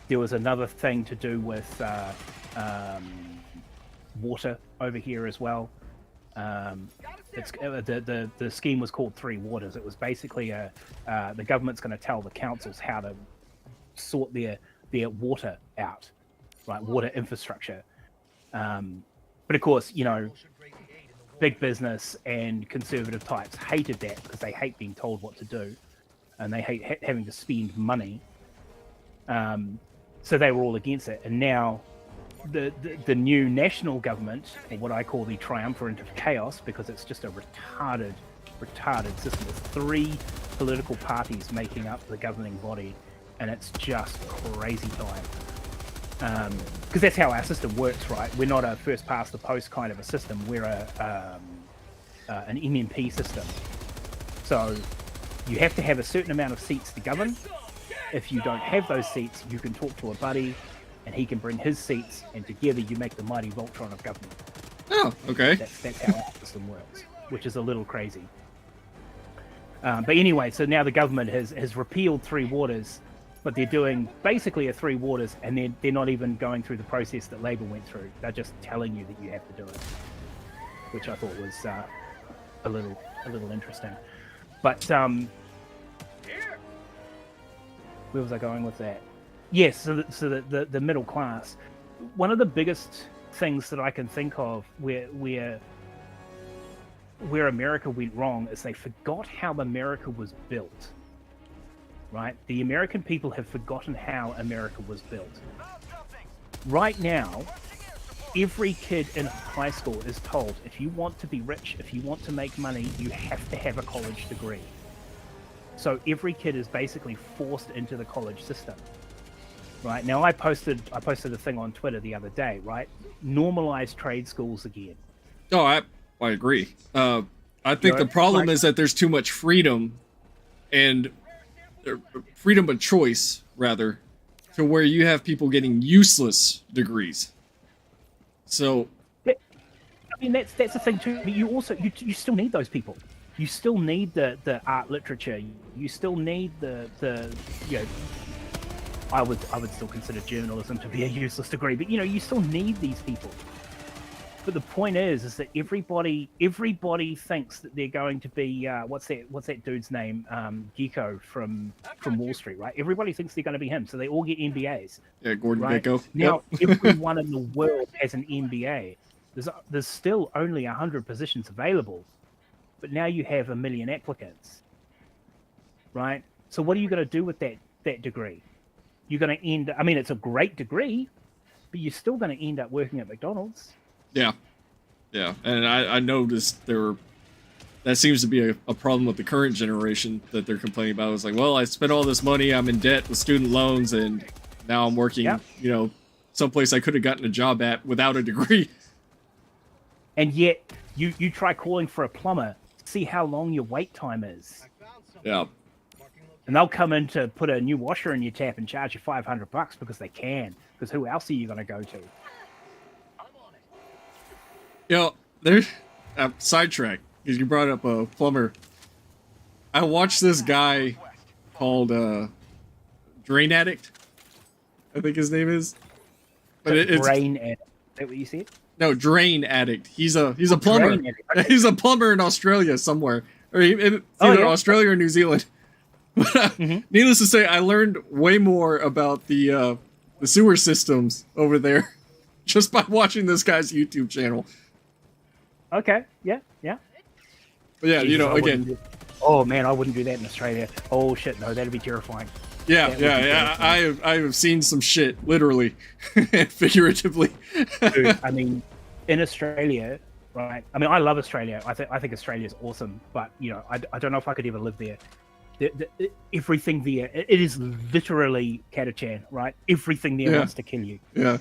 There was another thing to do with water over here as well. It's the scheme was called Three Waters. It was basically the government's going to tell the councils how to sort their water out, right? Water infrastructure. But of course, big business and conservative types hated that because they hate being told what to do, and they hate having to spend money. So they were all against it, and now the new national government, or what I call the triumvirate of chaos, because it's just a retarded system. There's 3 political parties making up the governing body, and it's just crazy time. Because that's how our system works, right? We're not a first past the post kind of a system. We're an MMP system. So you have to have a certain amount of seats to govern. If you don't have those seats, you can talk to a buddy, and he can bring his seats, and together you make the mighty Voltron of government. Oh, okay. That's how our system works, which is a little crazy. But anyway, so now the government has repealed Three Waters, but they're doing basically a Three Waters, and they're not even going through the process that Labour went through. They're just telling you that you have to do it, which I thought was a little interesting. But where was I going with that? Yes, so the middle class. One of the biggest things that I can think of where America went wrong is they forgot how America was built. Right? The American people have forgotten how America was built. Right now, every kid in high school is told, if you want to be rich, if you want to make money, you have to have a college degree. So every kid is basically forced into the college system. Right? Now I posted a thing on Twitter the other day, right? Normalize trade schools again. Oh, I agree. I think the problem is that there's too much freedom and freedom of choice, rather, to where you have people getting useless degrees. So, I mean, that's the thing too. But you also you still need those people. You still need the art literature. You still need the I would still consider journalism to be a useless degree, but you still need these people. But the point is that everybody thinks that they're going to be what's that dude's name? Gekko from Wall Street, right? Everybody thinks they're going to be him, so they all get MBAs. Yeah, Gordon right? Gekko. Now, everyone in the world has an MBA. There's still only 100 positions available, but now you have 1 million applicants, right? So what are you going to do with that degree? You're going to end. I mean, it's a great degree, but you're still going to end up working at McDonald's. Yeah, and I noticed that seems to be a problem with the current generation that they're complaining about. It's like, well, I spent all this money, I'm in debt with student loans, and now I'm working, someplace I could have gotten a job at without a degree. And yet, you try calling for a plumber, see how long your wait time is. Yeah. And they'll come in to put a new washer in your tap and charge you $500 because they can. Because who else are you going to go to? There's a sidetrack because you brought up a plumber. I watched this guy called Drain Addict, I think his name is. But it's Drain Addict. Is that what you said? No, Drain Addict. He's a plumber. Okay. He's a plumber in Australia somewhere, or either Australia or New Zealand. But needless to say, I learned way more about the sewer systems over there just by watching this guy's YouTube channel. Okay, yeah. But yeah, Jesus, again. Oh man, I wouldn't do that in Australia. Oh shit, no, that'd be terrifying. Yeah. I have seen some shit, literally and figuratively. Dude, I mean, in Australia, right? I mean, I love Australia. I think Australia is awesome, but you know, I don't know if I could ever live there. Everything there, it is literally Catachan, right? Everything there wants to kill you. Yeah.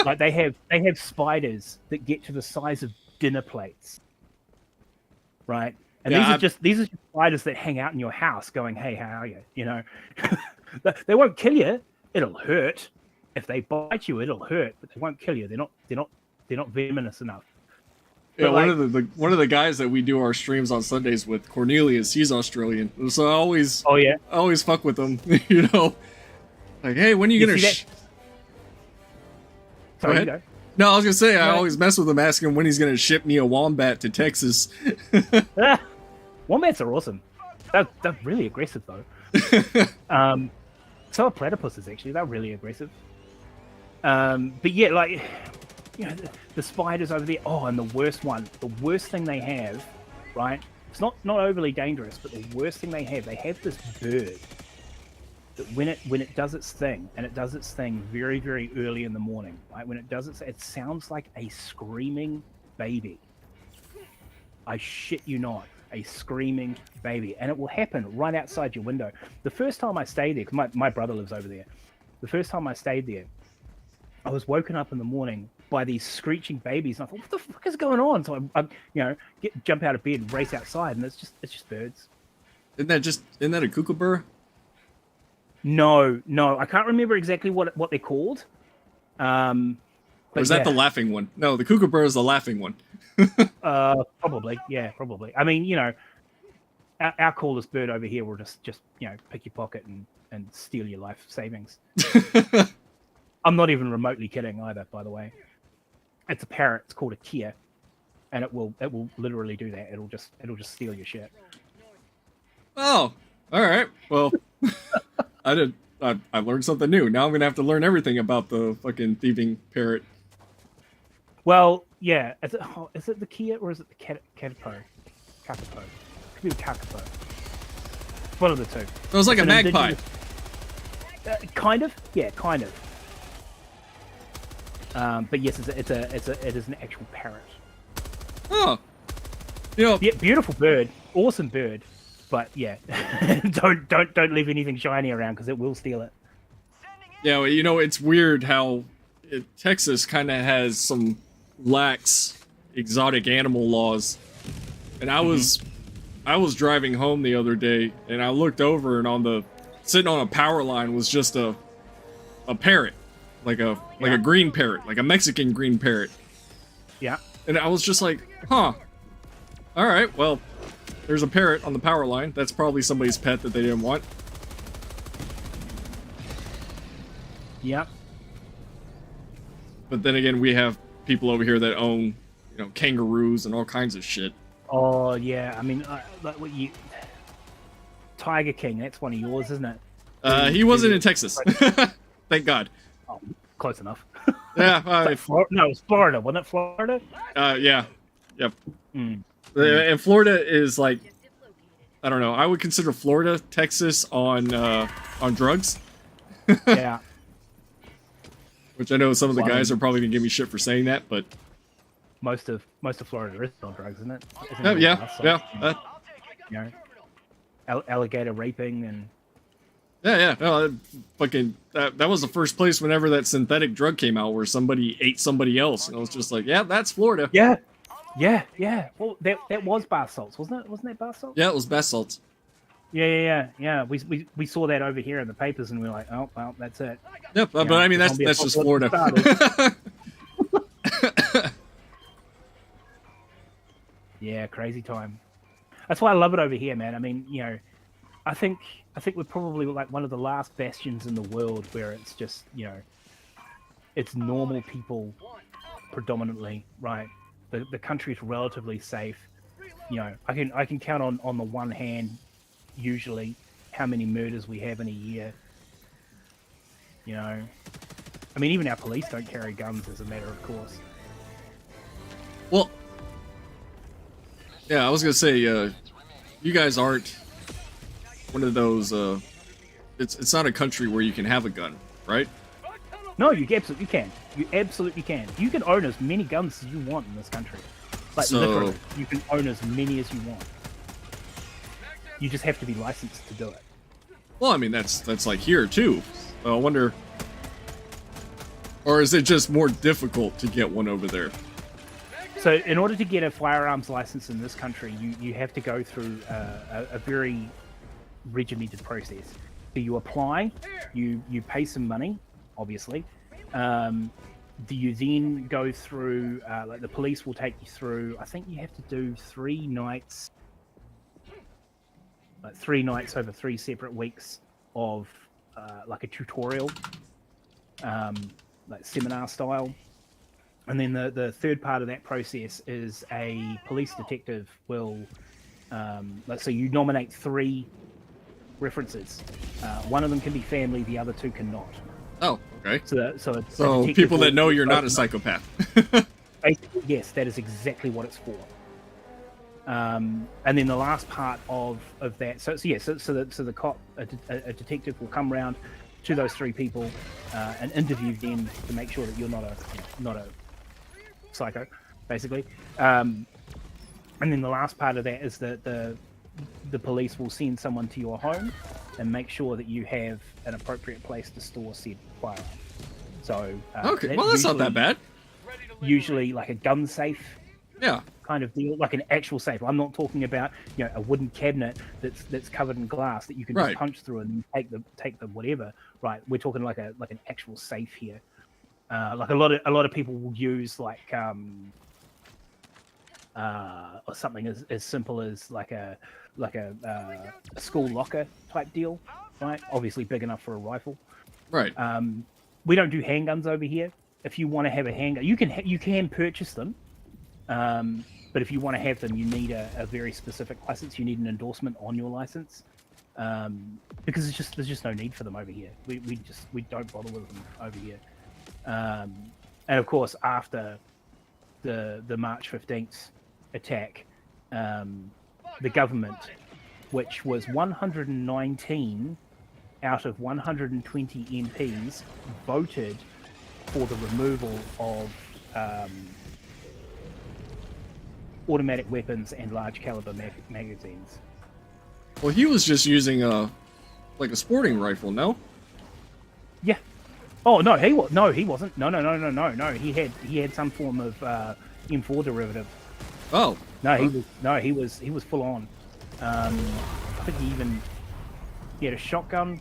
Like they have spiders that get to the size of dinner plates, right? And these are just spiders that hang out in your house, going, "Hey, how are you?" You know, they won't kill you. It'll hurt. If they bite you, it'll hurt, but they won't kill you. They're not venomous enough. Yeah, But one of the guys that we do our streams on Sundays with, Cornelius, he's Australian, so I always fuck with him. You know, like, hey, when are you gonna? Sorry, Go you ahead. go. No, I was gonna say I Go always mess with him, asking him when he's gonna ship me a wombat to Texas. Wombats are awesome. They're really aggressive though. So are platypuses actually. They're really aggressive. But yeah, like, you know, the spiders over there. Oh, and the worst thing they have, right? It's not overly dangerous, but the worst thing they have this bird that when it does its thing, and it does its thing very, very early in the morning, right? When it does it sounds like a screaming baby. I shit you not, a screaming baby, and it will happen right outside your window. The first time I stayed there, 'cause my brother lives over there. The first time I stayed there, I was woken up in the morning by these screeching babies, and I thought, "What the fuck is going on?" So I you know, jump out of bed, race outside, and it's just birds. Isn't that a kookaburra? No, I can't remember exactly what they're called. Or is that the laughing one? No, the kookaburra is the laughing one. Probably, yeah, probably. I mean, you know, our coolest bird over here will just you know, pick your pocket and steal your life savings. I'm not even remotely kidding either, by the way. It's a parrot. It's called a kia, and it will literally do that. It'll just steal your shit. Oh, all right. Well, I learned something new. Now I'm gonna have to learn everything about the fucking thieving parrot. Well, yeah. Is it the kia or is it the kakapo? Kakapo. Could be the kakapo. One of the two. It was like It's a an magpie. Kind of. Yeah, kind of. But yes, it is an actual parrot. Oh, you know, Yeah, beautiful bird, awesome bird, but yeah, don't leave anything shiny around because it will steal it. yeah. You know, it's weird how Texas kind of has some lax exotic animal laws, and I was driving home the other day, and I looked over, and sitting on a power line was just a parrot. Like a green parrot, like a Mexican green parrot. Yeah. And I was just like, huh. All right, well, there's a parrot on the power line. That's probably somebody's pet that they didn't want. Yeah. But then again, we have people over here that own, you know, kangaroos and all kinds of shit. Oh yeah. I mean, like what you, Tiger King. That's one of yours, isn't it? He wasn't in Texas. Thank God. Oh, close enough. Yeah. No, it was Florida, wasn't it? Florida. Yeah. Yep. Mm. And Florida is like, I don't know. I would consider Florida, Texas on drugs. Yeah. Which I know some of the guys are probably gonna give me shit for saying that, but Most of Florida is on drugs, isn't it? Isn't yeah, it yeah, all yeah. You know, alligator raping and. Yeah. No, fucking that was the first place whenever that synthetic drug came out where somebody ate somebody else, and I was just like, yeah, that's Florida. Yeah. Well, that was bath salts, wasn't it? Wasn't that bath salts? Yeah, it was bath salts. Yeah. We saw that over here in the papers, and we were like, oh well, that's it. Yep, but I mean that's just Florida. Yeah, crazy time. That's why I love it over here, man. I mean, you know, I think we're probably like one of the last bastions in the world where it's just, you know, it's normal people predominantly, right? The country's relatively safe. You know, I can count on the one hand usually how many murders we have in a year. You know, I mean, even our police don't carry guns as a matter of course. Well, yeah, I was gonna say, you guys aren't one of those. It's not a country where you can have a gun, right? No, you absolutely can. You absolutely can. You can own as many guns as you want in this country. Like So- literally, you can own as many as you want. You just have to be licensed to do it. Well, I mean, that's like here too. I wonder, or is it just more difficult to get one over there? So, in order to get a firearms license in this country, you have to go through a very regimented process. So you apply, you pay some money, obviously. Do you then go through? Like the police will take you through. I think you have to do 3 nights, like 3 nights over 3 separate weeks of like a tutorial, like seminar style. And then the third part of that process is a police detective will, so you nominate 3 references. One of them can be family, the other 2 cannot. Oh, okay. So So people that know you're not a psychopath. Basically, yes, that is exactly what it's for. And then the last part of that, so the cop, a detective will come round to those 3 people and interview them to make sure that you're not a psycho, basically. And then the last part of that is that the police will send someone to your home and make sure that you have an appropriate place to store said firearm. So Okay, well that's not that bad. Usually like a gun safe Yeah. kind of deal, like an actual safe. I'm not talking about a wooden cabinet that's covered in glass that you can Right. just punch through and take the whatever. Right, we're talking like an actual safe here. Like a lot of people will use like or something as simple as like a school locker type deal, right? Obviously big enough for a rifle. Right. We don't do handguns over here. If you want to have a handgun, you can purchase them. But if you want to have them, you need a very specific license. You need an endorsement on your license, because there's just no need for them over here. We don't bother with them over here. And of course, after the March 15th attack, the government, which was 119 out of 120 MPs, voted for the removal of automatic weapons and large caliber magazines. Well, he was just using a sporting rifle, no? Yeah. Oh no, he wasn't. No. He had some form of M4 derivative. Oh. He was full on. I think he had a shotgun,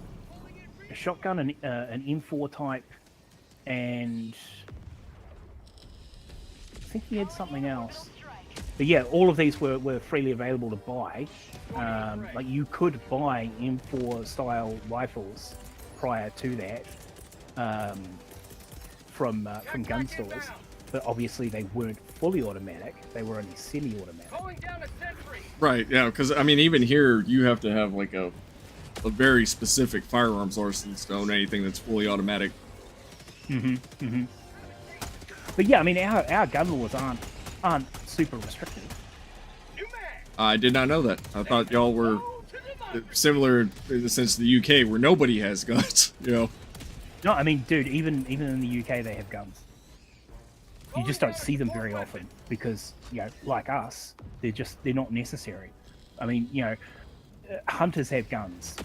and an M4 type, and I think he had something else. But yeah, all of these were freely available to buy. Like you could buy M4 style rifles prior to that from gun stores, but obviously they weren't fully automatic. They were only semi-automatic. Right, yeah, because I mean, even here, you have to have like a very specific firearms license to own anything that's fully automatic. But yeah, I mean, our gun laws aren't super restrictive. I did not know that. I thought y'all were similar in the sense of the UK, where nobody has guns. No, I mean, dude, even in the UK, they have guns. You just don't see them very often because, like us, they're not necessary. I mean, hunters have guns.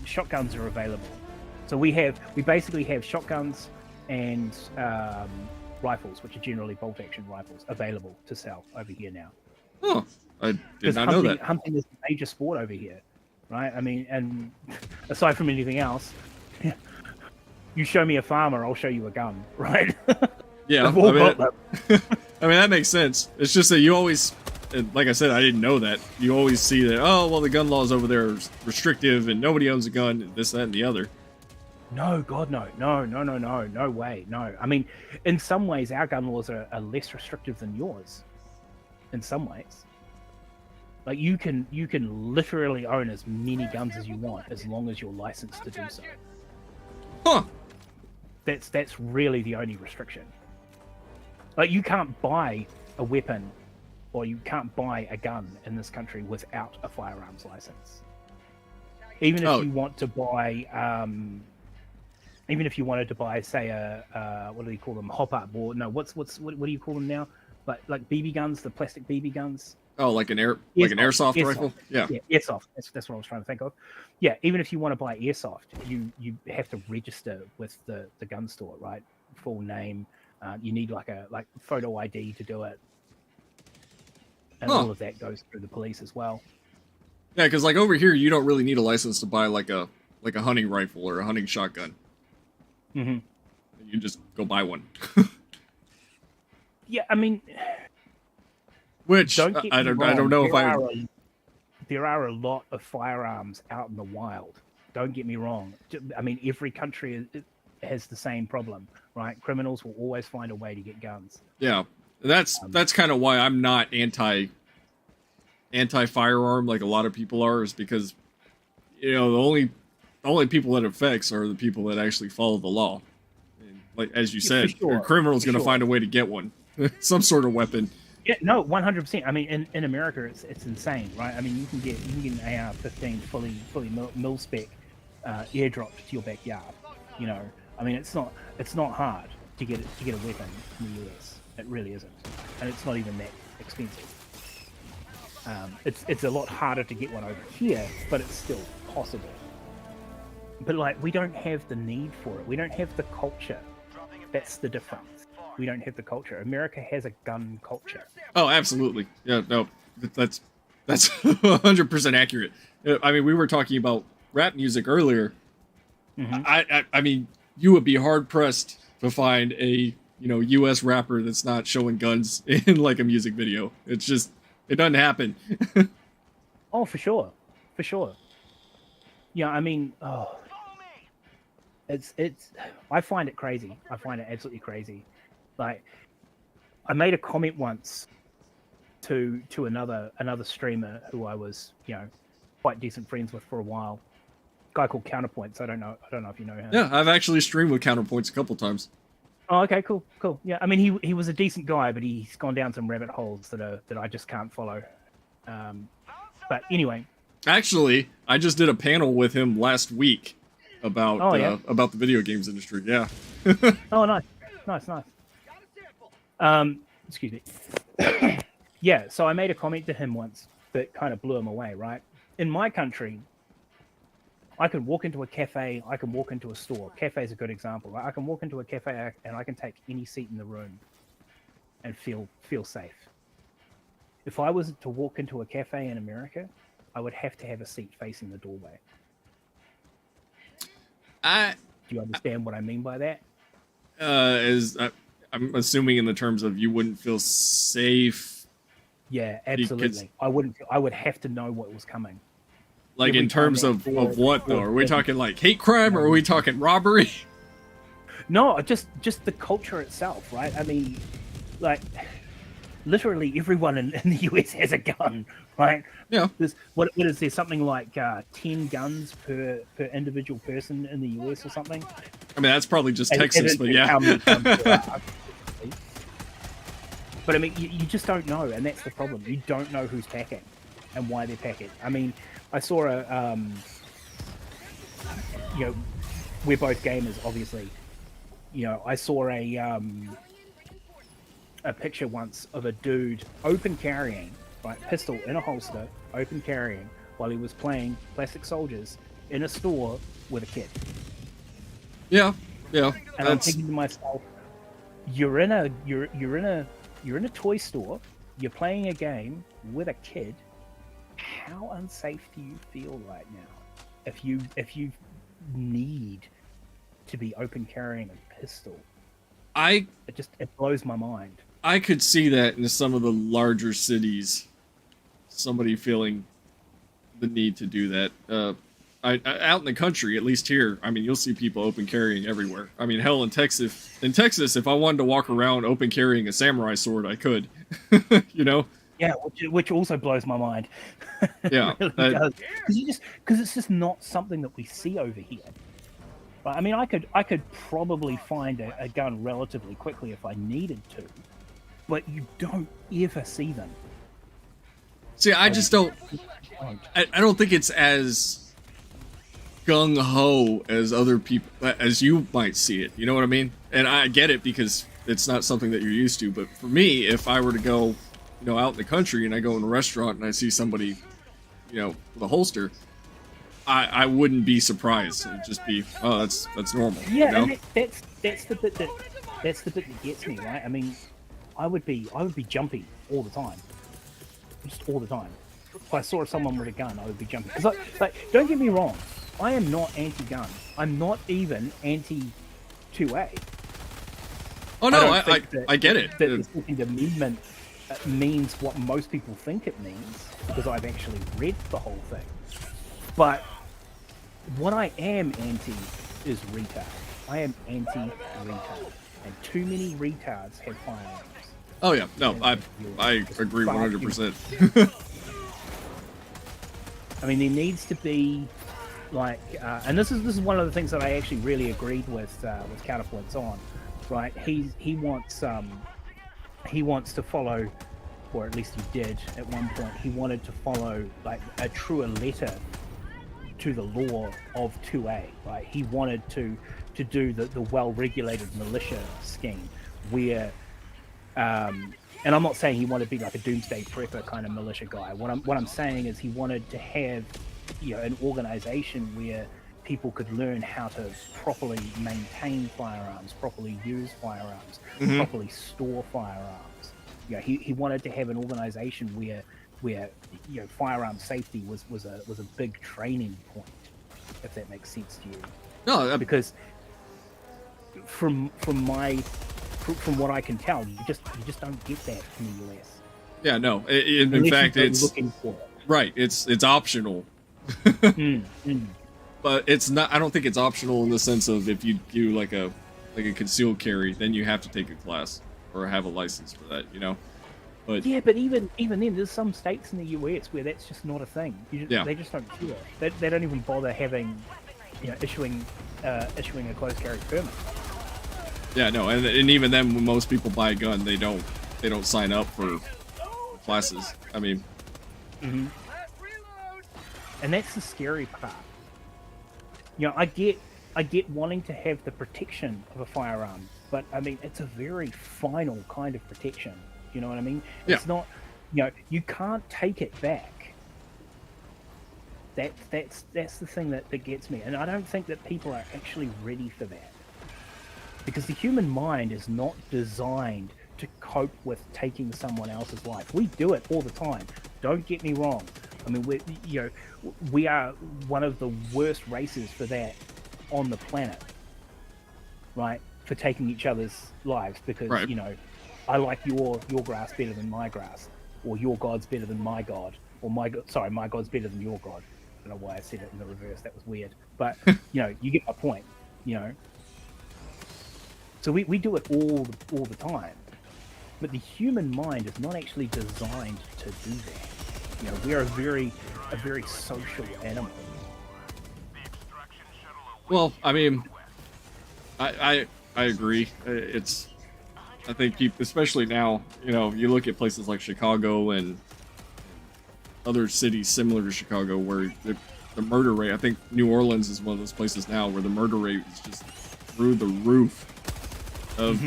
Shotguns are available. So we basically have shotguns and rifles, which are generally bolt-action rifles, available to sell over here now. Oh, I did not know that. Hunting is a major sport over here, right? I mean, and aside from anything else, you show me a farmer, I'll show you a gun, right? Yeah, I mean, that makes sense. It's just that you always, like I said, I didn't know that. You always see that, oh, well, the gun laws over there are restrictive and nobody owns a gun, this, that, and the other. No, God, no, no way, no. I mean, in some ways, our gun laws are less restrictive than yours. In some ways, like you can literally own as many guns as you want as long as you're licensed to do so. Huh? That's really the only restriction. Like you can't buy a weapon or you can't buy a gun in this country without a firearms license. Even if you want to buy, even if you wanted to buy, say, what do you call them? Hop up, or no? What do you call them now? like BB guns, the plastic BB guns. Oh, like an airsoft Airsoft. rifle? Yeah. Yeah, airsoft. That's what I was trying to think of. Yeah, even if you want to buy airsoft, you have to register with the gun store, right? Full name. You need like photo ID to do it, and all of that goes through the police as well. Yeah, because like over here, you don't really need a license to buy like a hunting rifle or a hunting shotgun. Mm-hmm. You just go buy one. Yeah, I mean, which don't get I me don't wrong, know if I. There are a lot of firearms out in the wild. Don't get me wrong. I mean, every country has the same problem, right? Criminals will always find a way to get guns. Yeah, that's kind of why I'm not anti firearm like a lot of people are, is because the only people that it affects are the people that actually follow the law. And like as you said, a criminal's going to find a way to get one, some sort of weapon. Yeah, no, 100%. I mean, in America, it's insane, right? I mean, you can get an AR-15 fully mil spec airdropped to your backyard. I mean, it's not hard to get a weapon in the US. It really isn't, and it's not even that expensive. It's a lot harder to get one over here, but it's still possible. But like, we don't have the need for it. We don't have the culture. That's the difference. We don't have the culture. America has a gun culture. Oh, absolutely. Yeah, no, that's 100% accurate. I mean, we were talking about rap music earlier. Mm-hmm. I mean, you would be hard pressed to find a U.S. rapper that's not showing guns in like a music video. It doesn't happen. Oh, for sure. Yeah, I mean, it's. I find it crazy. I find it absolutely crazy. Like, I made a comment once to another streamer who I was, quite decent friends with for a while. A guy called Counterpoints. I don't know if you know him. Yeah, I've actually streamed with Counterpoints a couple times. Oh, okay, cool. Yeah, I mean, he was a decent guy, but he's gone down some rabbit holes that I just can't follow. But anyway. Actually, I just did a panel with him last week about the video games industry. Yeah. Oh, nice. Excuse me. Yeah, so I made a comment to him once that kind of blew him away, right? In my country, I can walk into a cafe, I can walk into a store. Cafe is a good example, right? I can walk into a cafe and I can take any seat in the room and feel safe. If I was to walk into a cafe in America, I would have to have a seat facing the doorway. Do you understand what I mean by that? I'm assuming in the terms of you wouldn't feel safe. Yeah, absolutely. I would have to know what was coming. Like in terms of what though? Are we talking like hate crime or are we talking robbery? No, just the culture itself, right? I mean, like literally everyone in the US has a gun, right? Yeah. What is there, something like 10 guns per individual person in the US or something? I mean, that's probably just Texas, but yeah. But I mean, you just don't know, and that's the problem. You don't know who's packing and why they're packing. I mean, I saw we're both gamers, obviously. I saw a picture once of a dude open carrying, right, pistol in a holster, open carrying, while he was playing Plastic Soldiers in a store with a kid. Yeah. And I'm thinking to myself, you're in a toy store, you're playing a game with a kid. How unsafe do you feel right now? If you need to be open carrying a pistol, it blows my mind. I could see that in some of the larger cities, somebody feeling the need to do that. Out in the country, at least here, I mean, you'll see people open carrying everywhere. I mean, hell, in Texas, if I wanted to walk around open carrying a samurai sword, I could. Yeah, which also blows my mind. Yeah, it really does. Because it's just not something that we see over here. But I mean, I could probably find a gun relatively quickly if I needed to, but you don't ever see them. See, I just don't. I don't think it's as gung ho as other people, as you might see it. You know what I mean? And I get it because it's not something that you're used to. But for me, if I were to go, out in the country and I go in a restaurant and I see somebody, with a holster, I wouldn't be surprised. It'd just be, oh, that's normal. Yeah, and that's the bit that gets me, right? I mean, I would be jumpy all the time, just all the time. If I saw someone with a gun, I would be jumping. Because like, don't get me wrong, I am not anti-gun. I'm not even anti-2A. Oh no, I get it. That the Second Amendment means what most people think it means, because I've actually read the whole thing. But what I am anti is retard. I am anti-retard, and too many retards have firearms. Oh yeah, no, I agree 100%. I mean, there needs to be like, and this is one of the things that I actually really agreed with Counterpoints on, right? He wants to follow, or at least he did at one point. He wanted to follow like a truer letter to the law of 2A, right? He wanted to do the well-regulated militia scheme where, and I'm not saying he wanted to be like a doomsday prepper kind of militia guy. What I'm saying is he wanted to have, an organization where people could learn how to properly maintain firearms, properly use firearms, properly store firearms. He wanted to have an organization where firearm safety was a big training point, if that makes sense to you. No, because from what I can tell, you just don't get that in the US. Yeah, no. In fact, it's looking for it. Right. It's optional. But it's not. I don't think it's optional in the sense of if you do like a concealed carry, then you have to take a class or have a license for that. But yeah, but even then, there's some states in the US where that's just not a thing. They just don't do it. They don't even bother having, issuing a closed carry permit. Yeah, no, and even then, when most people buy a gun, they don't sign up for classes. I mean, and that's the scary part. I get wanting to have the protection of a firearm, but I mean, it's a very final kind of protection. You know what I mean? Yeah. It's not, you can't take it back. That's the thing that gets me, and I don't think that people are actually ready for that, because the human mind is not designed to cope with taking someone else's life. We do it all the time. Don't get me wrong. I mean, we are one of the worst races for that on the planet, right? For taking each other's lives, because right. I like your grass better than my grass, or your god's better than my god, or my god's better than your god. I don't know why I said it in the reverse. That was weird, but you get my point. So we do it all the time, but the human mind is not actually designed to do that. We are a very social animal. Well, I mean, I agree. I think people, especially now, you look at places like Chicago and other cities similar to Chicago where the murder rate, I think New Orleans is one of those places now where the murder rate is just through the roof of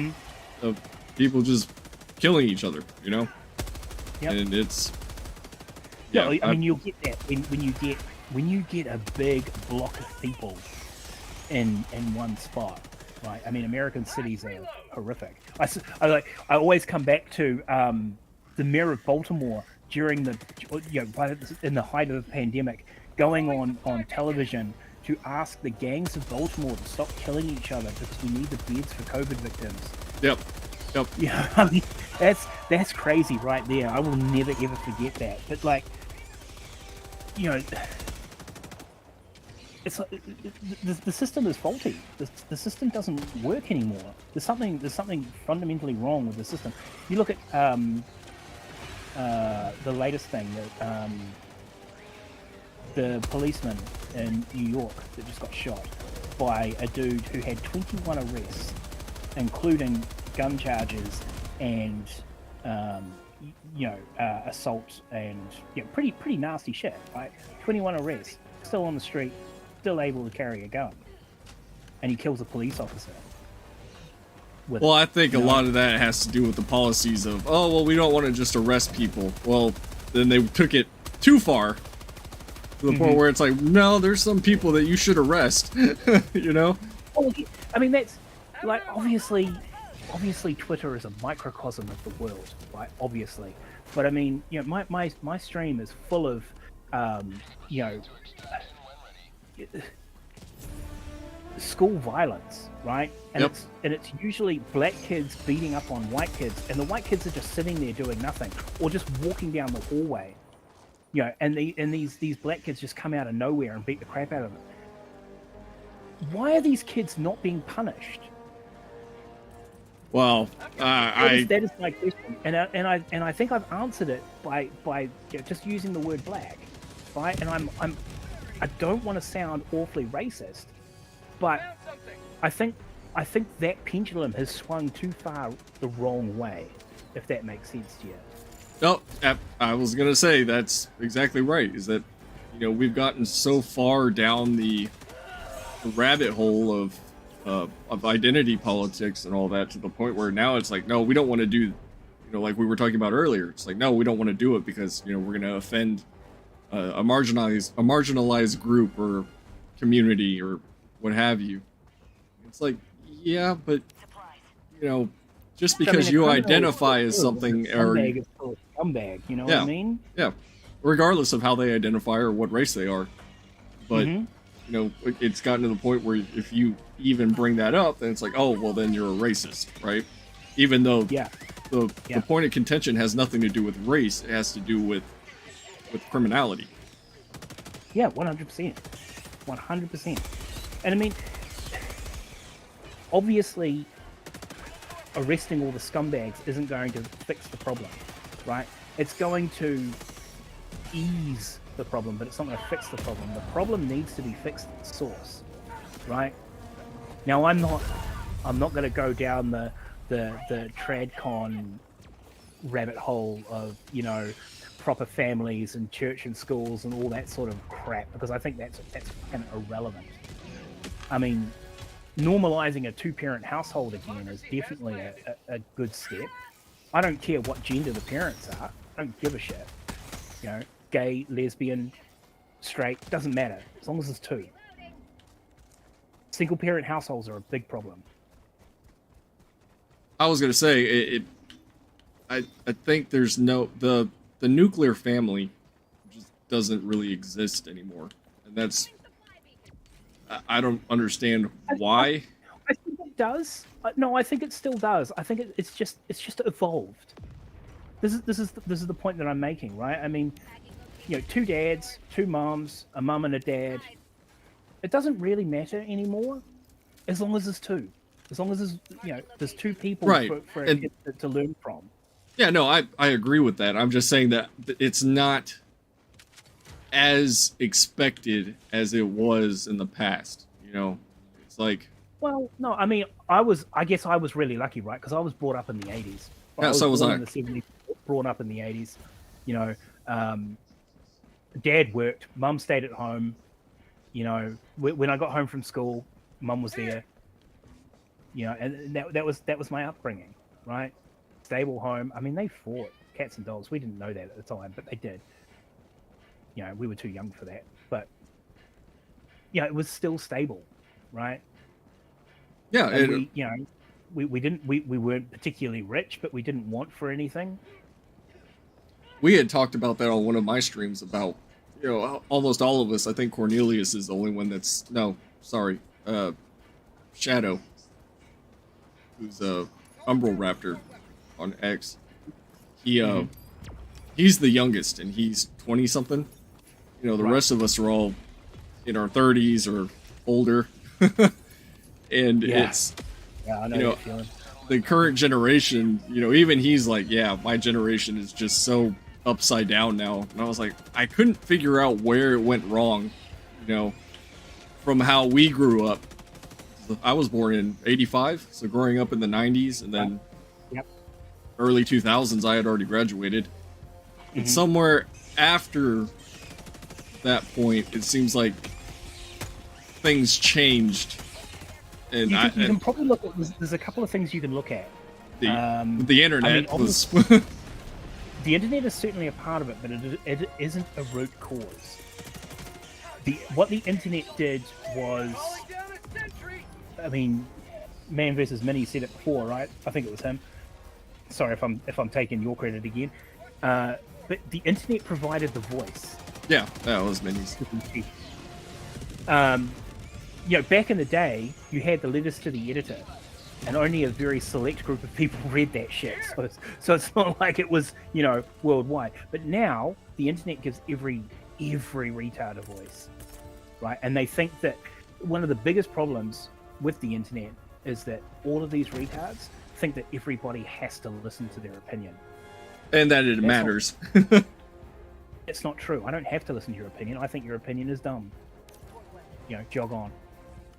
people just killing each other, Yep. And it's... Yeah, I mean, you'll get that when you get a big block of people in one spot, right? I mean, American cities are horrific. I always come back to the mayor of Baltimore during in the height of the pandemic, going on television to ask the gangs of Baltimore to stop killing each other because we need the beds for COVID victims. Yep. I mean, that's crazy right there. I will never ever forget that. But like, it's like, the system is faulty. The system doesn't work anymore. There's something fundamentally wrong with the system. You look at the latest thing that the policeman in New York that just got shot by a dude who had 21 arrests, including gun charges and assault and pretty nasty shit, right? 21 arrests, still on the street, still able to carry a gun, and he kills a police officer. with Well, it. I think a lot of that has to do with the policies of, oh, well, we don't want to just arrest people. Well, then they took it too far to the point where it's like, no, there's some people that you should arrest, you know? Well, I mean, that's like obviously Twitter is a microcosm of the world, right? Obviously, but I mean, you know, my stream is full of, you know, school violence, right? And Yep. it's usually black kids beating up on white kids, and the white kids are just sitting there doing nothing, or just walking down the hallway, you know, and these black kids just come out of nowhere and beat the crap out of them. Why are these kids not being punished? Well, That is my question, and I think I've answered it by you know, just using the word black, right? And I don't want to sound awfully racist, but I think that pendulum has swung too far the wrong way, if that makes sense to you. no, I was gonna say that's exactly right. Is that, you know, we've gotten so far down the rabbit hole of identity politics and all that, to the point where now it's like, no, we don't want to do, you know, like we were talking about earlier. It's like, no, we don't want to do it because, you know, we're going to offend a marginalized group or community or what have you. It's like, yeah, but, you know, just because you identify as something, or scumbag is still a scumbag, you know what I mean? yeah, regardless of how they identify or what race they are, but you know, it's gotten to the point where if you even bring that up, then it's like, oh, well, then you're a racist, right? Even though the point of contention has nothing to do with race, it has to do with criminality. Yeah, 100%. 100%. And I mean, obviously, arresting all the scumbags isn't going to fix the problem, right? It's going to ease the problem, but it's not going to fix the problem. The problem needs to be fixed at the source, right? Now, I'm not going to go down the TradCon rabbit hole of, you know, proper families and church and schools and all that sort of crap, because I think that's kind of irrelevant. I mean, normalizing a two-parent household again is definitely a good step. I don't care what gender the parents are. I don't give a shit. You know, gay, lesbian, straight, doesn't matter, as long as there's two. Single-parent households are a big problem. I was gonna say I think there's the nuclear family just doesn't really exist anymore, and that's, I don't understand why. I think it does. No, I think it still does. I think it's just evolved. This is the point that I'm making, right? I mean, you know, two dads, two moms, a mum and a dad. It doesn't really matter anymore, as long as there's two. As long as there's, you know, there's two people for a kid to learn from. Yeah, no, I agree with that. I'm just saying that it's not as expected as it was in the past. You know, it's like, well, no, I mean, I guess I was really lucky, right? Because I was brought up in the 80s. Yeah, so was I. In the 70s, brought up in the 80s. You know, dad worked, mum stayed at home. You know, when I got home from school, mum was there. You know, and that was my upbringing, right? Stable home. I mean, they fought cats and dogs. We didn't know that at the time, but they did. You know, we were too young for that, but yeah, it was still stable, right? yeah, And we weren't particularly rich, but we didn't want for anything. we had talked about that on one of my streams about, you know, almost all of us. I think Cornelius is the only one that's, no, sorry, Shadow, who's a Umbral Raptor on X. He's the youngest, and he's 20 something. You know, the rest of us are all in our 30s or older, and it's, I know you know, that feeling. the current generation. You know, even he's like, yeah, my generation is just so upside down now. And I was like, I couldn't figure out where it went wrong. You know, from how we grew up. I was born in '85, so growing up in the '90s, and then early 2000s, I had already graduated. And somewhere after that point, it seems like things changed And You I, can, you can probably look at. There's a couple of things you can look at. the internet was. The internet is certainly a part of it, but it isn't a root cause. What the internet did was, I mean, Man versus Mini said it before, right? I think it was him. Sorry if I'm taking your credit again. But the internet provided the voice. Yeah, that was Minis. Back in the day, you had the letters to the editor, and only a very select group of people read that shit. So it's not like it was, worldwide. But now the internet gives every retard a voice, right? And they think that one of the biggest problems with the internet is that all of these retards think that everybody has to listen to their opinion. And that it matters. It's not true. I don't have to listen to your opinion. I think your opinion is dumb. Jog on.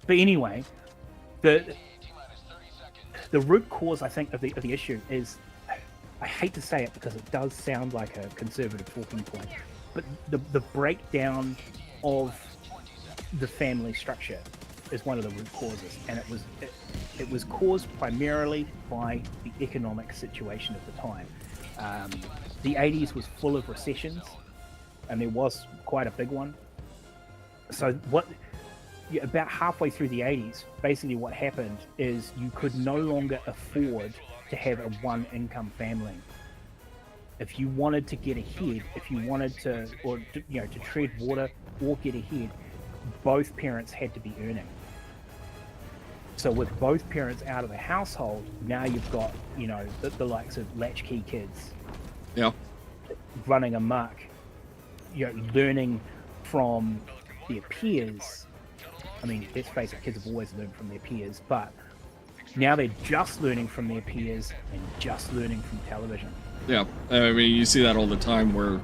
But anyway, the root cause, I think, of the issue is, I hate to say it because it does sound like a conservative talking point, but the breakdown of the family structure is one of the root causes, and it was caused primarily by the economic situation of the time. The 80s was full of recessions, and there was quite a big one. So about halfway through the 80s, basically what happened is you could no longer afford to have a one-income family. If you wanted to get ahead, if you wanted to tread water or get ahead, both parents had to be earning. So with both parents out of the household, now you've got, the likes of latchkey kids. Yeah. Running amok, learning from their peers. I mean, let's face it, kids have always learned from their peers, but now they're just learning from their peers and just learning from television. Yeah, I mean, you see that all the time where,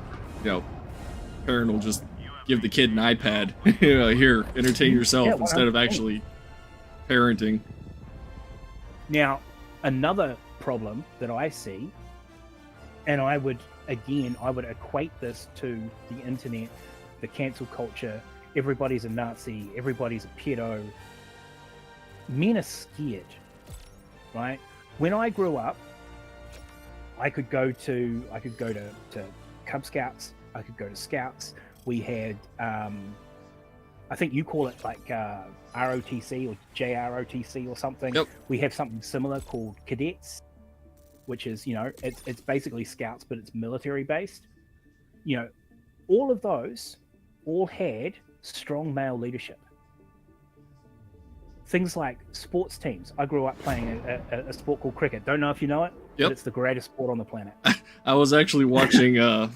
parent will just give the kid an iPad. Here, entertain yourself instead of actually parenting. Now, another problem that I see, and I would equate this to the internet, the cancel culture. Everybody's a Nazi. Everybody's a pedo. Men are scared, right? When I grew up, I could go to Cub Scouts. I could go to Scouts. We had, I think you call it like ROTC or JROTC or something. Yep. We have something similar called Cadets, which is, it's basically Scouts, but it's military based. All of those all had strong male leadership. Things like sports teams. I grew up playing a sport called cricket. Don't know if you know it, Yep. but it's the greatest sport on the planet. I was actually watching a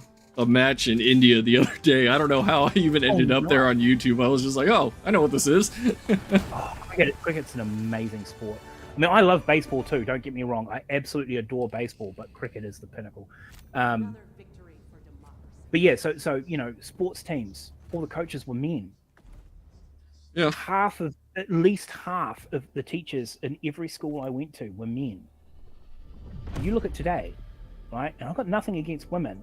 match in India the other day. I don't know how I even ended up there on YouTube. I was just like, oh, I know what this is. Cricket's an amazing sport. I mean, I love baseball too, don't get me wrong. I absolutely adore baseball, but cricket is the pinnacle. But yeah, so sports teams, all the coaches were men. Yeah. At least half of the teachers in every school I went to were men. You look at today, right? And I've got nothing against women,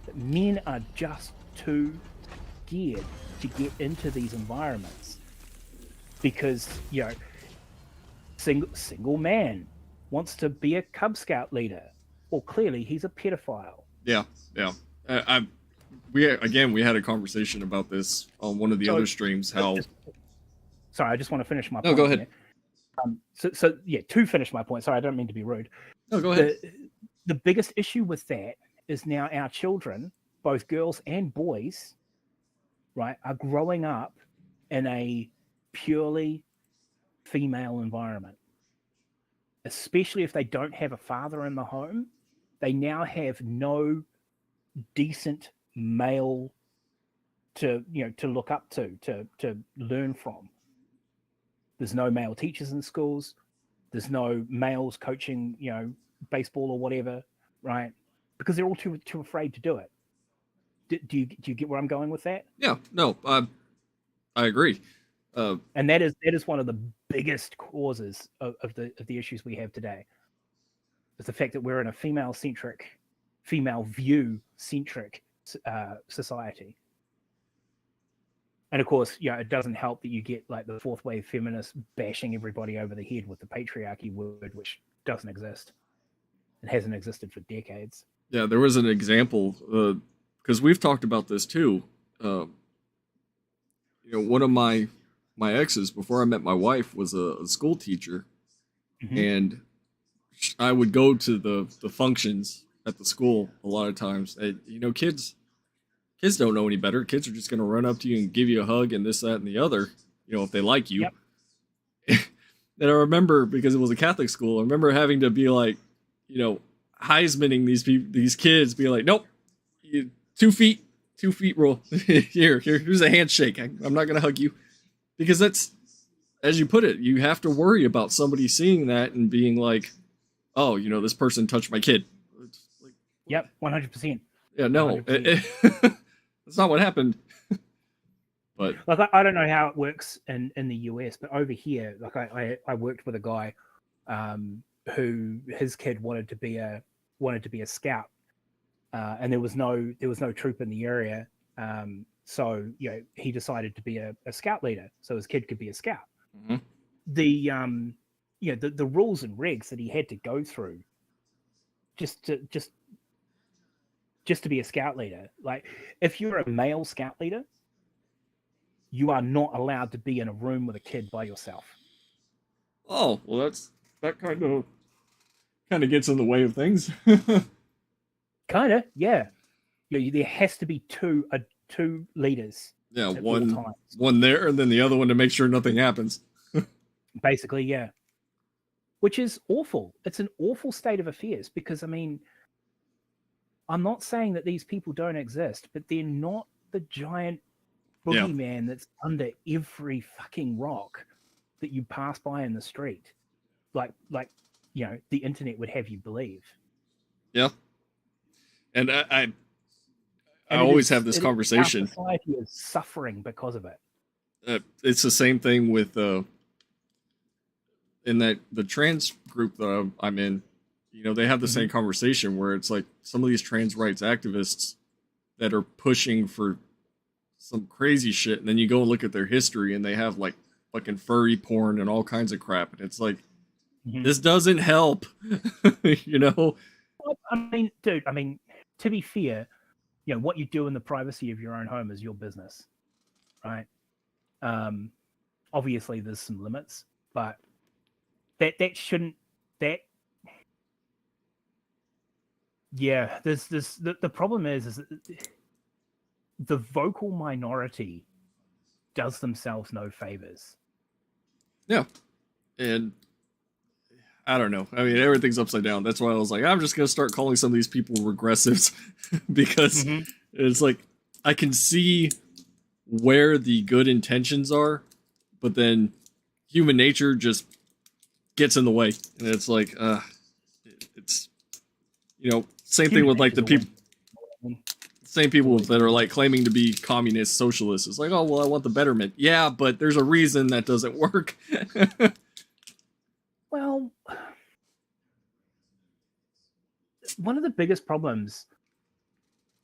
but men are just too scared to get into these environments because, single man wants to be a Cub Scout leader. Well, clearly he's a pedophile. Yeah. We had a conversation about this on one of the other streams. Sorry, I just want to finish my point. No, go ahead. To finish my point. Sorry, I don't mean to be rude. No, go ahead. The biggest issue with that is now our children, both girls and boys, right, are growing up in a purely female environment. Especially if they don't have a father in the home, they now have no decent male to look up to learn from. There's no male teachers in schools. There's no males coaching, baseball or whatever, right? Because they're all too afraid to do it. Do you get where I'm going with that? Yeah, no, I agree. And that is one of the biggest causes of the issues we have today. Is the fact that we're in a female view centric society. And of course, it doesn't help that you get like the fourth wave feminists bashing everybody over the head with the patriarchy word, which doesn't exist. It hasn't existed for decades. Yeah, there was an example, because we've talked about this too. One of my exes before I met my wife was a school teacher, and I would go to the functions at the school a lot of times. And, kids don't know any better. Kids are just going to run up to you and give you a hug and this, that, and the other, if they like you. Yep. And I remember, because it was a Catholic school, I remember having to be like, Heismaning these kids, be like, nope, 2 feet rule. Here's a handshake. I'm not going to hug you. Because that's, as you put it, you have to worry about somebody seeing that and being like, oh, this person touched my kid. Like, yep, 100%. Yeah, no, that's not what happened. But like, I don't know how it works in the US, but over here, like I worked with a guy who his kid wanted to be a scout, and there was no troop in the area. So he decided to be a scout leader, so his kid could be a scout. Mm-hmm. The rules and regs that he had to go through just to be a scout leader. Like, if you're a male scout leader, you are not allowed to be in a room with a kid by yourself. Oh, well, that kind of gets in the way of things. Kind of, yeah. There has to be two leaders. Yeah, one there, and then the other one to make sure nothing happens. Basically, yeah. Which is awful. It's an awful state of affairs, because, I mean, I'm not saying that these people don't exist, but they're not the giant boogeyman that's under every fucking rock that you pass by in the street. Like the internet would have you believe. Yeah. And I always have this conversation. Our society is suffering because of it. It's the same thing with in that the trans group that I'm in. They have the same conversation where it's like some of these trans rights activists that are pushing for some crazy shit, and then you go and look at their history, and they have like fucking furry porn and all kinds of crap, and it's like, this doesn't help. I mean, dude. I mean, to be fair, what you do in the privacy of your own home is your business, right? Obviously, there's some limits, but that shouldn't. Yeah, the problem is that the vocal minority does themselves no favors. Yeah, and I don't know. I mean, everything's upside down. That's why I was like, I'm just gonna start calling some of these people regressives, because it's like I can see where the good intentions are, but then human nature just gets in the way, and it's like, it's same thing with like the people. Same people that are like claiming to be communist socialists. It's like, oh, well, I want the betterment. Yeah, but there's a reason that doesn't work. Well, one of the biggest problems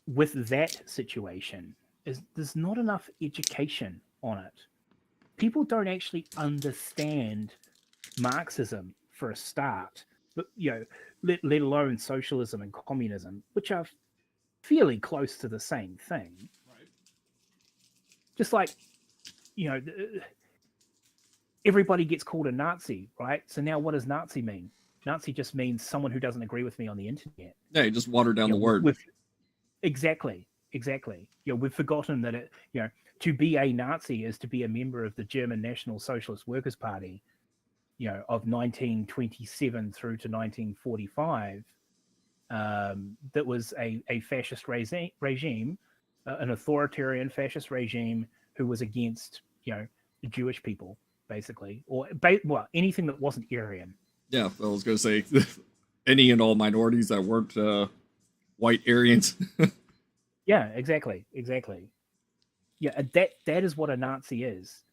with that situation is there's not enough education on it. People don't actually understand Marxism for a start, but let alone socialism and communism, which are fairly close to the same thing. Right. Just like, everybody gets called a Nazi, right? So now what does Nazi mean? Nazi just means someone who doesn't agree with me on the internet. Yeah, you just water down the word. Exactly. We've forgotten that to be a Nazi is to be a member of the German National Socialist Workers' Party, of 1927 through to 1945. That was a fascist regime, an authoritarian fascist regime who was against, the Jewish people, basically, or anything that wasn't Aryan. Yeah, I was going to say any and all minorities that weren't white Aryans. Yeah, exactly. Yeah, that is what a Nazi is.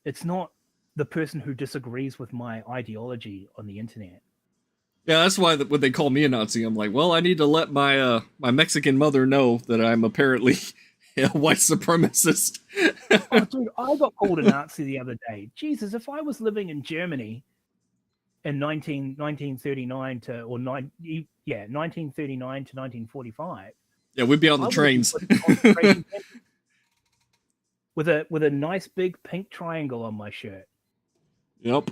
It's not the person who disagrees with my ideology on the internet. Yeah, that's why when they call me a Nazi, I'm like, well, I need to let my my Mexican mother know that I'm apparently Yeah, white supremacist. Oh, dude, I got called a Nazi the other day. Jesus, if I was living in Germany in 1939 to, or 1939 to 1945, Yeah, we'd be on I the would have been trains. put in concentration camp with a nice big pink triangle on my shirt. Yep.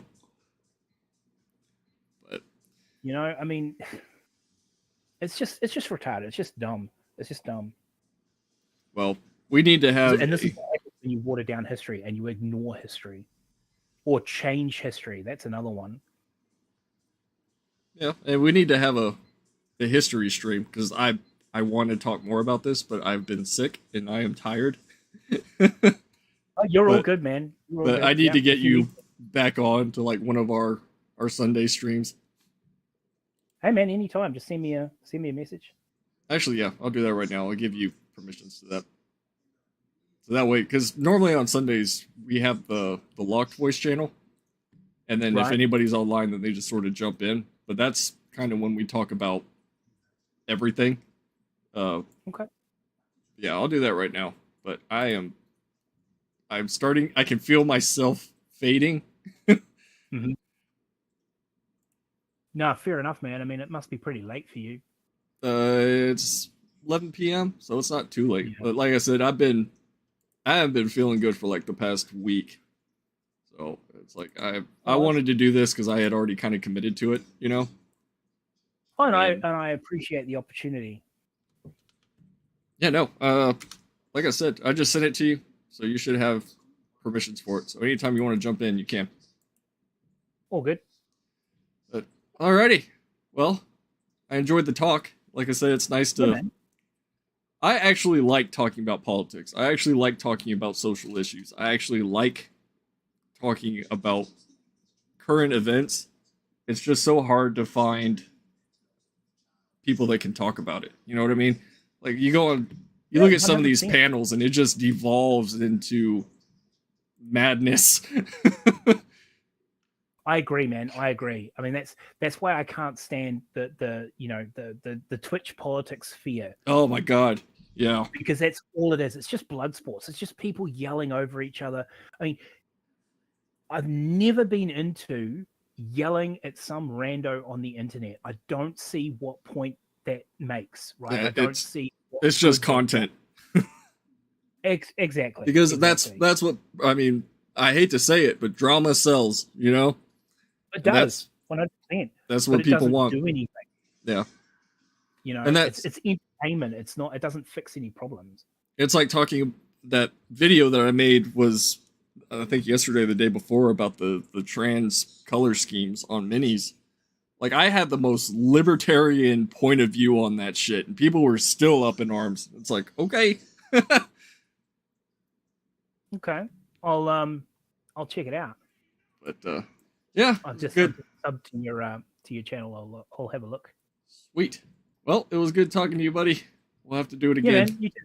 But You know, I mean, it's just retarded. It's just dumb. It's just dumb. well, we need to have. And this is what happens when you water down history and you ignore history, or change history. That's another one. Yeah, and we need to have a history stream because I want to talk more about this, but I've been sick and I am tired. Oh, you're all But- good, man. You're all But good. I need Yeah, to get if you need- back on to like one of our Sunday streams. Hey, man, anytime. Just send me a message. Actually, yeah, I'll do that right now. I'll give you permissions to that. So that way, because normally on Sundays we have the locked voice channel, and then if Right. anybody's online, then they just sort of jump in. But that's kind of when we talk about everything. Okay. Yeah, I'll do that right now. But I'm starting. I can feel myself fading. No, fair enough, man. I mean, it must be pretty late for you. It's 11 p.m., so it's not too late. Yeah. But like I said, I haven't been feeling good for like the past week. So it's like I Oh, wanted to do this because I had already kind of committed to it, you know. Oh, and And- I appreciate the opportunity. Yeah, no. Like I said, I just sent it to you, so you should have permissions for it. So anytime you want to jump in, you can. All good. Alrighty. Well, I enjoyed the talk. Like I said, it's nice to. Yeah, man. I actually like talking about politics. I actually like talking about social issues. I actually like talking about current events. It's just so hard to find people that can talk about it. You know what I mean? Like you go on, you look Yeah, at some of these 100%. panels and it just devolves into madness. I agree, man. I agree. I mean, that's why I can't stand the Twitch politics fear, Oh my god. Yeah. because that's all it is. It's just blood sports. It's just people yelling over each other. I mean, I've never been into yelling at some rando on the internet. I don't see what point that makes, right? Yeah, I don't it's- see. what It's just good that- content. Exactly. Because exactly. that's what I mean, I hate to say it, but drama sells, you know? It that's- does 100%. That's But what it people doesn't want. do anything. Yeah. You know, And that's- it's entertainment. It's not. It doesn't fix any problems. It's like talking that video that I made was I think yesterday or the day before about the trans color schemes on minis. Like I had the most libertarian point of view on that shit and people were still up in arms. It's like, okay. Okay, I'll check it out. But yeah, I've just good. subbed to your channel. I'll have a look. Sweet. Well, it was good talking to you, buddy. We'll have to do it Yeah, again. man. You too.